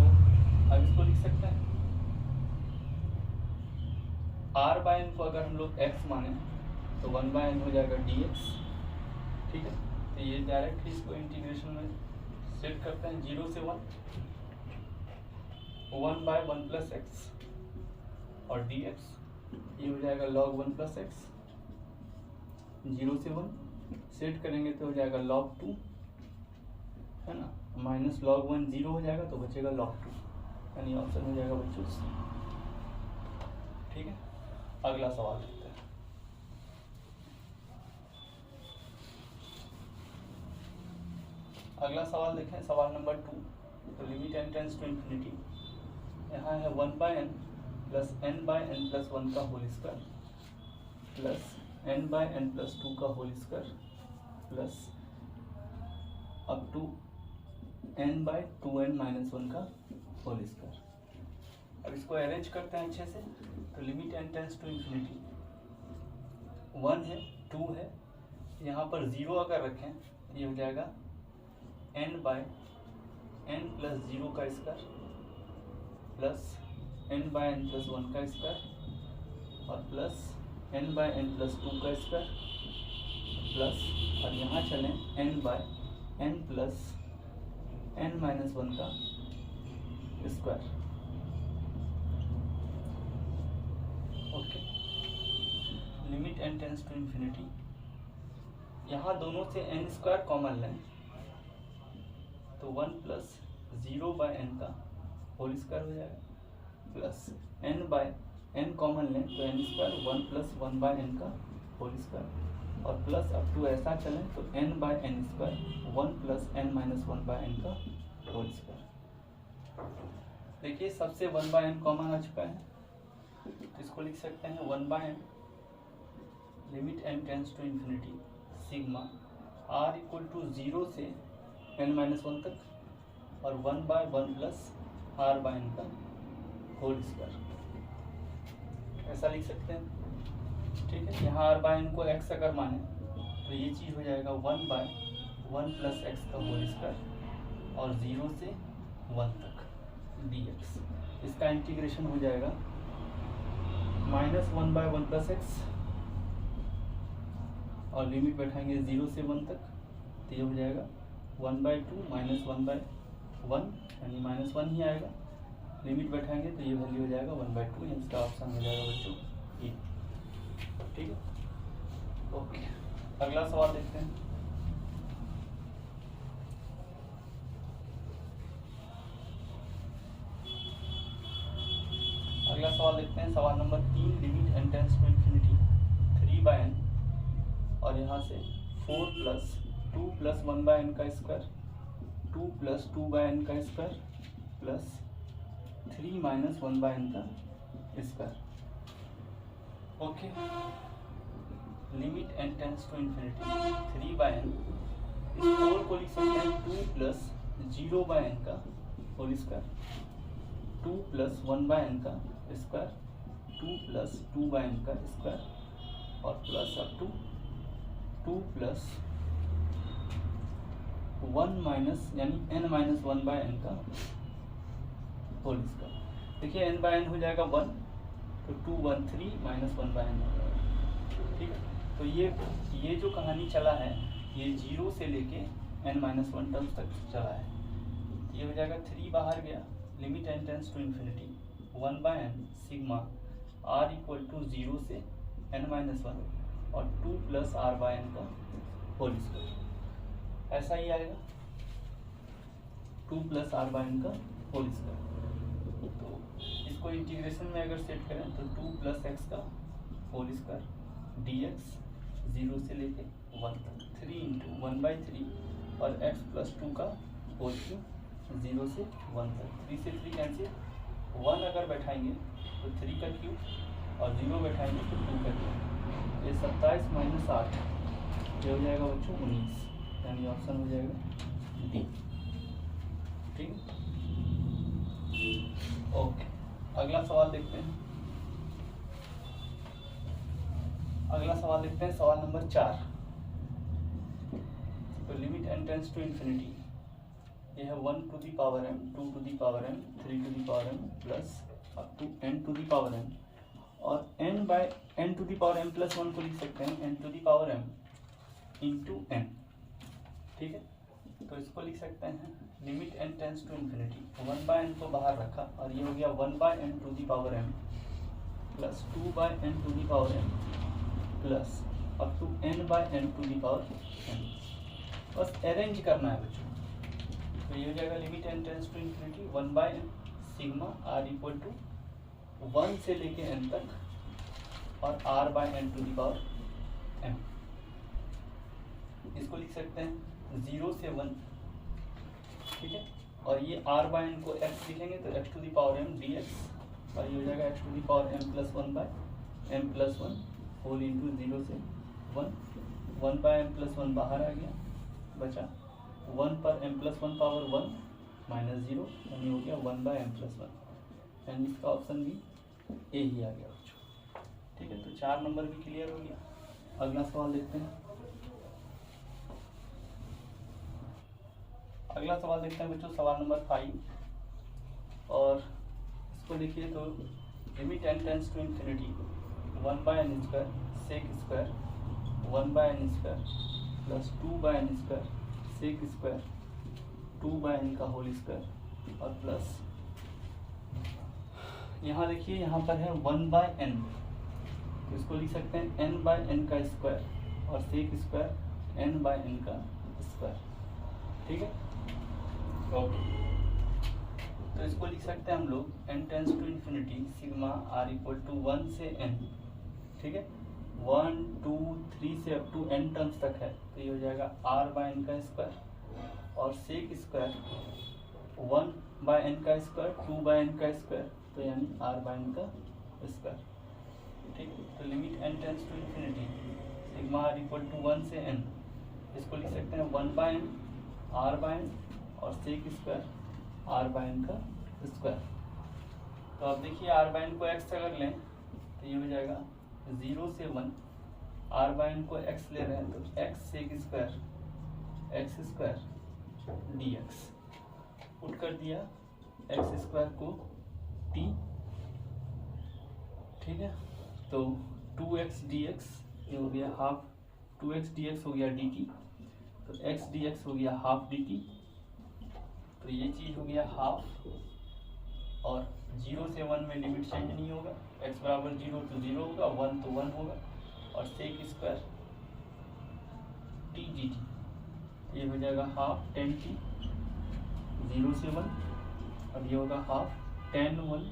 अब इसको लिख सकते हैं r/n को अगर हम लोग x माने तो 1/n हो जाएगा dx, ठीक है। तो ये डायरेक्ट इसको इंटीग्रेशन में सेट करते हैं 0 से 1 1/1 + x और dx ये हो जाएगा log 1 + x, 0 से 1 सेट करेंगे तो हो जाएगा log 2, है ना, माइनस log 1 0 हो जाएगा तो बचेगा log 2, यानी ऑप्शन हो जाएगा बच्चों C, ठीक है। अगला सवाल देखते हैं। अगला सवाल देखें, सवाल नंबर 2। तो limit n tends to infinity, यहाँ है 1/n प्लस n/n+1 का होल स्क्वायर प्लस n/n+2 का whole square plus up to n/2n-1 का होल स्क्वायर। अब इसको अरेंज करते हैं अच्छे से। तो limit n tends to infinity 1 है 2 है, यहाँ पर 0 अगर रखें ये हो जाएगा n/n+0 का स्क्वायर प्लस n/n+1 का स्क्वायर और प्लस n/n+2 का स्क्वायर प्लस, और यहाँ चलें n/n+n-1 का square, okay. Limit n tends to infinity, यहाँ दोनों से n² कॉमन लें तो 1 + 0/n का होल स्क्वायर हो जाएगा प्लस n/n कॉमन लें तो n² 1 + 1/n का होल स्क्वायर और प्लस अप टू ऐसा चलें तो n/n² 1 + n-1/n का होल स्क्वायर। देखिए सबसे 1/n कॉमन आ चुका है इसको लिख सकते हैं 1/n limit n tends to infinity sigma r equal to 0 से n-1 तक और 1/1 प्लस r/n का होल स्क्वायर, ऐसा लिख सकते हैं। ठीक है, यहाँ r/n को x अगर माने तो ये चीज़ हो जाएगा 1/1 प्लस x का होल स्क्वायर और 0 से 1 तक dx। इसका इंटीग्रेशन हो जाएगा -1/1 प्लस x और लिमिट बैठाएंगे 0 से 1 तक, तो ये हो जाएगा 1/2 माइनस 1/1 यानी -1 ही आएगा। लिमिट बैठाएंगे तो ये वैल्यू हो जाएगा 1/2, इसका ऑप्शन हो जाएगा बच्चों ए। ठीक है, ओके। अगला सवाल देखते हैं। अगला सवाल देखते हैं, सवाल number 3। Limit n tends to infinity 3/n और यहाँ से 4 प्लस 2 प्लस 1/n का स्क्वायर 2 प्लस 2/n का स्क्वायर प्लस 3 माइनस 1/n का square. Okay, limit n tends to infinity 3/n, इस 4 को लिख सकते हैं 2 प्लस 0/n का होल स्क्वायर 2 प्लस 1/n का स्क्वायर 2 प्लस 2/n का स्क्वायर और plus up to 2 plus 1 minus यानी n-1/n का होल स्क्वायर। देखिए n/n हो जाएगा 1 तो 2 1 3 माइनस 1/n हो जाएगा। ठीक है, तो ये जो कहानी चला है ये 0 से लेके n-1 टर्म्स तक चला है। ये हो जाएगा 3 बाहर गया, limit n tends to infinity 1/n sigma r equal to 0 से n-1 और 2 प्लस r/n का होल स्क्वायर, ऐसा ही आएगा 2 प्लस r/n का होल स्क्वायर। तो इसको इंटीग्रेशन में अगर सेट करें तो 2 प्लस x का होल स्क्वायर dx 0 से लेके 1 तक 3 इंटू 1/3 और x प्लस 2 का होल क्यूब 0 से 1 तक। 3 से 3 कैंसिल, 1 अगर बैठाएंगे तो 3 का क्यूब और 0 बैठाएंगे तो 2 का क्यूब। ये 27 माइनस 8 ये हो जाएगा बच्चों 19, यानी ऑप्शन हो जाएगा डी। ठीक है, ओके। अगला सवाल देखते हैं। अगला सवाल देखते हैं, सवाल नंबर 4। तो limit n tends to infinity, ये है 1 to the power m 2 to the power m 3 to the power m plus up to n to the power m, और n to the power m plus 1 को लिख सकते हैं n to the power m into n। ठीक है, तो इसको लिख सकते हैं limit n tends to infinity 1/n को बाहर रखा और ये हो गया 1/n to the power m plus 2/n to the power m plus up to n/n to the power m। बस अरेंज करना है बच्चों। तो ये हो जाएगा limit n tends to infinity 1/n sigma r equal to 1 से लेके n तक और r/n to the power m। इसको लिख सकते हैं 0 से 1। ठीक है, और ये r/n को x लिखेंगे तो x to the power m dx और ये हो जाएगा x to the power m plus 1/m plus 1 whole into 0 से 1/m प्लस 1 बाहर आ गया, बचा 1 पर m प्लस 1 पावर 1 माइनस 0 यानी हो गया 1/m प्लस 1, यानी इसका ऑप्शन भी ए ही आ गया बच्चों। ठीक है, तो 4 नंबर भी क्लियर हो गया। अगला सवाल देखते हैं। अगला सवाल देखते हैं बच्चों, सवाल नंबर 5। और इसको देखिए तो limit n tends to infinity 1/n square sec square 1/n square plus 2/n square sec square 2/n का होल स्क्वायर और प्लस यहाँ देखिए यहाँ पर है 1/n, तो इसको लिख सकते हैं n/n का स्क्वायर और सेक स्क्वायर n/n का स्क्वायर। ठीक है, ओके। तो इसको लिख सकते हैं हम लोग n tends to infinity sigma r equal to 1 से n। ठीक है, 1 2 3 से अप टू n टर्म्स तक है, तो ये हो जाएगा r/n का स्क्वायर और सेक स्क्वायर 1/n का स्क्वायर 2/n का स्क्वायर, तो यानी r/n का स्क्वायर। ठीक, तो limit n tends to infinity sigma r equal to 1 से n, इसको लिख सकते हैं 1/n r/n और सेक स्क्वायर r/n का स्क्वायर। तो अब देखिए r/n को x अगर लें तो ये हो जाएगा 0 से 1, r/n को x ले रहे हैं तो x sec square x square dx, put कर दिया x स्क्वायर को t। ठीक है, तो 2x dx ये हो गया हाफ, 2x dx हो गया dt, तो x dx हो गया हाफ dt, तो ये चीज हो गया हाफ, और 0 से 1 में लिमिट चेंज नहीं होगा, x बराबर 0 तो 0 होगा, 1 तो 1 होगा, और सेक स्क्वायर t dt ये हो जाएगा हाफ tan t 0 से 1, और ये होगा हाफ tan 1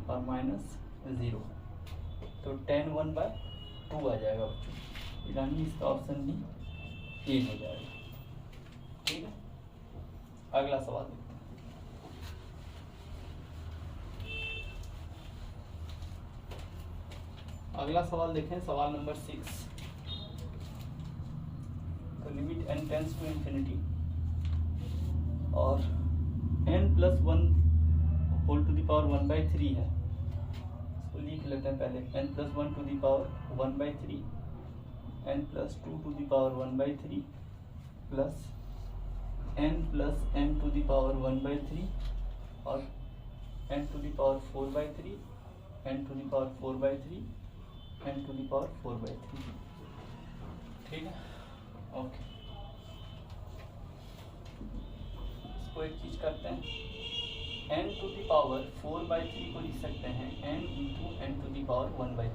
और माइनस 0, तो tan 1/2 आ जाएगा बच्चों, यानी इसका ऑप्शन भी ए हो जाएगा। ठीक है, अगला सवाल देखते हैं। अगला सवाल देखें, सवाल नंबर 6। तो limit n tends to infinity और n plus 1 whole to the power 1/3 है, इसको लिख लेते हैं पहले, n plus 1 to the power 1/3, n plus 2 to the power 1/3 plus n plus n to the power 1/3 और n to the power 4/3, n to the power 4/3, n to the power 4/3। ठीक है, okay, इसको एक चीज करते हैं, n टू द पावर 4/3 को लिख सकते हैं n into n to the power 1/3।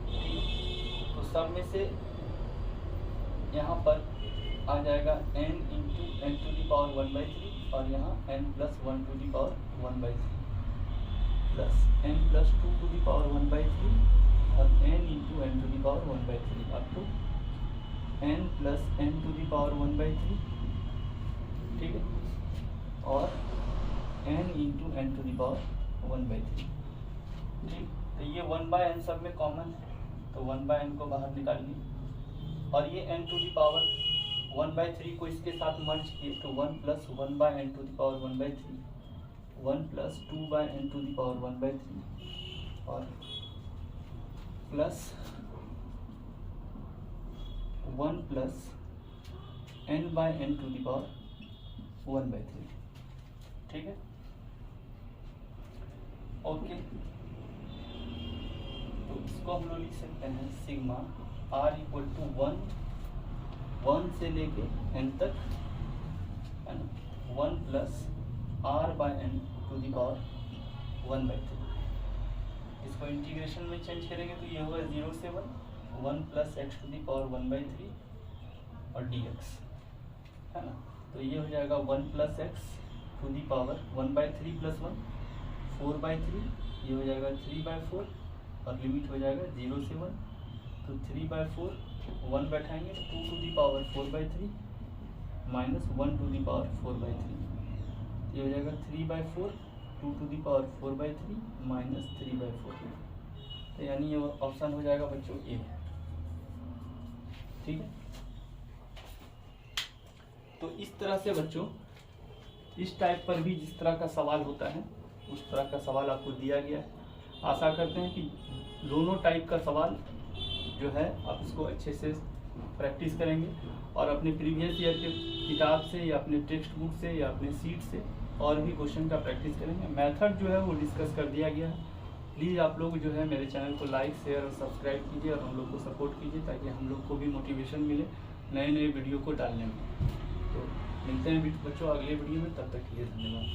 ठीक है, तो सब में से यहाँ पर आ जाएगा n into n to the power 1/3 और यहाँ n plus 1 to the power 1/3 plus n plus 2 to the power 1/3 और n into n to the power 1/3 up to n plus n to the power 1/3। ठीक है, और n into n to the power 1/3। ठीक, तो ये 1/n सब में common है, तो 1/n को बाहर निकालिए, और ये n टू द पावर 1/3 को इसके साथ मर्ज किए तो 1 plus 1/n to the power 1/3, 1 plus 2/n to the power 1/3 और plus 1 plus n/n to the power 1/3। ठीक है, ओके, तो इसको हम लोग लिख सकते हैं सिग्मा r इक्वल टू 1 से लेके n तक है ना, 1 plus r/n to the power 1/3। इसको इंटीग्रेशन में चेंज करेंगे तो ये होगा 0 से 1 plus x to the power 1/3 और dx है ना, तो ये हो जाएगा 1 plus x to the power 1/3 plus 1 4/3, ये हो जाएगा 3/4 और लिमिट हो जाएगा 0 से 1, तो 3/4 1 बैठाएंगे 2 to the power 4/3 minus 1 to the power 4/3, ये हो जाएगा 3/4 2 टू द पावर 4/3 माइनस 3/4, तो यानी ये ऑप्शन हो जाएगा बच्चों ए। ठीक है, तो इस तरह से बच्चों इस टाइप पर भी जिस तरह का सवाल होता है उस तरह का सवाल आपको दिया गया है। आशा करते हैं कि दोनों टाइप का सवाल जो है आप इसको अच्छे से प्रैक्टिस करेंगे और अपने प्रीवियस ईयर के किताब से या अपने टेक्स्ट बुक से या अपने सीट से और भी क्वेश्चन का प्रैक्टिस करेंगे। मेथड जो है वो डिस्कस कर दिया गया है। प्लीज़ आप लोग जो है मेरे चैनल को लाइक शेयर और सब्सक्राइब कीजिए और हम लोग को सपोर्ट कीजिए ताकि हम लोग को भी मोटिवेशन मिले नए नए वीडियो को डालने में। तो मिलते हैं बच्चों अगले वीडियो में, तब तक के लिए धन्यवाद।